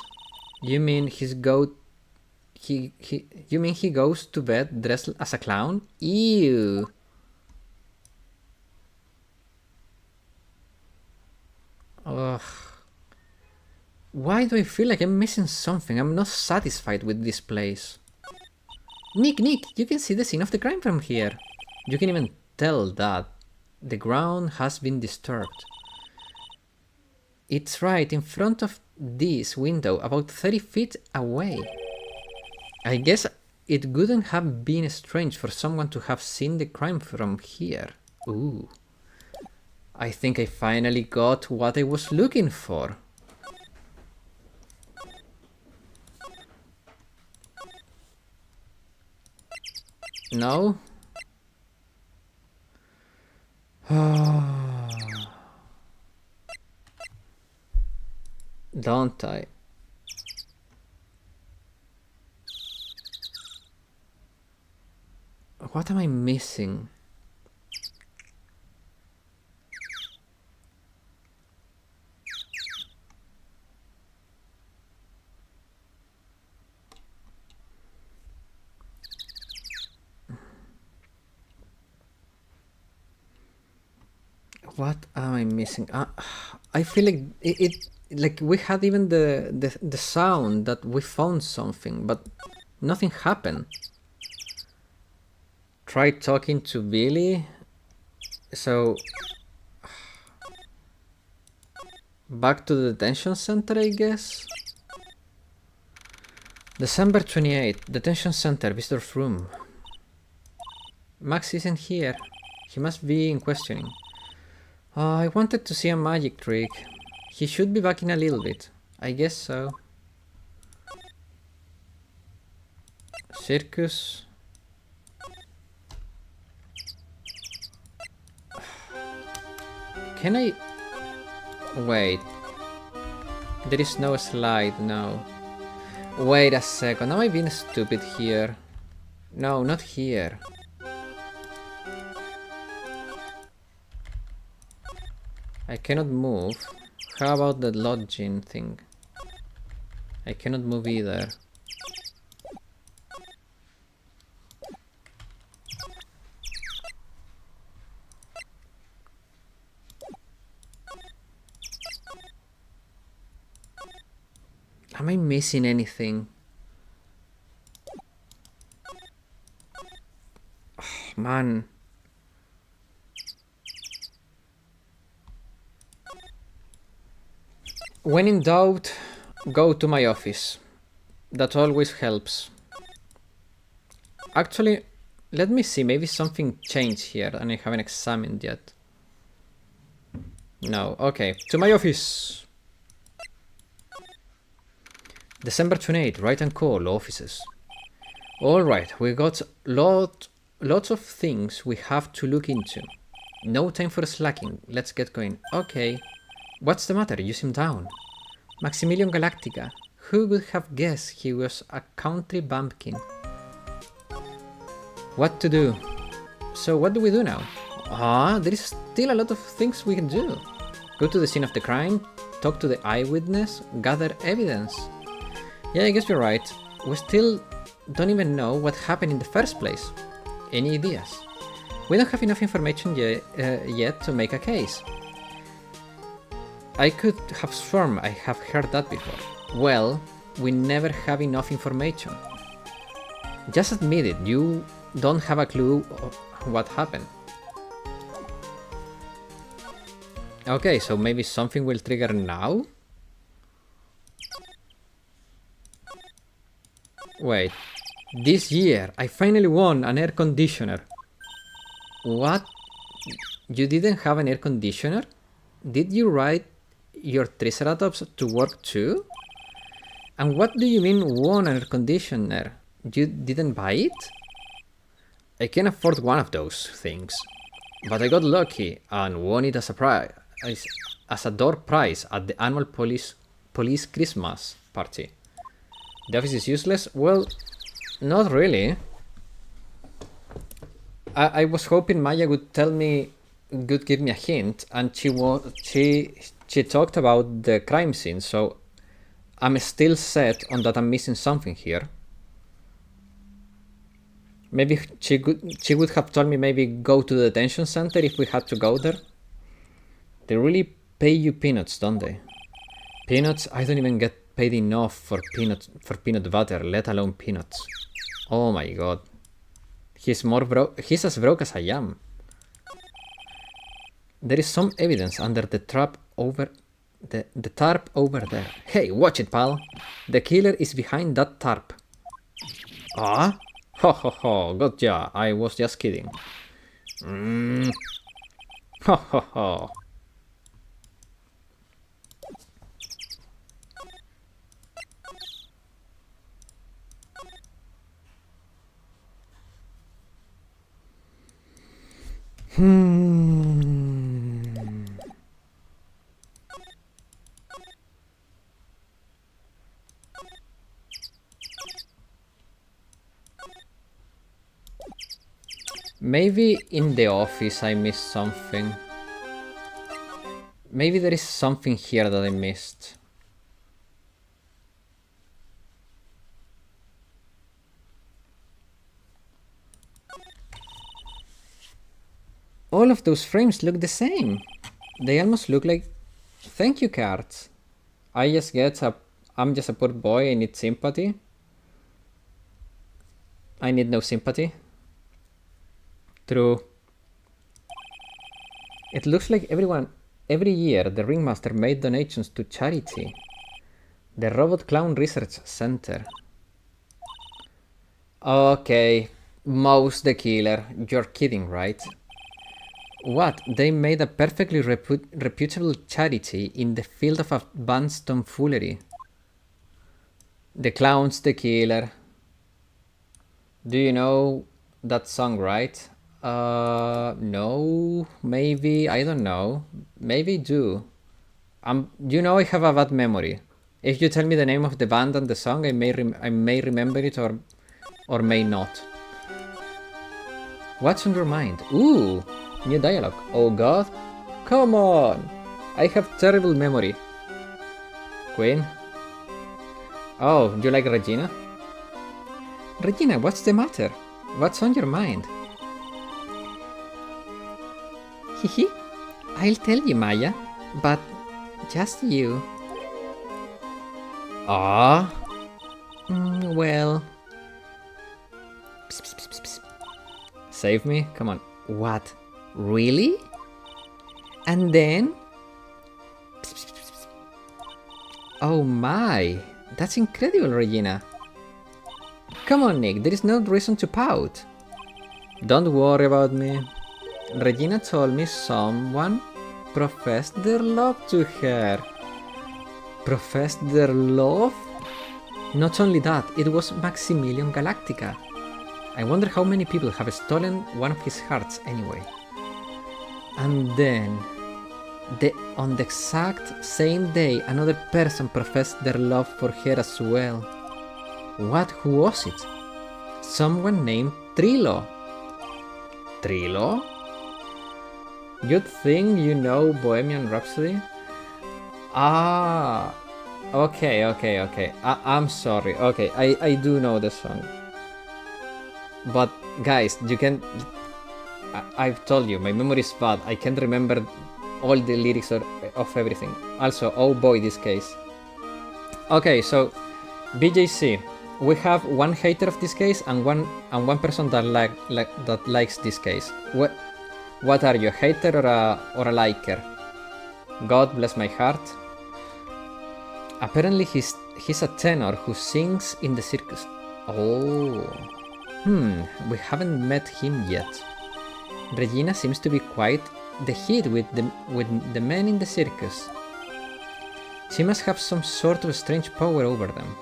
You mean he goes to bed dressed as a clown? Ew. Ugh. Why do I feel like I'm missing something? I'm not satisfied with this place. Nick, you can see the scene of the crime from here. You can even tell that the ground has been disturbed. It's right in front of this window, about 30 feet away. I guess it wouldn't have been strange for someone to have seen the crime from here. Ooh. I think I finally got what I was looking for. No? Don't I? What am I missing? What am I missing? I feel like it like we had even the sound that we found something, but nothing happened. Try talking to Billy. So back to the detention center, I guess. December 28th, detention center, visitor's room. Max isn't here. He must be in questioning. I wanted to see a magic trick. He should be back in a little bit. I guess so. Circus. Can I... Wait. There is no slide now. Wait a second, am I being stupid here? No, not here. I cannot move. How about the lodging thing? I cannot move either. Am I missing anything? Oh, man. When in doubt, go to my office. That always helps. Actually, let me see, maybe something changed here and I haven't examined yet. No, okay, to my office. December 28, Write and Call offices. Alright, we got lots of things we have to look into. No time for slacking, let's get going. Okay. What's the matter? You seem down. Maximilian Galactica. Who would have guessed he was a country bumpkin? What to do? So what do we do now? There is still a lot of things we can do. Go to the scene of the crime, talk to the eyewitness, gather evidence. Yeah, I guess you're right. We still don't even know what happened in the first place. Any ideas? We don't have enough information yet to make a case. I could have sworn I have heard that before. Well, we never have enough information. Just admit it, you don't have a clue of what happened. Okay, so maybe something will trigger now? Wait, this year I finally won an air conditioner. What? You didn't have an air conditioner? Did you ride your Triceratops to work too? And what do you mean won an air conditioner? You didn't buy it? I can afford one of those things. But I got lucky and won it as a prize, as a door prize at the annual police Christmas party. The office is useless? Well, not really. I was hoping Maya would give me a hint, and she talked about the crime scene, so I'm still set on that I'm missing something here. Maybe she would have told me maybe go to the detention center if we had to go there. They really pay you peanuts, don't they? Peanuts? I don't even get paid enough for peanut butter, let alone peanuts. Oh my god. He's as broke as I am. There is some evidence under the tarp over there. Hey, watch it, pal. The killer is behind that tarp. Ah? Ho ho ho, gotcha. I was just kidding. Ho ho ho. Maybe in the office I missed something. Maybe there is something here that I missed. All of those frames look the same. They almost look like thank you cards. I'm just a poor boy, I need sympathy. I need no sympathy. True. It looks like every year the Ringmaster made donations to charity. The Robot Clown Research Center. Okay, Mouse the Killer. You're kidding, right? What? They made a perfectly reputable charity in the field of advanced tomfoolery. The Clown's the Killer. Do you know that song, right? No, maybe, I don't know. Maybe do. You know I have a bad memory. If you tell me the name of the band and the song, I may remember it or may not. What's on your mind? Ooh, new dialogue. Oh god. Come on. I have terrible memory. Queen. Oh, you like Regina? Regina, what's the matter? What's on your mind? Hihi. I'll tell you, Maya, but just you. Ah. Well. Psst, psst, psst, psst. Save me? Come on. What? Really? And then? Psst, psst, psst, psst. Oh my. That's incredible, Regina. Come on, Nick. There is no reason to pout. Don't worry about me. Regina told me someone professed their love to her. Professed their love? Not only that, it was Maximilian Galactica. I wonder how many people have stolen one of his hearts anyway. And then, on the exact same day, another person professed their love for her as well. What? Who was it? Someone named Trilo. Trilo? You'd think you know Bohemian Rhapsody? Ah, okay. I'm sorry. Okay, I do know the song. But guys, you can... I've told you, my memory is bad. I can't remember all the lyrics of everything. Also, oh boy, this case. Okay, so BJC, we have one hater of this case and one person that that likes this case. What are you, a hater or a liker? God bless my heart. Apparently he's a tenor who sings in the circus. Oh. We haven't met him yet. Regina seems to be quite the hit with the men in the circus. She must have some sort of strange power over them.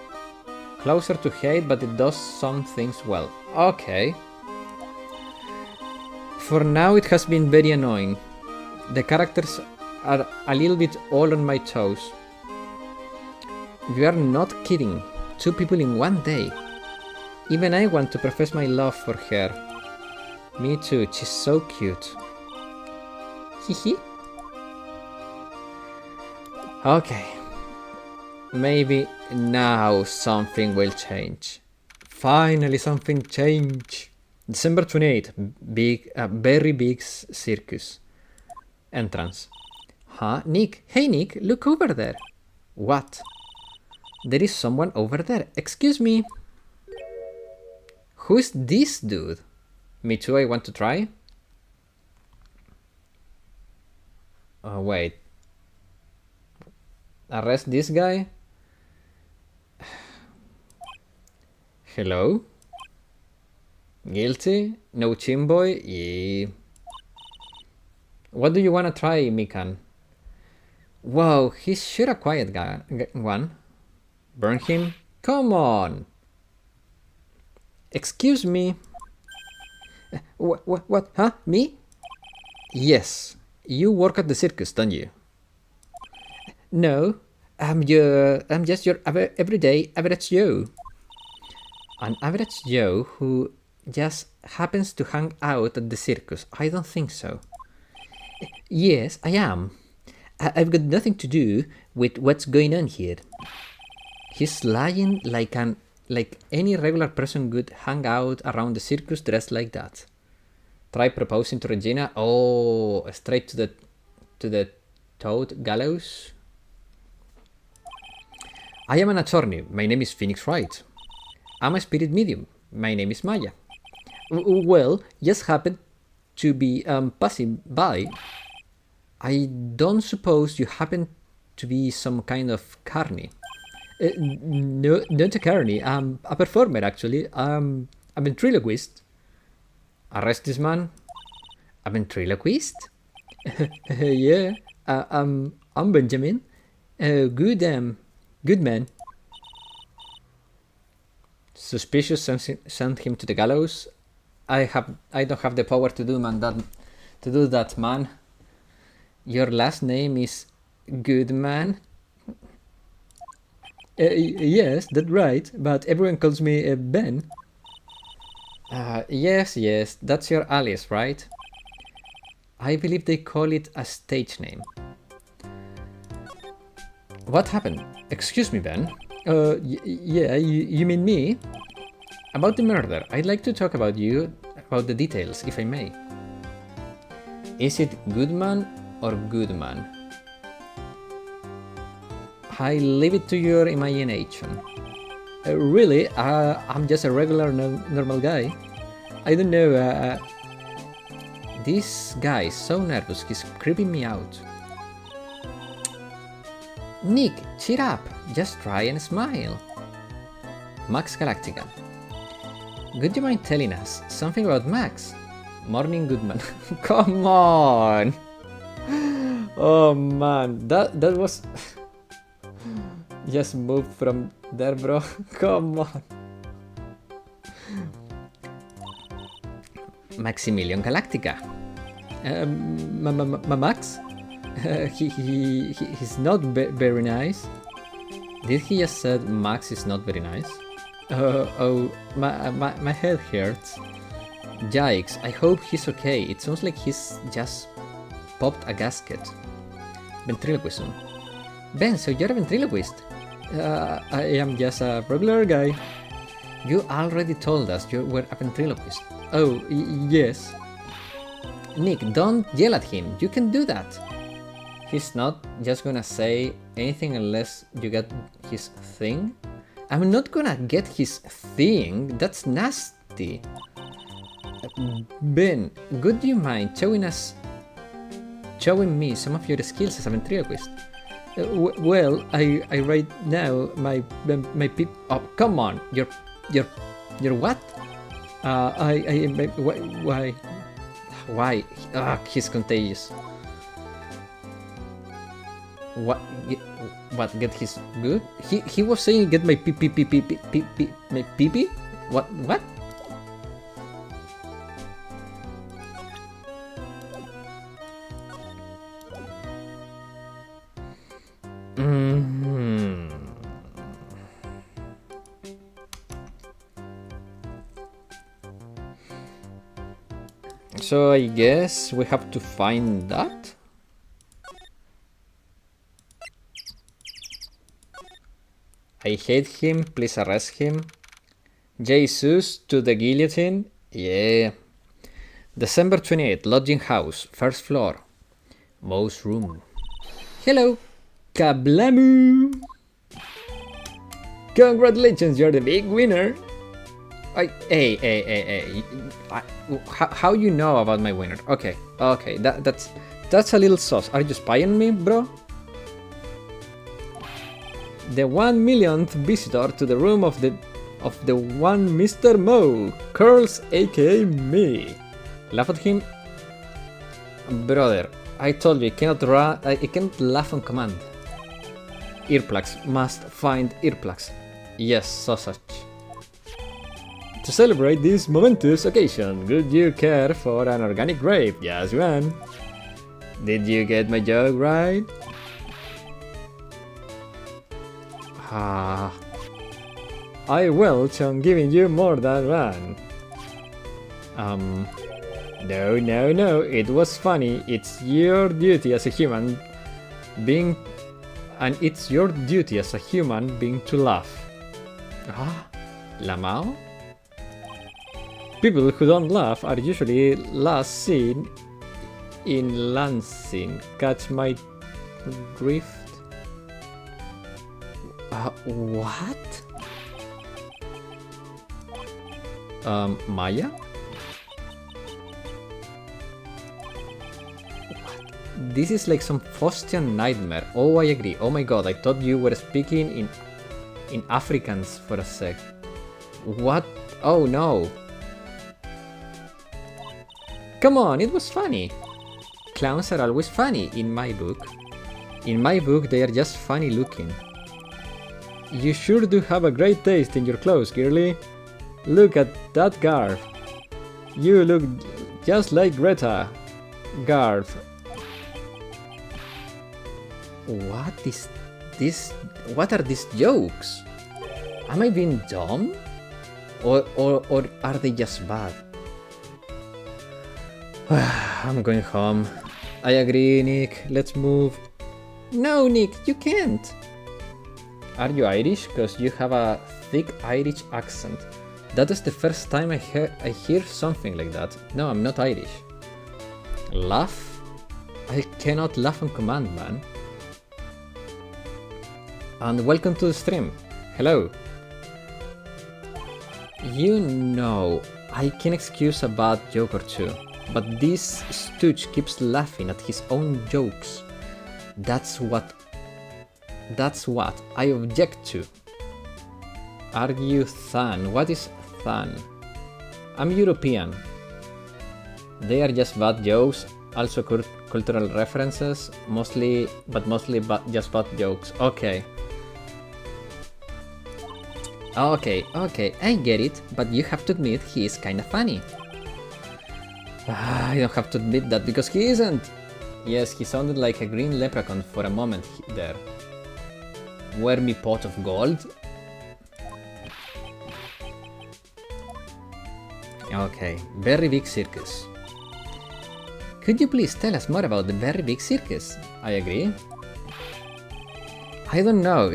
Closer to hate, but it does some things well. Okay. For now it has been very annoying. The characters are a little bit all on my toes. You are not kidding. 2 people in one day. Even I want to profess my love for her. Me too, she's so cute. Hihi. Okay. Maybe now something will change. Finally something changed. December 28th, very big circus. Entrance. Huh? Nick? Hey Nick, look over there. What? There is someone over there. Excuse me. Who's this dude? Me too, I want to try. Oh, wait. Arrest this guy? Hello? Guilty? No chimboy? Yeah. What do you wanna try, Mikan? Whoa, he's sure a quiet guy. One. Burn him? Come on! Excuse me? What? Huh? Me? Yes. You work at the circus, don't you? No. I'm just your everyday average Joe. An average Joe who just happens to hang out at the circus. I don't think so. Yes, I am. I've got nothing to do with what's going on here. He's lying like any regular person would hang out around the circus dressed like that. Try proposing to Regina. Oh, straight to the Toad Gallows. I am an attorney. My name is Phoenix Wright. I'm a spirit medium. My name is Maya. Well, just happened to be passing by. I don't suppose you happen to be some kind of carny. No, not a carny. I'm a performer, actually. I'm a ventriloquist. Arrest this man. A ventriloquist? Yeah. I'm Benjamin. Good man. Suspicious sent him to the gallows. I don't have the power to do that, man. Your last name is Goodman? Yes, that's right, but everyone calls me Ben. Yes, that's your alias, right? I believe they call it a stage name. What happened? Excuse me, Ben. Yeah, you mean me? About the murder, I'd like to talk about the details, if I may. Is it Goodman or Goodman? I leave it to your imagination. Really? I'm just a regular normal guy. I don't know, this guy is so nervous, he's creeping me out. Nick, cheer up, just try and smile. Max Galactica. Would you mind telling us something about Max? Morning, Goodman. Come on! Oh man, that was... Just move from there, bro. Come on. Maximilian Galactica. Max? He's not very nice. Did he just said Max is not very nice? Oh, my head hurts. Yikes, I hope he's okay. It sounds like he's just popped a gasket. Ventriloquism. Ben, so you're a ventriloquist? I am just a regular guy. You already told us you were a ventriloquist. Oh, yes. Nick, don't yell at him. You can do that. He's not just gonna say anything unless you get his thing. I'm not gonna get his thing. That's nasty. Ben, would you mind showing me some of your skills as a ventriloquist? Well, I right now my peep. Oh, come on, your what? Why? He's contagious. What? Get his good? He was saying get my my pee. What? So I guess we have to find that. I hate him, please arrest him. Jesus to the guillotine. Yeah. December 28th, lodging house, first floor. Mouse room. Hello. Kablamu! Congratulations, you're the big winner. Hey. How you know about my winner? Okay, that's a little sauce. Are you spying on me, bro? The 1 millionth visitor to the room of the one Mr. Mo, Curls aka me. Laugh at him? Brother, I told you I can't laugh on command. Earplugs, must find earplugs. Yes, sausage. To celebrate this momentous occasion, would you care for an organic grape? Just one. Did you get my joke right? I welch on giving you more than one. No, it was funny. It's your duty as a human being, and it's your duty as a human being to laugh. Lamau? People who don't laugh are usually last seen in Lansing. Catch my Rift. What? Maya? This is like some Faustian nightmare. Oh, I agree. Oh my god, I thought you were speaking in Afrikaans for a sec. What? Oh no. Come on, it was funny. Clowns are always funny in my book. In my book, they are just funny looking. You sure do have a great taste in your clothes, girlie. Look at that garb. You look just like Greta Garb. What is this? What are these jokes? Am I being dumb? Or are they just bad? I'm going home. I agree, Nick. Let's move. No, Nick, you can't. Are you Irish? Because you have a thick Irish accent. That is the first time I hear something like that. No, I'm not Irish. Laugh? I cannot laugh on command, man. And welcome to the stream. Hello. You know, I can excuse a bad joke or two, but this stooge keeps laughing at his own jokes. That's what I object to. Are you Than? What is Than? I'm European. They are just bad jokes, also cultural references, mostly just bad jokes. Okay. Okay, I get it, but you have to admit he is kinda funny. I don't have to admit that because he isn't. Yes, he sounded like a green leprechaun for a moment there. Wear me pot of gold? Okay, very big circus. Could you please tell us more about the very big circus? I agree. I don't know,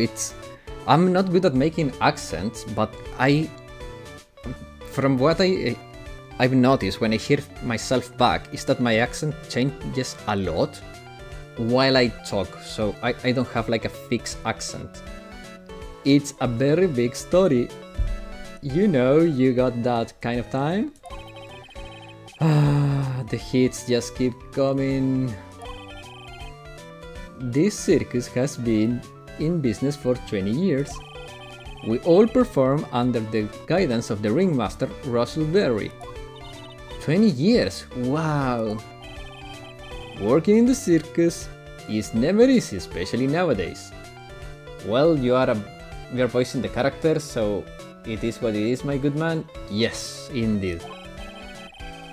I'm not good at making accents, but from what I've noticed when I hear myself back is that my accent changes a lot while I talk, so I don't have like a fixed accent. It's a very big story. You know, you got that kind of time? The hits just keep coming. This circus has been in business for 20 years. We all perform under the guidance of the ringmaster Russell Berry. 20 years, wow! Working in the circus is never easy, especially nowadays. Well, you're voicing the character, so it is what it is, my good man. Yes, indeed.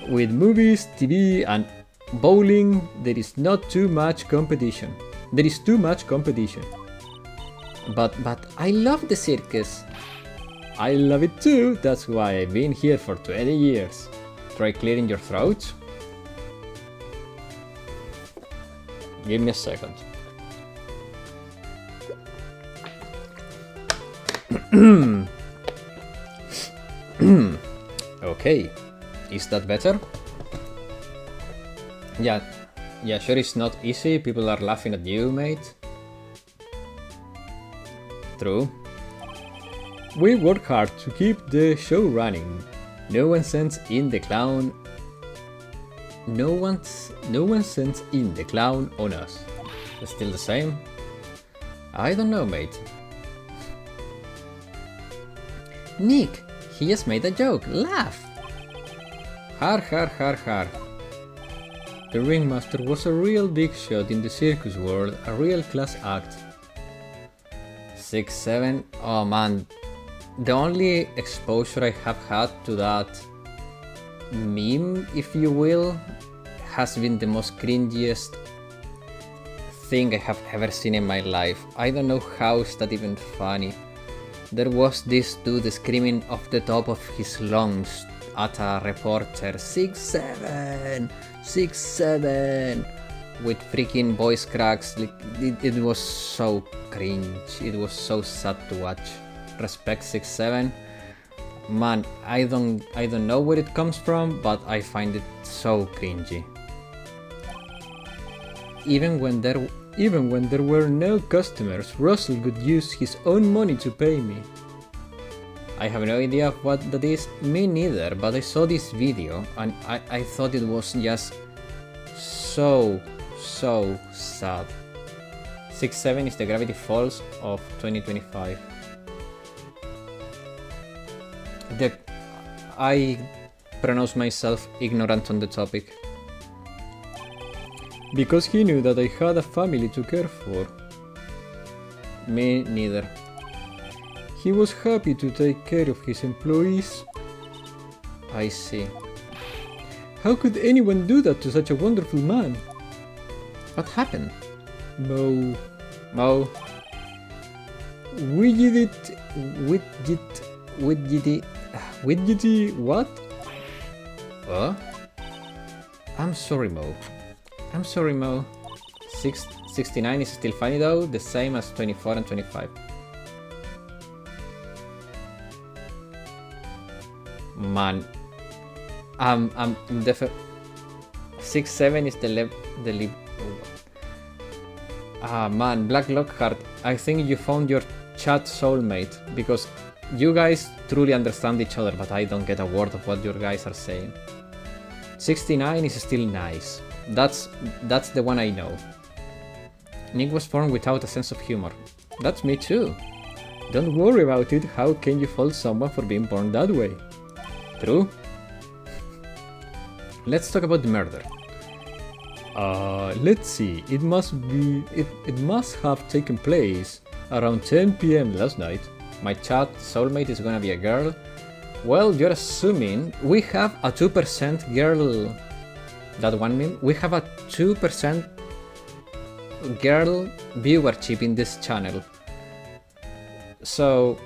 With movies, TV and bowling, there is not too much competition. There is too much competition. But I love the circus. I love it too, that's why I've been here for 20 years. Try clearing your throat? Give me a second. Okay, is that better? Yeah, sure it's not easy, people are laughing at you, mate. True. We work hard to keep the show running. No one sends in the clown. No one sends in the clown on us. It's still the same? I don't know, mate. Nick, he just made a joke. Laugh. Har har har har. The ringmaster was a real big shot in the circus world, a real class act. 6-7, oh man, the only exposure I have had to that meme, if you will, has been the most cringiest thing I have ever seen in my life. I don't know how is that even funny. There was this dude screaming off the top of his lungs at a reporter, 6-7, 6-7, with freaking voice cracks. Like, it was so cringe, it was so sad to watch. Respect 6-7. Man, I don't know where it comes from, but I find it so cringy. Even when even when there were no customers, Russell would use his own money to pay me. I have no idea what that is, me neither, but I saw this video and I thought it was just so sad. 6-7 is the Gravity Falls of 2025. I pronounce myself ignorant on the topic. Because he knew that I had a family to care for. Me neither. He was happy to take care of his employees. I see. How could anyone do that to such a wonderful man? What happened? Mo. Widgety what? I'm sorry, Mo. 69 is still funny though, the same as 24 and 25. Man, I'm definitely 6-7 is the man, Black Lockhart, I think you found your chat soulmate, because you guys truly understand each other, but I don't get a word of what you guys are saying. 69 is still nice. That's the one I know. Nick was born without a sense of humor. That's me too. Don't worry about it, how can you fault someone for being born that way? True. Let's talk about the murder. Let's see, it must have taken place around 10 PM last night. My chat soulmate is gonna be a girl. Well, you're assuming we have a 2% girl. That one meme? We have a 2% girl viewership in this channel. So,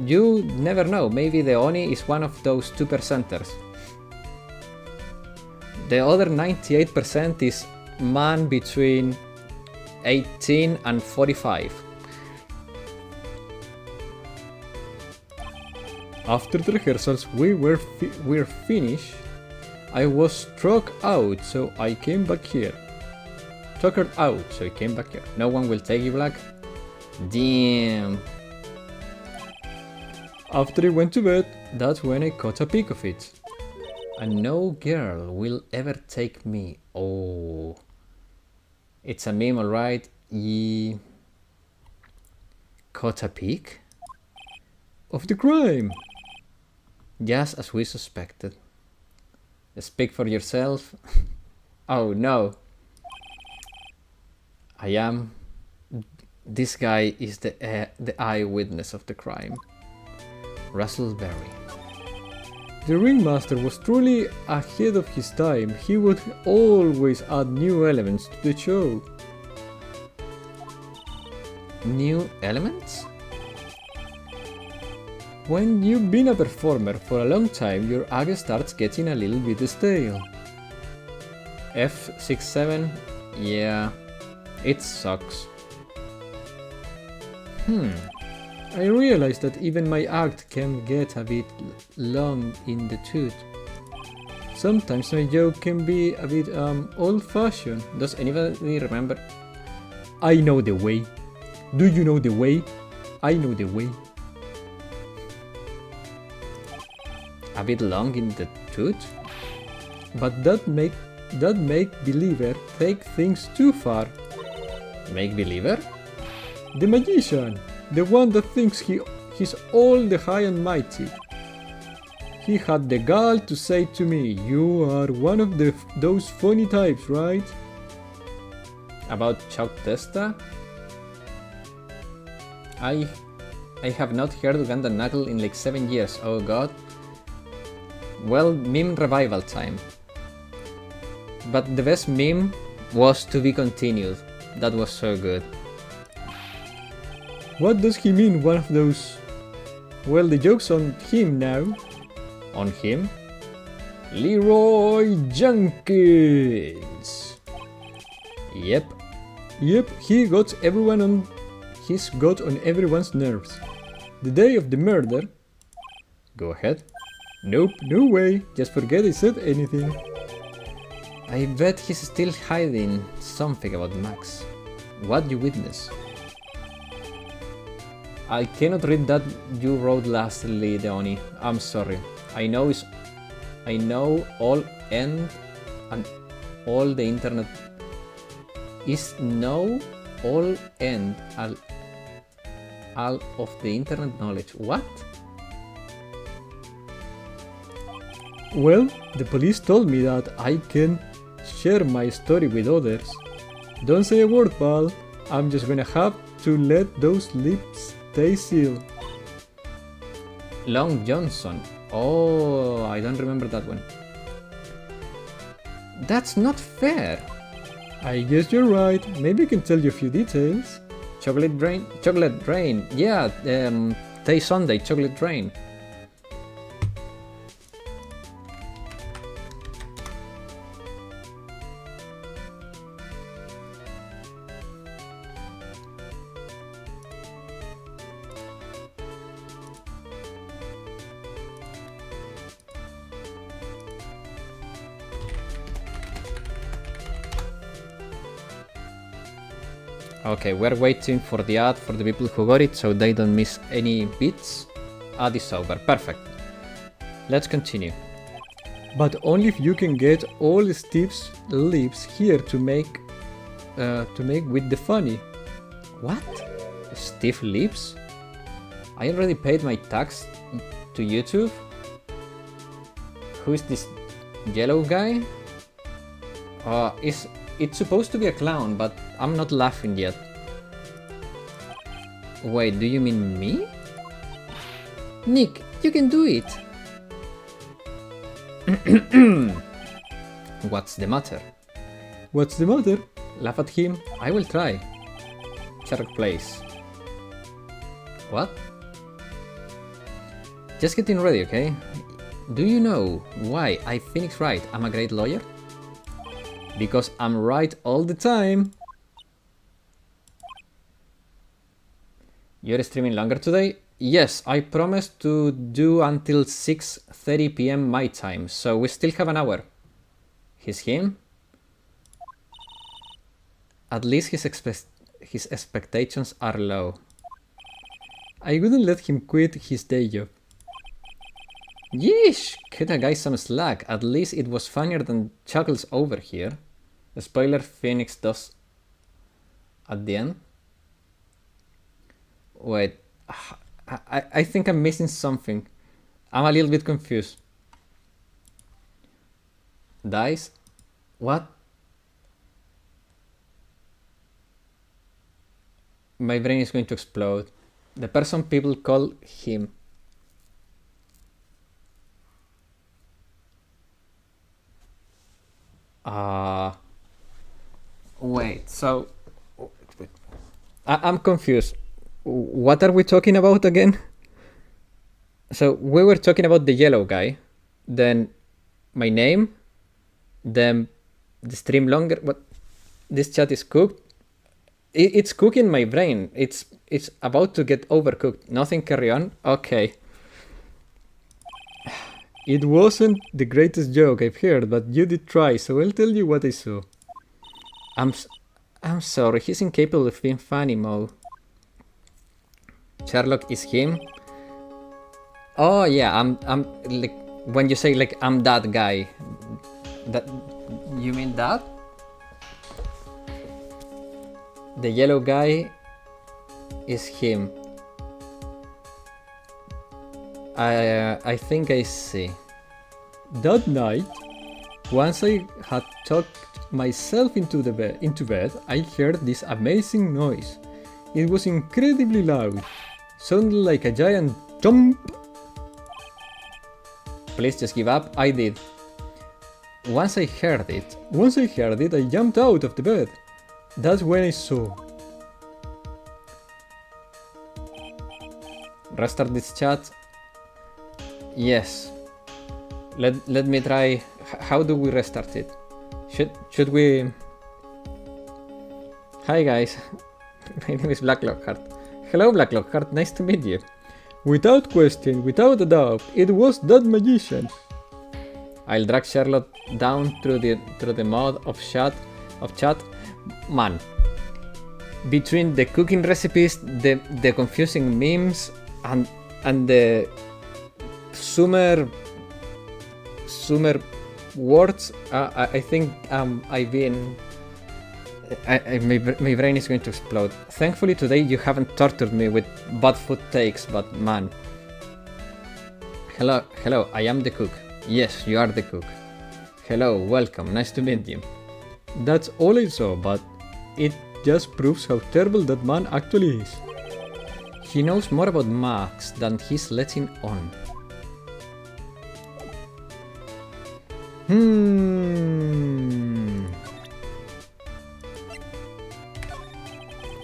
you never know, maybe the Oni is one of those 2%ers. The other 98% is man between 18 and 45. After the rehearsals we're finished, I was struck out, so I came back here. Tuckered out, so I came back here. No one will take you, Black? Damn. After I went to bed, that's when I caught a peek of it. And no girl will ever take me. Oh. It's a meme, alright? Caught a peek? Of the crime! Just as we suspected. Speak for yourself. Oh no. I am. This guy is the eyewitness of the crime. Russell Berry. The ringmaster was truly ahead of his time. He would always add new elements to the show. New elements? When you've been a performer for a long time, your act starts getting a little bit stale. F67, yeah, it sucks. I realized that even my act can get a bit long in the tooth. Sometimes my joke can be a bit old-fashioned. Does anybody remember? I know the way. Do you know the way? I know the way. A bit long in the tooth? But that make believer take things too far. Make believer? The magician, the one that thinks he's all the high and mighty. He had the gall to say to me, "You are one of those funny types, right?" About Chuck Testa? I have not heard Uganda Knuckle in like 7 years, oh god. Well, meme revival time. But the best meme was to be continued. That was so good. What does he mean, one of those? Well, the joke's on him now. On him? Leroy Jenkins! Yep, he got he's got on everyone's nerves. The day of the murder... Go ahead. Nope, no way, just forget I said anything. I bet he's still hiding something about Max. What you witness? I cannot read that you wrote lastly, Deoni. I'm sorry. I know all end and all the internet is no all end all of the internet knowledge. What? Well, the police told me that I can share my story with others. Don't say a word, pal. I'm just gonna have to let those lips stay sealed. Long Johnson. Oh, I don't remember that one. That's not fair. I guess you're right. Maybe I can tell you a few details. Chocolate Rain. Yeah, Tay Sunday, Chocolate Rain. Okay, we're waiting for the ad for the people who got it so they don't miss any bits. Ad is over. Perfect. Let's continue. But only if you can get all Steve's lips here to make with the funny. What? Steve Lips? I already paid my tax to YouTube? Who is this yellow guy? It's supposed to be a clown, but I'm not laughing yet. Wait, do you mean me? Nick, you can do it! What's the matter? What's the matter? Laugh at him? I will try. Shark Place. What? Just getting ready, okay? Do you know why I Phoenix Wright am a great lawyer? Because I'm right all the time. You're streaming longer today? Yes, I promised to do until 6:30 PM my time, so we still have an hour. He's him? At least his expectations are low. I wouldn't let him quit his day job. Yeesh! Cut a guy some slack. At least it was funnier than Chuckles over here. Spoiler, Phoenix does at the end. Wait, I think I'm missing something. I'm a little bit confused. Dice? What? My brain is going to explode. The person people call him. Wait, so... I'm confused. What are we talking about again? So we were talking about the yellow guy, then my name, then the stream longer. What? This chat is cooked. It's cooking my brain. It's about to get overcooked. Nothing, carry on. Okay. It wasn't the greatest joke I've heard, but you did try, so I'll tell you what I saw. I'm sorry. He's incapable of being funny, Mo. Sherlock is him. Oh yeah, I'm like when you say like I'm that guy. That you mean that? The yellow guy is him. I think I see. That night, once I had tucked myself into bed, I heard this amazing noise. It was incredibly loud, sounded like a giant jump. Please just give up. I did. Once I heard it, I jumped out of the bed. That's when I saw. Restart this chat. Yes. Let me try. How do we restart it? Should we? Hi guys. My name is Black Lockhart. Hello Black Lockhart. Nice to meet you. Without question, without a doubt, it was that magician. I'll drag Charlotte down through the mod of chat. Man, between the cooking recipes, the confusing memes, and the summer words, I think I've been. My brain is going to explode. Thankfully today you haven't tortured me with bad food takes, but man. Hello, I am the cook. Yes, you are the cook. Hello, welcome, nice to meet you. That's all I saw, but it just proves how terrible that man actually is. He knows more about Max than he's letting on.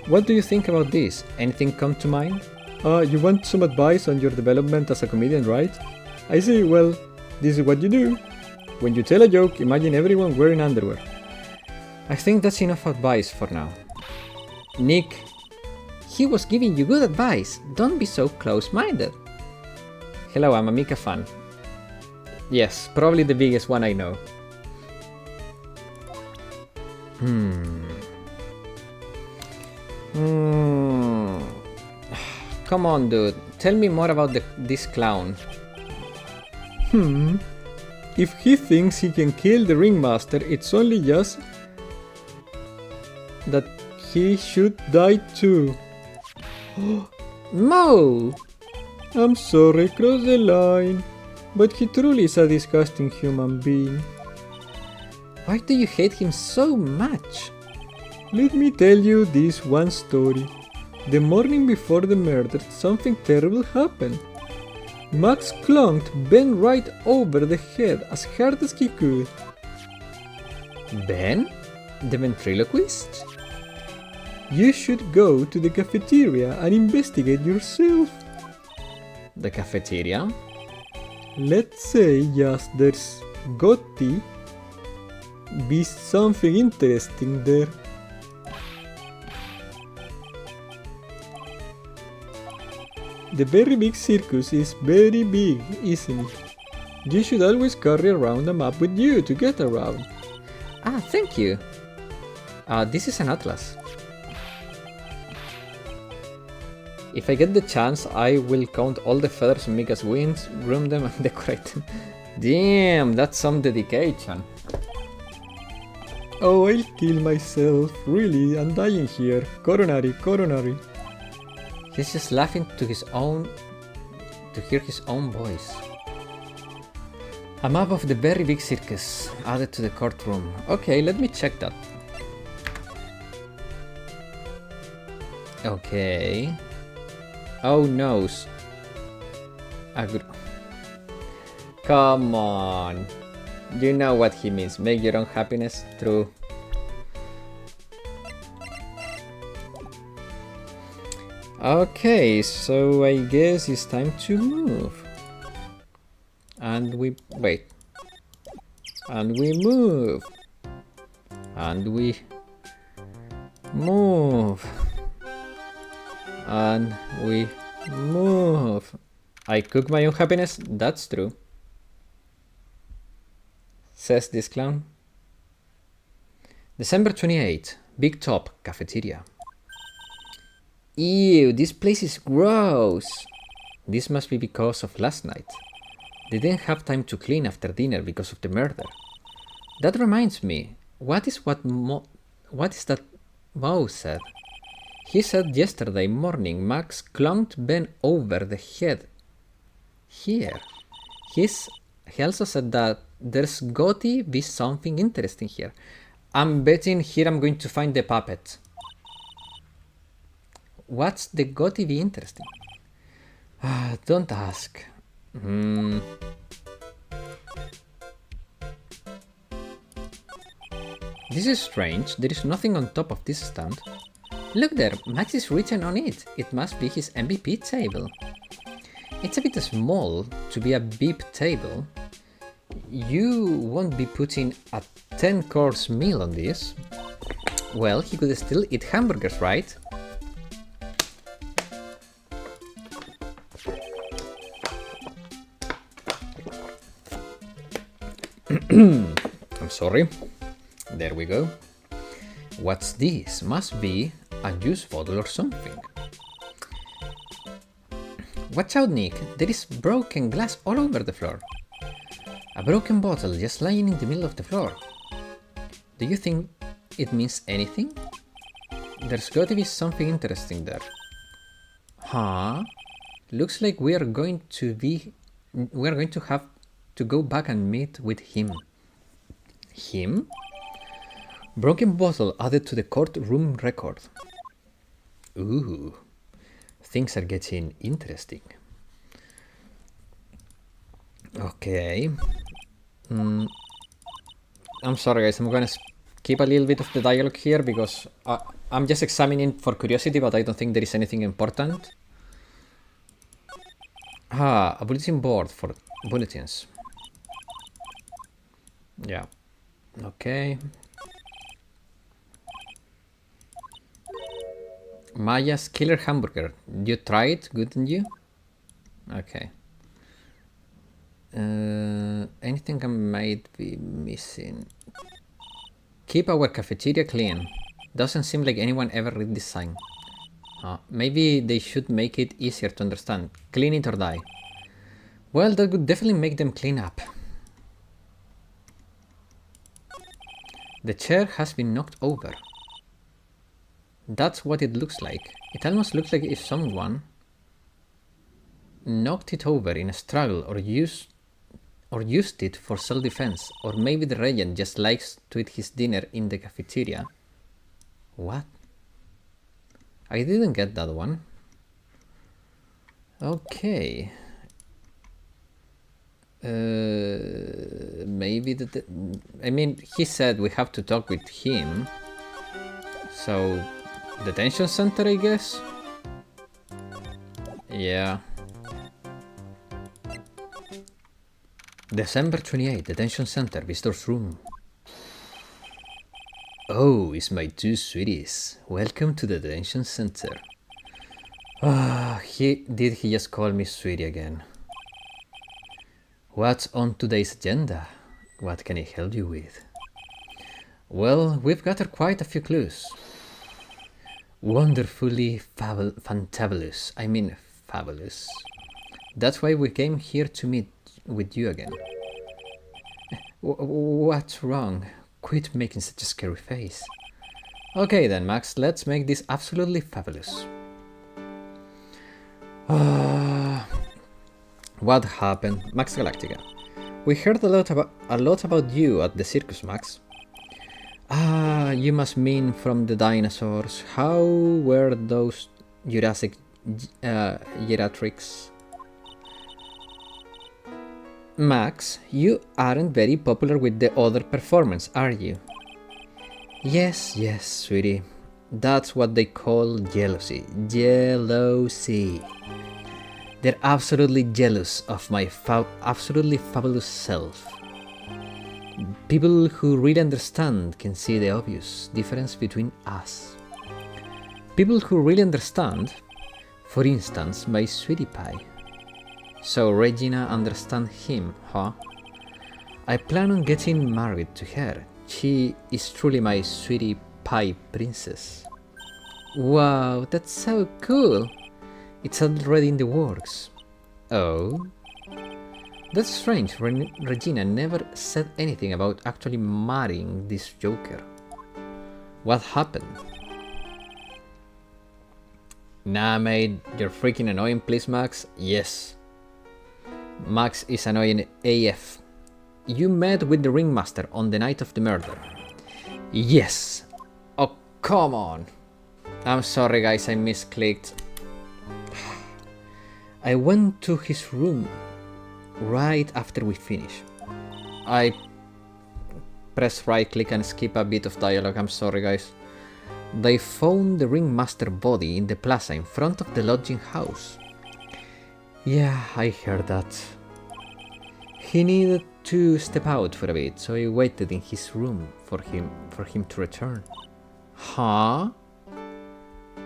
What do you think about this? Anything come to mind? You want some advice on your development as a comedian, right? I see, well, this is what you do. When you tell a joke, imagine everyone wearing underwear. I think that's enough advice for now. Nick, he was giving you good advice. Don't be so close-minded. Hello, I'm a Mika fan. Yes, probably the biggest one I know. Come on, dude. Tell me more about this clown. If he thinks he can kill the ringmaster, it's only just that he should die too. Mo! I'm sorry, cross the line. But he truly is a disgusting human being. Why do you hate him so much? Let me tell you this one story. The morning before the murder, something terrible happened. Max clunked Ben right over the head as hard as he could. Ben? The ventriloquist? You should go to the cafeteria and investigate yourself. The cafeteria? Let's say just there's got to be something interesting there. The very big circus is very big, isn't it? You should always carry around a map with you to get around. Ah, thank you. This is an atlas. If I get the chance, I will count all the feathers on Mika's wings, groom them and decorate them. Damn, that's some dedication. Oh, I'll kill myself. Really, I'm dying here. Coronary. He's just laughing to hear his own voice. A map of the very big circus added to the courtroom. Okay, let me check that. Okay. Oh no. Come on. You know what he means. Make your own happiness true. Okay, so I guess it's time to move. And we wait. And we move. And we move. And we move. I cook my own happiness, that's true. Says this clown. December 28, Big Top Cafeteria. Ew, this place is gross. This must be because of last night. They didn't have time to clean after dinner because of the murder. That reminds me, what is that Mo said? He said yesterday morning Max clunked Ben over the head. Here. He also said that there's gotta be something interesting here. I'm betting here I'm going to find the puppet. What's the gotta be interesting? Don't ask. This is strange. There is nothing on top of this stand. Look there, Max is written on it. It must be his MVP table. It's a bit small to be a VIP table. You won't be putting a 10-course meal on this. Well, he could still eat hamburgers, right? I'm sorry. There we go. What's this? Must be A juice bottle or something. Watch out, Nick. There is broken glass all over the floor. A broken bottle just lying in the middle of the floor. Do you think it means anything? There's got to be something interesting there. Huh? Looks like we are going to have to go back and meet with him. Him? Broken bottle added to the courtroom record. Ooh, things are getting interesting. Okay. I'm sorry guys, I'm gonna skip a little bit of the dialogue here because I'm just examining for curiosity, but I don't think there is anything important. Ah, a bulletin board for bulletins. Yeah. Okay. Maya's killer hamburger. You tried, couldn't you? Okay. Anything I might be missing? Keep our cafeteria clean. Doesn't seem like anyone ever read this sign. Maybe they should make it easier to understand. Clean it or die. Well, that would definitely make them clean up. The chair has been knocked over. That's what it looks like. It almost looks like if someone knocked it over in a struggle or used it for self-defense, or maybe the regent just likes to eat his dinner in the cafeteria. What? I didn't get that one. Okay. Maybe I mean, he said we have to talk with him. So, detention center, I guess? Yeah. December 28, detention center, visitor's room. Oh, it's my two sweeties. Welcome to the detention center. Did he just call me sweetie again? What's on today's agenda? What can I help you with? Well, we've gathered quite a few clues. Wonderfully fantabulous. I mean, fabulous. That's why we came here to meet with you again. What's wrong? Quit making such a scary face. Okay then, Max, let's make this absolutely fabulous. What happened? Max Galactica. We heard a lot about you at the circus, Max. Ah, you must mean from the dinosaurs. How were those Jurassic geriatrics? Max, you aren't very popular with the other performers, are you? Yes, sweetie. That's what they call jealousy. Jealousy. They're absolutely jealous of my absolutely fabulous self. People who really understand can see the obvious difference between us. People who really understand, for instance, my sweetie pie. So Regina understands him, huh? I plan on getting married to her. She is truly my sweetie pie princess. Wow, that's so cool! It's already in the works. Oh? That's strange. Regina never said anything about actually marrying this Joker. What happened? Nah, mate, you're freaking annoying, please, Max. Yes. Max is annoying AF. You met with the ringmaster on the night of the murder. Yes. Oh, come on. I'm sorry, guys, I misclicked. I went to his room right after we finished. I press right click and skip a bit of dialogue. I'm sorry, guys. They found the ringmaster body in the plaza in front of the lodging house. Yeah, I heard that. He needed to step out for a bit, so I waited in his room for him to return. Huh?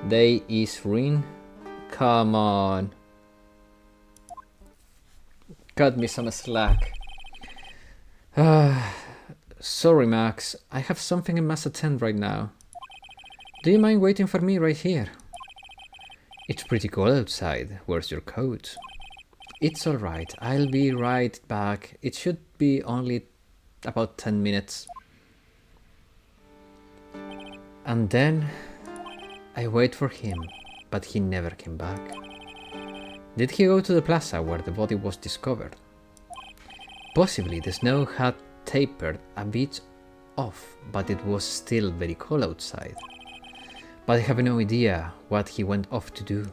They is ring? Come on. Cut me some slack. Sorry, Max. I have something I must attend right now. Do you mind waiting for me right here? It's pretty cold outside. Where's your coat? It's alright. I'll be right back. It should be only about 10 minutes. And then I wait for him, but he never came back. Did he go to the plaza where the body was discovered? Possibly the snow had tapered a bit off, but it was still very cold outside. But I have no idea what he went off to do.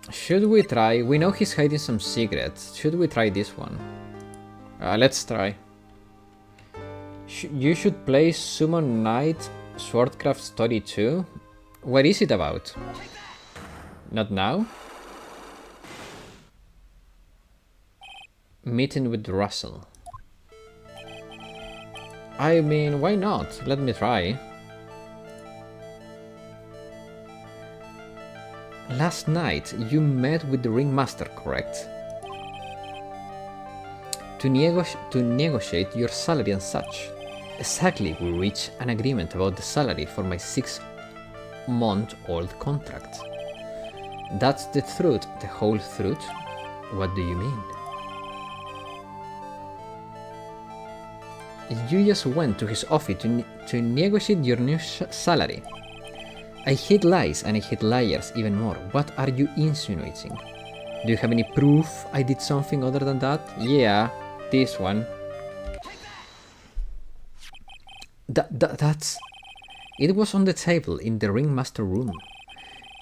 Should we try? We know he's hiding some secrets. Should we try this one? Let's try. You should play Summon Knight Swordcraft Story 2. What is it about? Not now? Meeting with Russell. I mean, why not? Let me try. Last night you met with the ringmaster, correct? To negotiate your salary and such. Exactly, we reached an agreement about the salary for my 6-month-old contract. That's the truth, the whole truth? What do you mean? You just went to his office to negotiate your new salary. I hate lies and I hate liars even more. What are you insinuating? Do you have any proof I did something other than that? Yeah, this one. That's... It was on the table in the ringmaster room.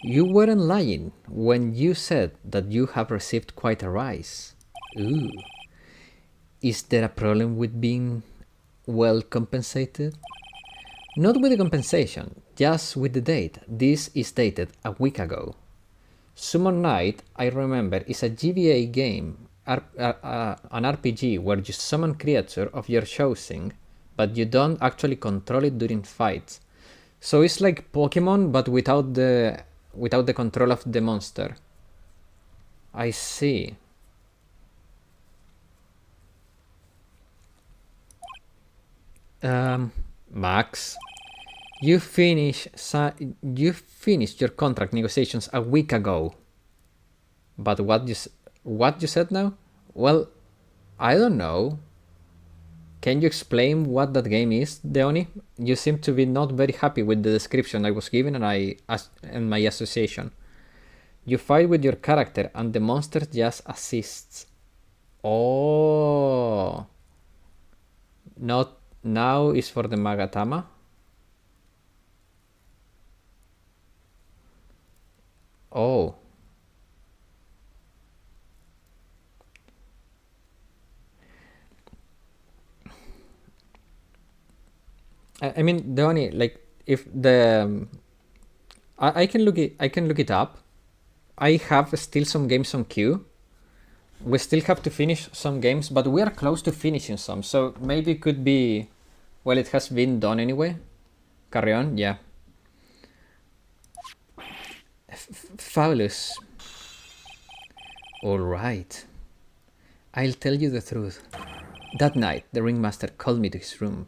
You weren't lying when you said that you have received quite a rise. Ooh. Is there a problem with being well compensated? Not with the compensation, just with the date. This is dated a week ago. Summon Knight, I remember, is a GBA game, an RPG where you summon creature of your choosing, but you don't actually control it during fights. So it's like Pokemon, but without the control of the monster. I see. Max, you finished your contract negotiations a week ago. But what you said now? Well, I don't know. Can you explain what that game is, Deoni? You seem to be not very happy with the description I was given and my association. You fight with your character and the monster just assists. Oh. Not now is for the Magatama. Oh. I mean, the only like if the I can look it up. I have still some games on queue. We still have to finish some games, but we are close to finishing some, so maybe it could be. Well, it has been done anyway. Carry on, yeah. Fabulous. All right. I'll tell you the truth. That night, the ringmaster called me to his room.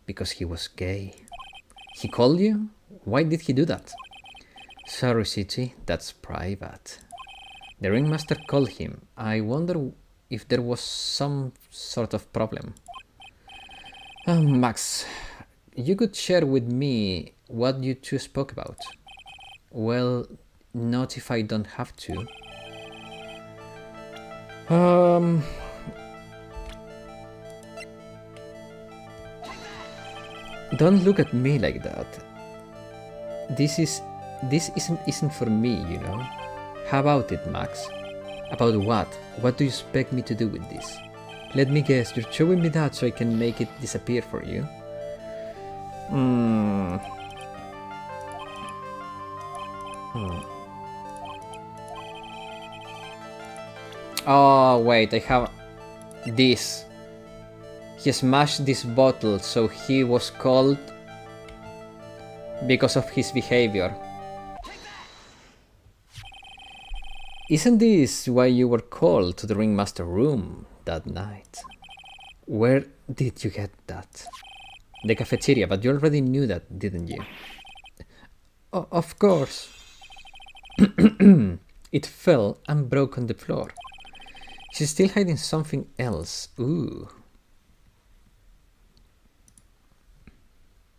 Because he was gay. He called you? Why did he do that? Sorry, City, that's private. The ringmaster called him. I wonder if there was some sort of problem. Max, you could share with me what you two spoke about. Well, not if I don't have to. Don't look at me like that. This isn't for me, you know. How about it, Max? About what? What do you expect me to do with this? Let me guess, you're showing me that so I can make it disappear for you? Oh, wait, I have this. He smashed this bottle, so he was called because of his behavior. Isn't this why you were called to the ringmaster room? that night. Where did you get that? The cafeteria, but you already knew that, didn't you? Of course. It fell and broke on the floor. She's still hiding something else. Ooh.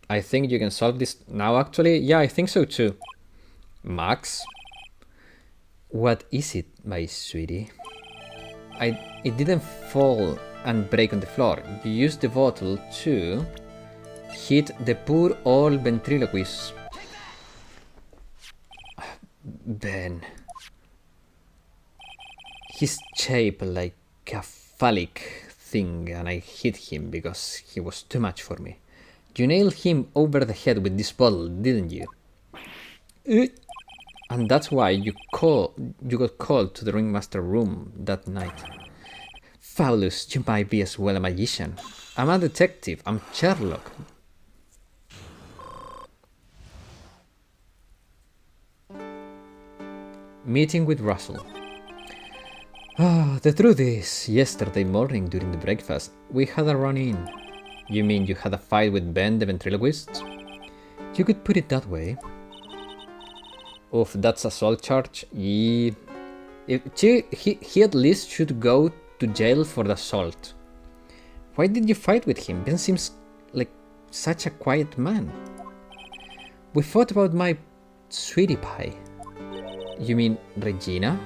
I think you can solve this now, actually. Yeah, I think so too. Max? What is it, my sweetie? It didn't fall and break on the floor. You used the bottle to hit the poor old ventriloquist. Ben. He's shaped like a phallic thing, and I hit him because he was too much for me. You nailed him over the head with this bottle, didn't you? And that's why you got called to the ringmaster room that night. Fabulous, you might be as well a magician. I'm a detective, I'm Sherlock. Meeting with Russell. The truth is, yesterday morning during the breakfast, we had a run-in. You mean you had a fight with Ben the ventriloquist? You could put it that way. Oof, that's assault charge. He at least should go to jail for the assault. Why did you fight with him? Ben seems like such a quiet man. We fought about my sweetie pie. You mean Regina?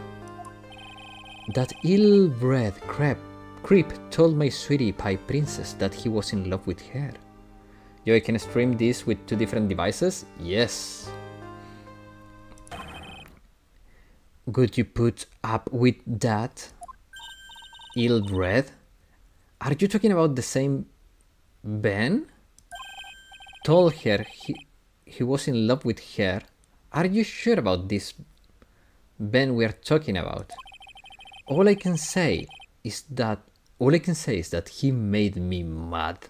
That ill-bred creep told my sweetie pie princess that he was in love with her. You can stream this with 2 different devices? Yes. Would you put up with that? Ill-bred? Are you talking about the same Ben? Told her he was in love with her. Are you sure about this Ben we're talking about? All I can say is that he made me mad,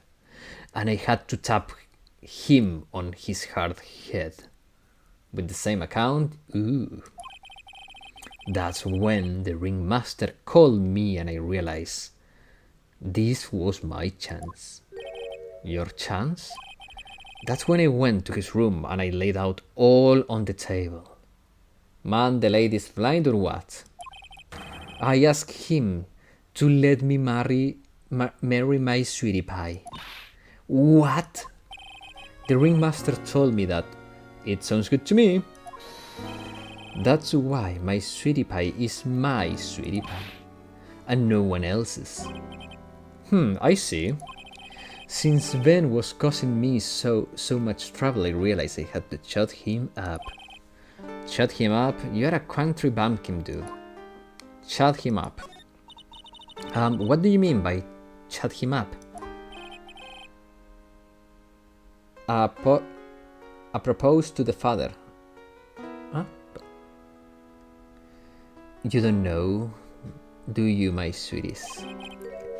and I had to tap him on his hard head. With the same account? Ooh. That's when the ringmaster called me and I realized this was my chance. Your chance? That's when I went to his room and I laid out all on the table. Man, the lady's blind or what? I asked him to let me marry my sweetie pie. What? The ringmaster told me that. It sounds good to me. That's why my sweetie pie is my sweetie pie, and no one else's. I see. Since Ben was causing me so much trouble, I realized I had to shut him up. Shut him up? You're a country bumpkin, dude. Shut him up. What do you mean by shut him up? I proposed to the father. Huh? You don't know, do you, my sweeties?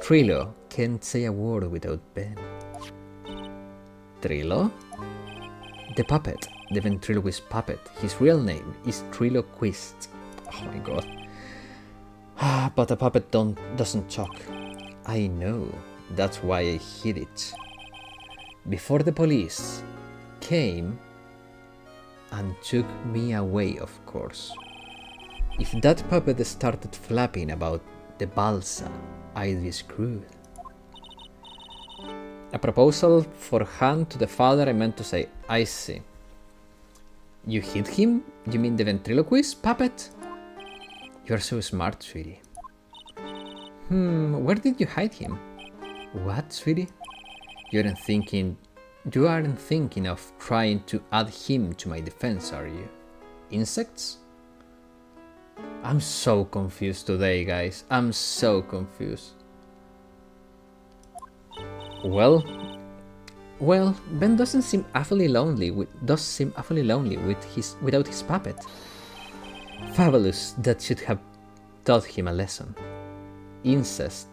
Trillo can't say a word without Ben. Trillo? The puppet, the ventriloquist puppet. His real name is Trillo Quist. Oh my god. But a puppet doesn't talk. I know, that's why I hid it. Before the police came and took me away, of course. If that puppet started flapping about the balsa, I'd be screwed. A proposal for hand to the father, I meant to say. I see. You hid him? You mean the ventriloquist puppet? You're so smart, sweetie. Where did you hide him? What, sweetie? You aren't thinking of trying to add him to my defense, are you? Insects? I'm so confused today, guys. I'm so confused. Well, Ben doesn't seem awfully lonely without his puppet. Fabulous, that should have taught him a lesson. Incest.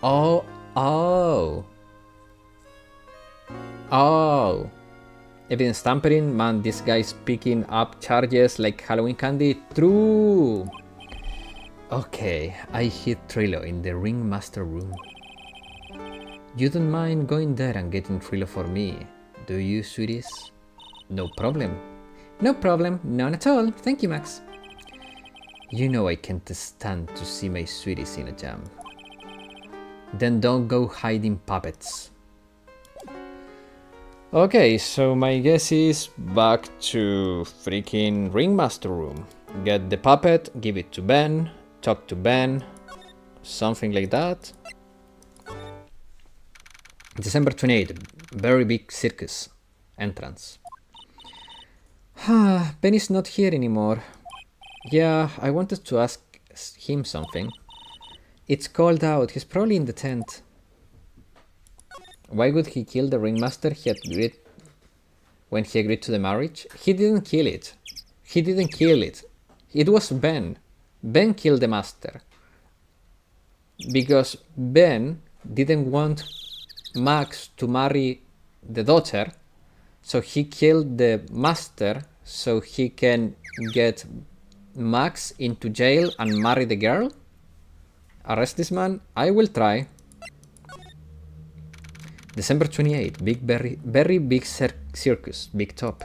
Oh. Evidence tampering, man, this guy's picking up charges like Halloween candy. True. Okay, I hid Trillo in the Ringmaster room. You don't mind going there and getting Trillo for me, do you, sweeties? No problem. No problem, none at all. Thank you, Max. You know I can't stand to see my sweeties in a jam. Then don't go hiding puppets. Okay, so my guess is back to freaking Ringmaster room. Get the puppet, give it to Ben, talk to Ben, something like that. December 28th, very big circus entrance. Ben is not here anymore. Yeah, I wanted to ask him something. It's cold out, he's probably in the tent. Why would he kill the ringmaster he agreed when he agreed to the marriage? He didn't kill it. He didn't kill it. It was Ben. Ben killed the master. Because Ben didn't want Max to marry the daughter, so he killed the master so he can get Max into jail and marry the girl? Arrest this man? I will try. December 28th, very big circus, big top.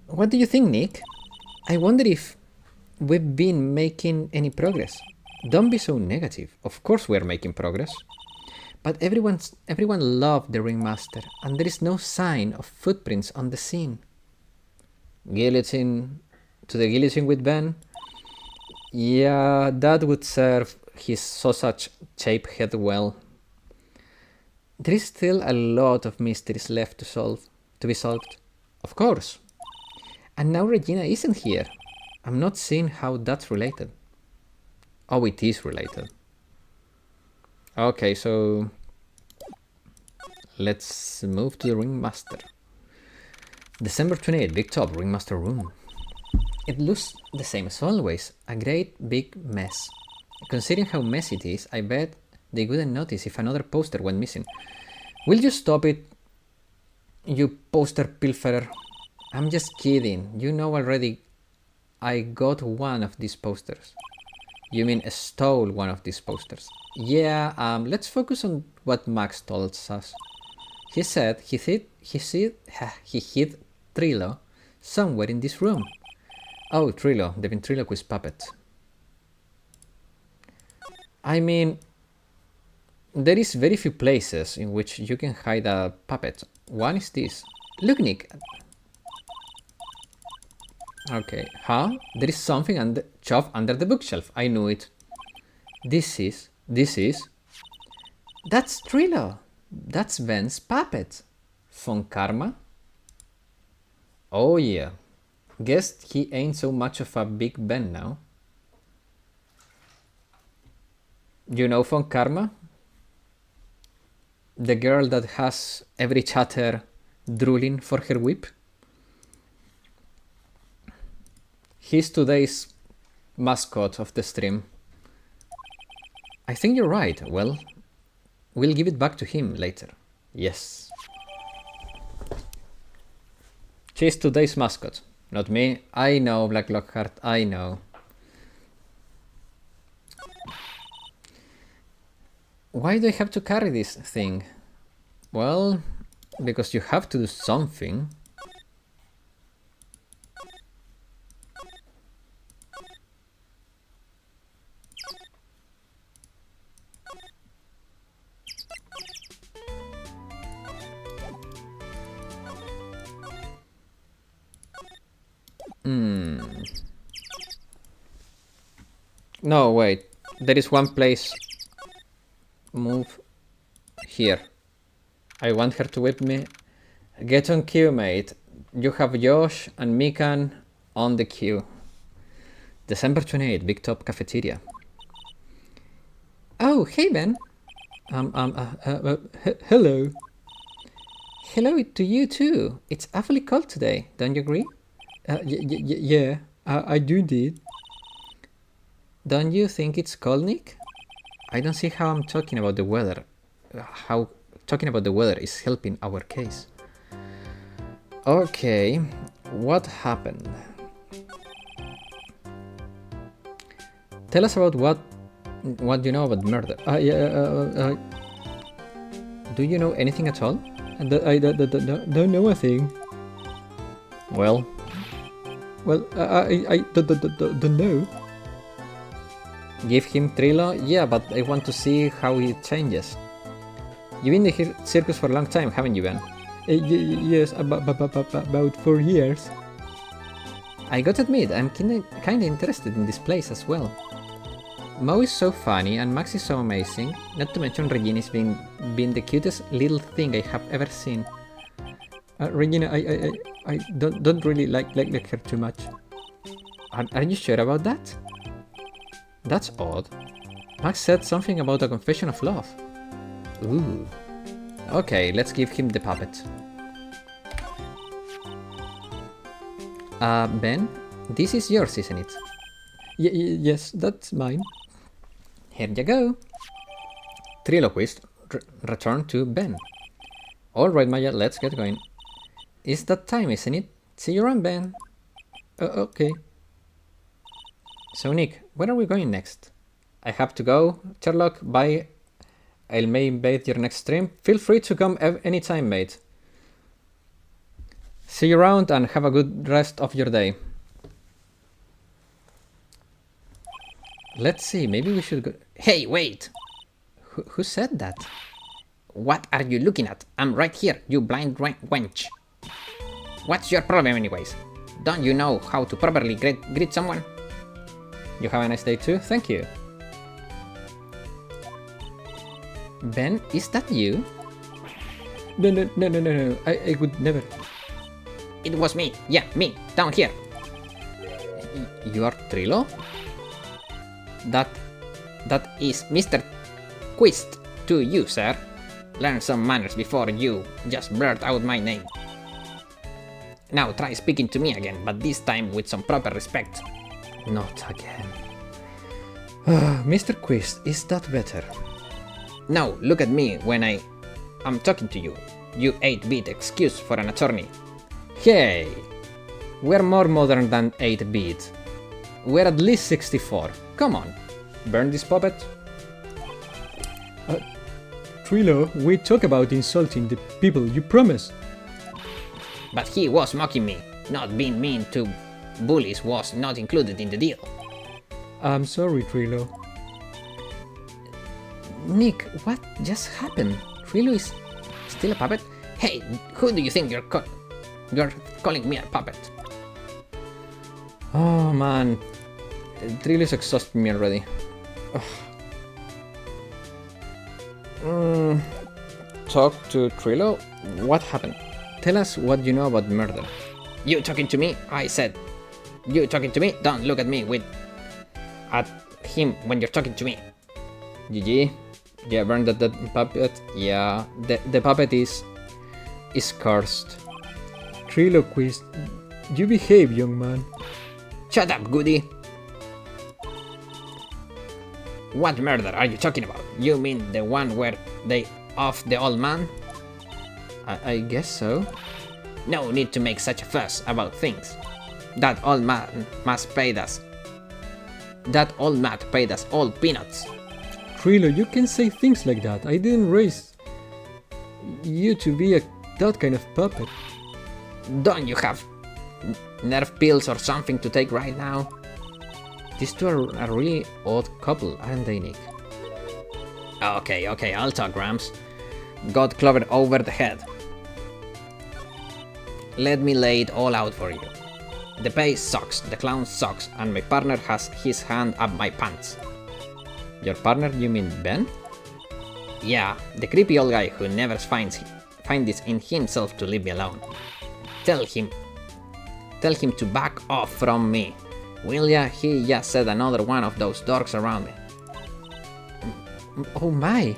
What do you think, Nick? I wonder if we've been making any progress. Don't be so negative. Of course we're making progress. But everyone loved the ringmaster, and there is no sign of footprints on the scene. Guillotine to the guillotine with Ben? Yeah, that would serve his sausage shaped head well. There is still a lot of mysteries left to be solved. Of course. And now Regina isn't here. I'm not seeing how that's related. Oh, it is related. Okay, so let's move to the ringmaster. December 28th, big top, ringmaster room. It looks the same as always, a great big mess. Considering how messy it is, I bet they wouldn't notice if another poster went missing. Will you stop it, you poster pilferer? I'm just kidding. You know already I got one of these posters. You mean stole one of these posters? Yeah, let's focus on what Max told us. He said he hid Trillo somewhere in this room. Oh, Trillo, the ventriloquist puppet. I mean, there is very few places in which you can hide a puppet. One is this. Look, Nick. Okay, huh? There is something shoved under the bookshelf. I knew it. This is... That's Trillo. That's Ben's puppet. Von Karma? Oh yeah. Guess he ain't so much of a big Ben now. You know Von Karma? The girl that has every chatter drooling for her whip? He's today's mascot of the stream. I think you're right. Well, we'll give it back to him later. Yes. She's today's mascot. Not me. I know, Black Lockhart. I know. Why do I have to carry this thing? Well, because you have to do something. No, wait. There is one place. Move here. I want her to whip me. Get on queue, mate. You have Josh and Mikan on the queue. December 28th, Big Top Cafeteria. Oh, hey, Ben. Hello. Hello to you too. It's awfully cold today, don't you agree? Yeah, I do indeed. Don't you think it's cold, Nick? I don't see how I'm talking about the weather. How talking about the weather is helping our case. Okay, what happened? Tell us about what you know about murder. Do you know anything at all? I don't know a thing. Well, I don't know. Give him Trilo? Yeah, but I want to see how he changes. You've been in the circus for a long time, haven't you, Ben? Yes, about 4 years. I gotta admit, I'm kinda interested in this place as well. Mo is so funny and Max is so amazing, not to mention Regina's being the cutest little thing I have ever seen. Regina, I don't really like her too much. Are you sure about that? That's odd. Max said something about a confession of love. Ooh. Okay, let's give him the puppet. Ben, this is yours, isn't it? Yes, that's mine. Here you go. Triloquist, return to Ben. Alright, Maya, let's get going. It's that time, isn't it? See you around, Ben. Okay. So, Nick, where are we going next? I have to go. Sherlock, bye. I may invade your next stream. Feel free to come anytime, mate. See you around and have a good rest of your day. Let's see, maybe we should go... Hey, wait! Who said that? What are you looking at? I'm right here, you blind wench. What's your problem anyways? Don't you know how to properly greet someone? You have a nice day too, thank you. Ben, is that you? No, I would never. It was me, yeah, me, down here. You are Trilo? That is Mr. Quist to you, sir. Learn some manners before you just blurt out my name. Now try speaking to me again, but this time with some proper respect. Not again. Mr. Quist, is that better? Now look at me when I'm talking to you. You 8-bit excuse for an attorney. Hey! We're more modern than 8-bit. We're at least 64. Come on, burn this puppet. Trilo, we talk about insulting the people you promised. But he was mocking me. Not being mean to bullies was not included in the deal. I'm sorry, Trilo. Nick, what just happened? Trilo is still a puppet? Hey, who do you think you're calling me a puppet? Oh man, Trilo is exhausting me already. Talk to Trilo? What happened? Tell us what you know about murder. You talking to me? I said. You talking to me? Don't look at me at him when you're talking to me. GG. Yeah, burn that puppet. Yeah, the puppet is cursed. Triloquist, you behave, young man. Shut up, Goody. What murder are you talking about? You mean the one where they off the old man? I guess so. No need to make such a fuss about things. That old man must pay us. That old man paid us all peanuts. Trilo, you can say things like that. I didn't raise you to be that kind of puppet. Don't you have nerve pills or something to take right now? These two are a really odd couple, aren't they, Nick? Okay, I'll talk, Gramps. Got clovered over the head. Let me lay it all out for you. The bass sucks, the clown sucks, and my partner has his hand up my pants. Your partner, you mean Ben? Yeah, the creepy old guy who never finds this in himself to leave me alone. Tell him to back off from me. Will ya? He just said another one of those dorks around me. Oh my.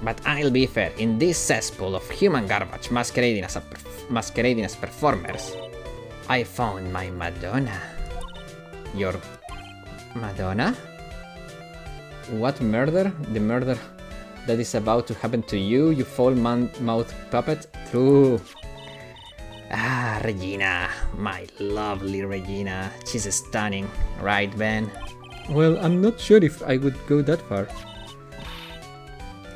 But I'll be fair, in this cesspool of human garbage masquerading as performers, I found my Madonna. Your Madonna? What murder? The murder that is about to happen to you, you foul-mouthed puppet? True. Ah, Regina, my lovely Regina. She's stunning, right, Ben? Well, I'm not sure if I would go that far.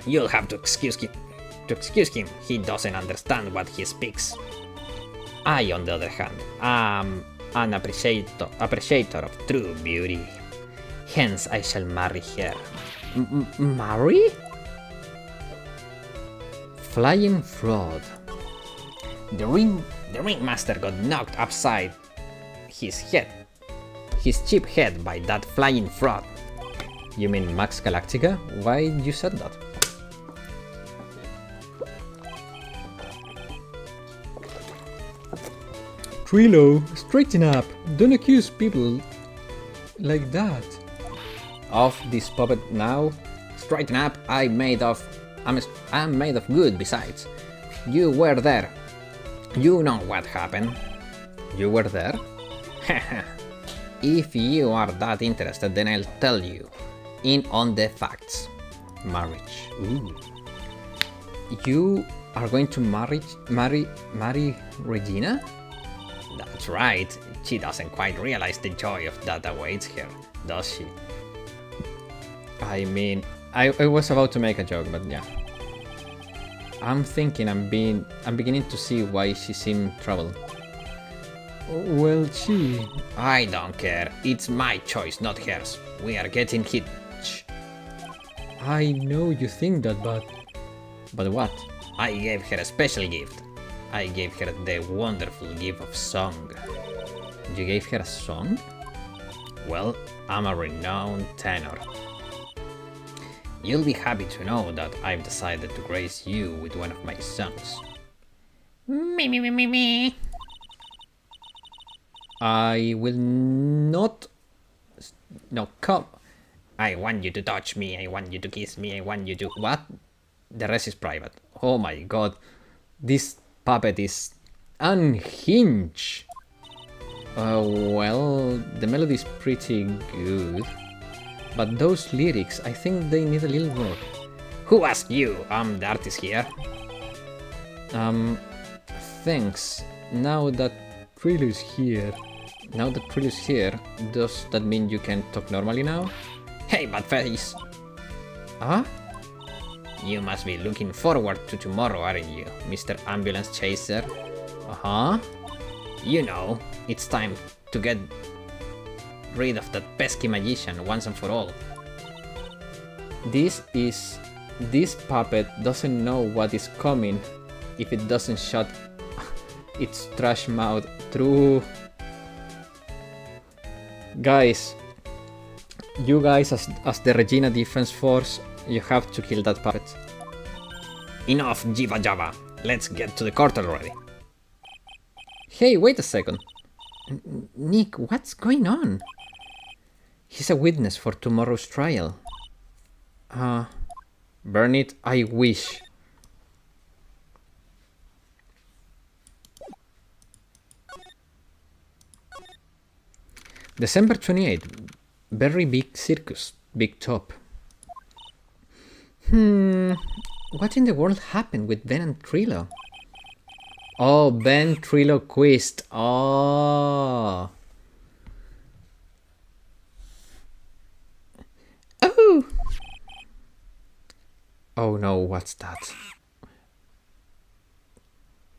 You'll have to excuse him. He doesn't understand what he speaks. I, on the other hand, am an appreciator of true beauty. Hence, I shall marry her. Marry? Flying fraud. The ringmaster got knocked upside his cheap head by that flying fraud. You mean Max Galactica? Why you said that? Trilo, straighten up. Don't accuse people like that. Off this puppet now. Straighten up. I'm made of good besides. You were there. You know what happened. You were there? If you are that interested, then I'll tell you. In on the facts. Marriage. Ooh. You are going to marry Regina? That's right. She doesn't quite realize the joy of that awaits her, does she? I mean, I was about to make a joke, but yeah. I'm beginning to see why she's in trouble. Well, I don't care. It's my choice, not hers. We are getting hitched. I know you think that, but... But what? I gave her a special gift. I gave her the wonderful gift of song. You gave her a song? Well, I'm a renowned tenor. You'll be happy to know that I've decided to grace you with one of my songs. Me. I will not... No, come. I want you to touch me, I want you to kiss me, I want you to... What? The rest is private. Oh my god. This puppet is unhinged. Well, the melody is pretty good. But those lyrics, I think they need a little work. Who asked you? I'm the artist here. Thanks. Now that Trilo's here, does that mean you can talk normally now? Hey, bad face. Huh? You must be looking forward to tomorrow, aren't you, Mr. Ambulance Chaser? Uh-huh. You know, it's time to get rid of that pesky magician once and for all. This puppet doesn't know what is coming if it doesn't shut its trash mouth through. Guys, you guys as the Regina Defense Force, you have to kill that puppet. Enough Jiva Java, let's get to the court already. Hey, wait a second. Nick, what's going on? He's a witness for tomorrow's trial. Burn it, I wish. December 28th. Very big circus. Big top. What in the world happened with Ben and Trilo? Oh, ventriloquist. Oh. Oh. Oh no, what's that?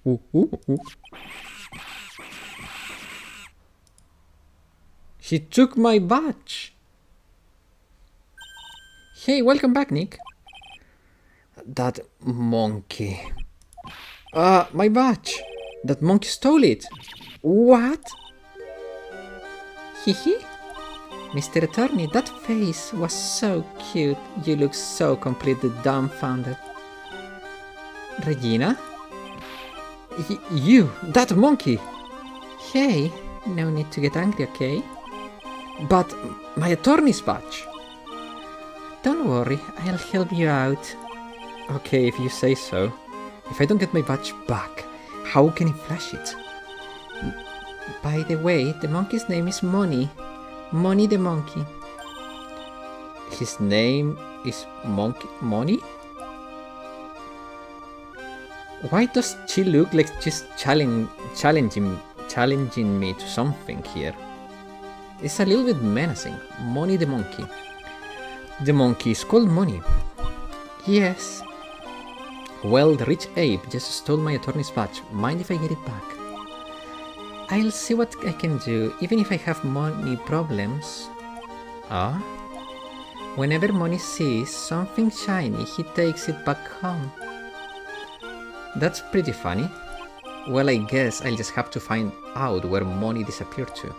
Ooh, ooh, ooh. She took my badge. Hey, welcome back, Nick. That monkey. My badge. That monkey stole it. What? Hehe. Mr. Attorney, that face was so cute. You look so completely dumbfounded. Regina? You, that monkey. Hey, no need to get angry, okay? But my attorney's badge. Don't worry, I'll help you out. Okay, if you say so. If I don't get my badge back, how can I flash it? By the way, the monkey's name is Money. Money the monkey. His name is Money? Why does she look like she's challenging me to something here? It's a little bit menacing. Money the monkey. The monkey is called Money. Yes. Well, the rich ape just stole my attorney's badge. Mind if I get it back? I'll see what I can do, even if I have money problems. Ah? Whenever Money sees something shiny, he takes it back home. That's pretty funny. Well, I guess I'll just have to find out where Money disappeared to.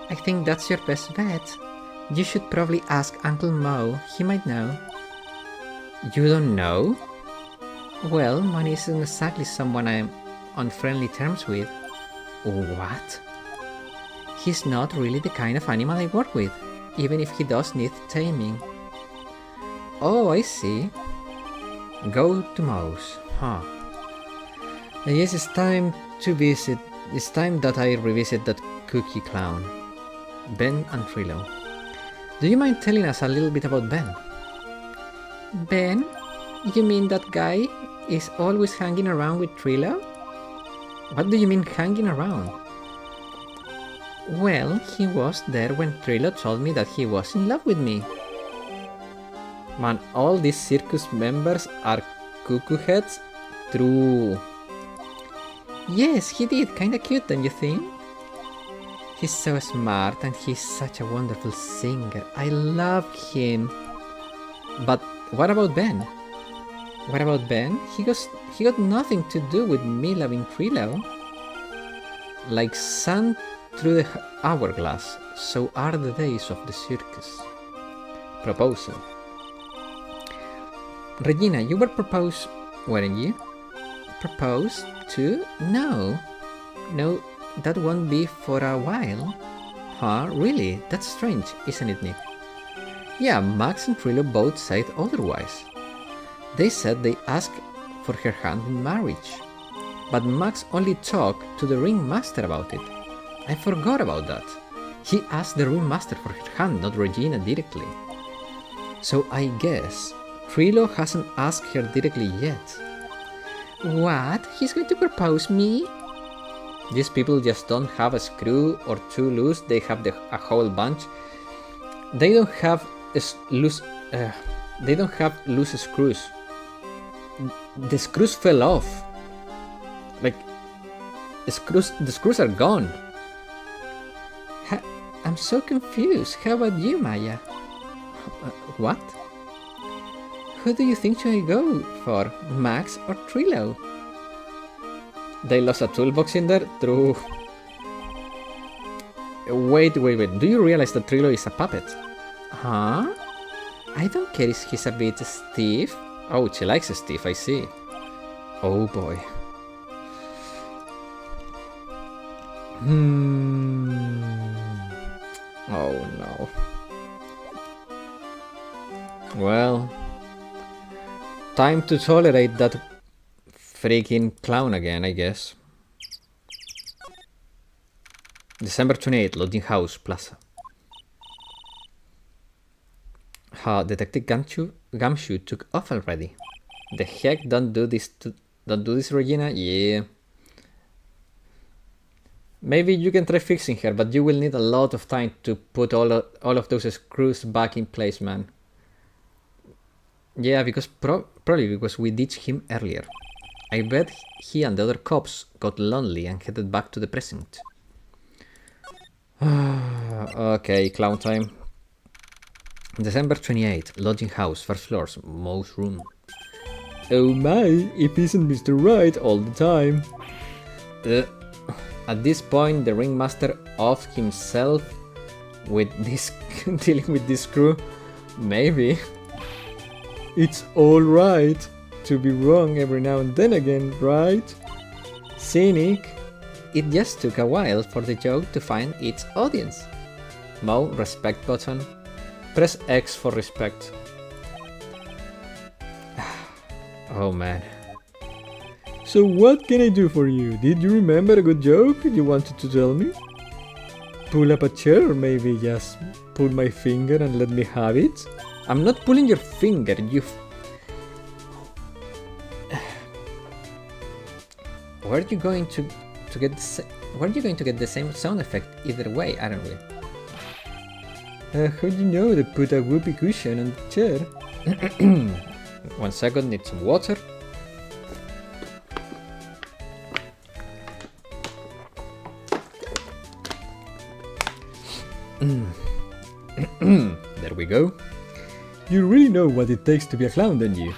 I think that's your best bet. You should probably ask Uncle Mo, he might know. You don't know? Well, Money isn't exactly someone I'm on friendly terms with. What? He's not really the kind of animal I work with, even if he does need taming. Oh, I see. Go to Mo's, huh? Yes, it's time to visit. It's time that I revisit that cookie clown. Ben and Trillo. Do you mind telling us a little bit about Ben? Ben? You mean that guy is always hanging around with Trillo? What do you mean hanging around? Well, he was there when Trillo told me that he was in love with me. Man, all these circus members are cuckoo heads? True. Yes, he did. Kinda cute, don't you think? He's so smart and he's such a wonderful singer. I love him. But what about Ben? What about Ben? He got nothing to do with me loving Trillo. Like sand through the hourglass, so are the days of the circus. Proposal. Regina, you were proposed, weren't you? Proposed to? No. No, that won't be for a while. Huh? Really? That's strange, isn't it, Nick? Yeah, Max and Trillo both said otherwise. They said they asked for her hand in marriage. But Max only talked to the ringmaster about it. I forgot about that. He asked the ringmaster for her hand, not Regina directly. So I guess Trillo hasn't asked her directly yet. What? He's going to propose me? These people just don't have a screw or two loose, they have a whole bunch. They don't have loose screws. The screws fell off. Like, the screws are gone. I'm so confused. How about you, Maya? What? Who do you think should I go for, Max or Trillo? They lost a toolbox in there? True. Wait. Do you realize that Trillo is a puppet? Huh? I don't care if he's a bit stiff. Oh, she likes stiff, I see. Oh boy. Oh no. Well, time to tolerate that freaking clown again, I guess. December 28th, Lodging House Plaza. Detective Gumshoe took off already. The heck, don't do this, Regina? Yeah. Maybe you can try fixing her, but you will need a lot of time to put all of those screws back in place, man. Yeah, because probably because we ditched him earlier. I bet he and the other cops got lonely and headed back to the precinct. Okay, clown time. December 28th, Lodging House, first floors, Mo's room. Oh my, if isn't Mr. Wright all the time. At this point, the ringmaster offed himself with this dealing with this crew. Maybe. It's alright to be wrong every now and then again, right? Cynic. It just took a while for the joke to find its audience. Mo, respect button. Press X for respect. Oh man. So what can I do for you? Did you remember a good joke you wanted to tell me? Pull up a chair or maybe just pull my finger and let me have it? I'm not pulling your finger, you... we're you going to get the same sound effect either way, aren't we? How do you know they put a whoopee cushion on the chair? 1 second, need some water. There we go. You really know what it takes to be a clown, don't you?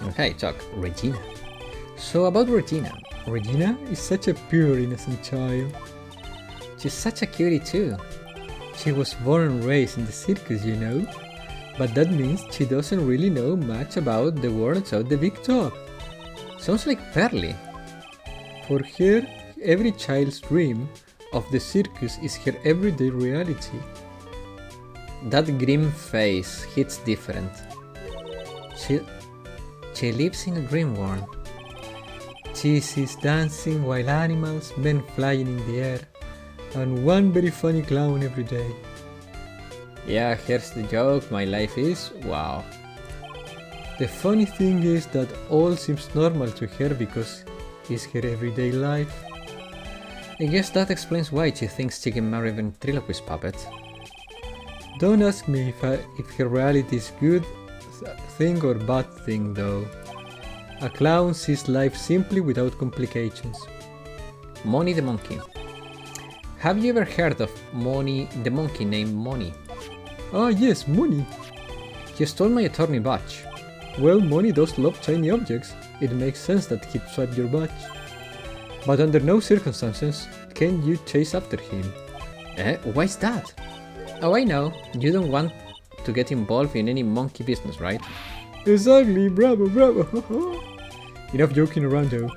Okay, talk. Regina. So about Regina. Regina is such a pure, innocent child. She's such a cutie too. She was born and raised in the circus, you know. But that means she doesn't really know much about the world outside the big top. Sounds like Pearly. For her, every child's dream of the circus is her everyday reality. That grim face hits different. She lives in a dream world. She sees dancing wild animals, men flying in the air, and one very funny clown every day. Yeah, here's the joke, my life is wow. The funny thing is that all seems normal to her because it's her everyday life. I guess that explains why she thinks she can marry a ventriloquist puppet. Don't ask me if her reality is good thing or bad thing though. A clown sees life simply without complications. Moni the monkey. Have you ever heard of Moni the monkey named Moni? Ah yes, Moni. He stole my attorney badge. Well, Moni does love shiny objects. It makes sense that he'd swipe your badge. But under no circumstances can you chase after him. Why's that? Oh, I know. You don't want to get involved in any monkey business, right? Exactly, bravo, bravo. Enough joking around though.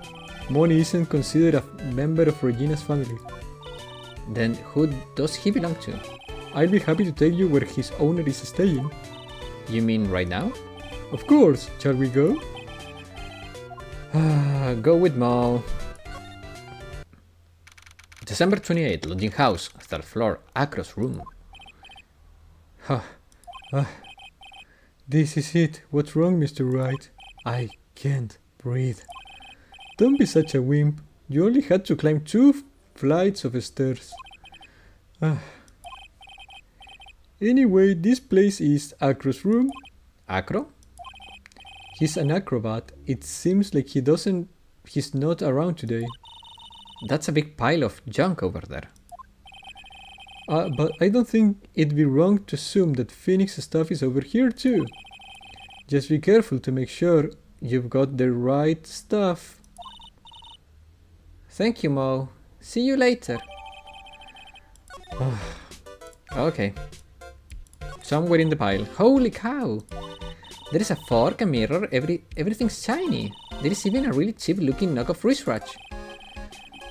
Moni isn't considered a member of Regina's family. Then who does he belong to? I'll be happy to tell you where his owner is staying. You mean right now? Of course, shall we go? Go with Mo. December 28th, lodging house, 3rd floor, Across room. This is it. What's wrong, Mr. Wright? I can't breathe. Don't be such a wimp. You only had to climb 2 flights of stairs. Anyway, this place is Acro's room. Acro? He's an acrobat. It seems like he's not around today. That's a big pile of junk over there. But I don't think it'd be wrong to assume that Phoenix stuff is over here too. Just be careful to make sure you've got the right stuff. Thank you, Mo. See you later. Okay. Somewhere in the pile. Holy cow! There is a fork, a mirror, everything's shiny. There is even a really cheap looking knockoff wristwatch.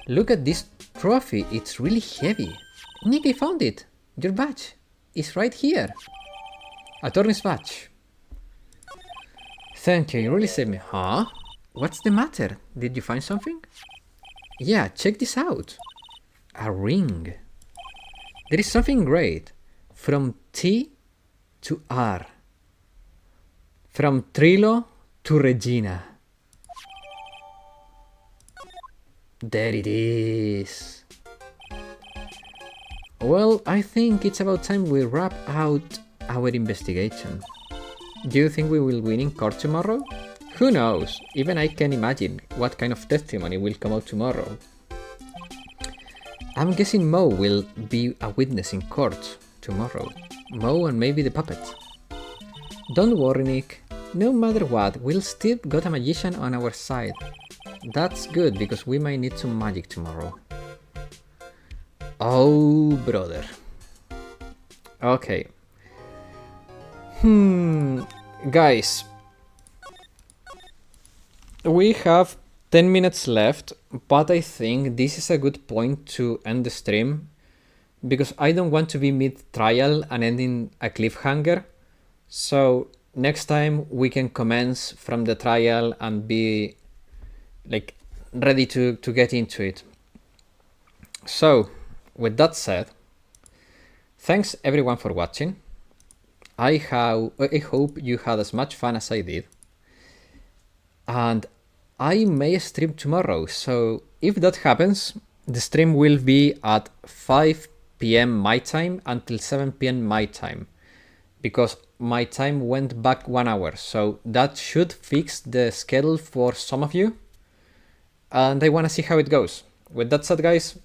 Look at this trophy, it's really heavy. Nick, I found it. Your badge is right here. Attorney's badge. Thank you, you really saved me. Huh? What's the matter? Did you find something? Yeah, check this out. A ring. There is something great. From T to R. From Trilo to Regina. There it is. Well, I think it's about time we wrap out our investigation. Do you think we will win in court tomorrow? Who knows? Even I can imagine what kind of testimony will come out tomorrow. I'm guessing Mo will be a witness in court tomorrow. Mo and maybe the puppet. Don't worry, Nick. No matter what, we'll still got a magician on our side. That's good because we might need some magic tomorrow. Oh, brother. Okay. Guys. We have 10 minutes left, but I think this is a good point to end the stream because I don't want to be mid-trial and ending a cliffhanger. So next time we can commence from the trial and be like ready to get into it. So with that said, thanks everyone for watching. I hope you had as much fun as I did. and I may stream tomorrow. So if that happens, the stream will be at 5 p.m. my time until 7 p.m. my time, because my time went back 1 hour. So that should fix the schedule for some of you, and I want to see how it goes. With that said, guys,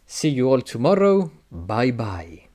see you all tomorrow. Bye bye.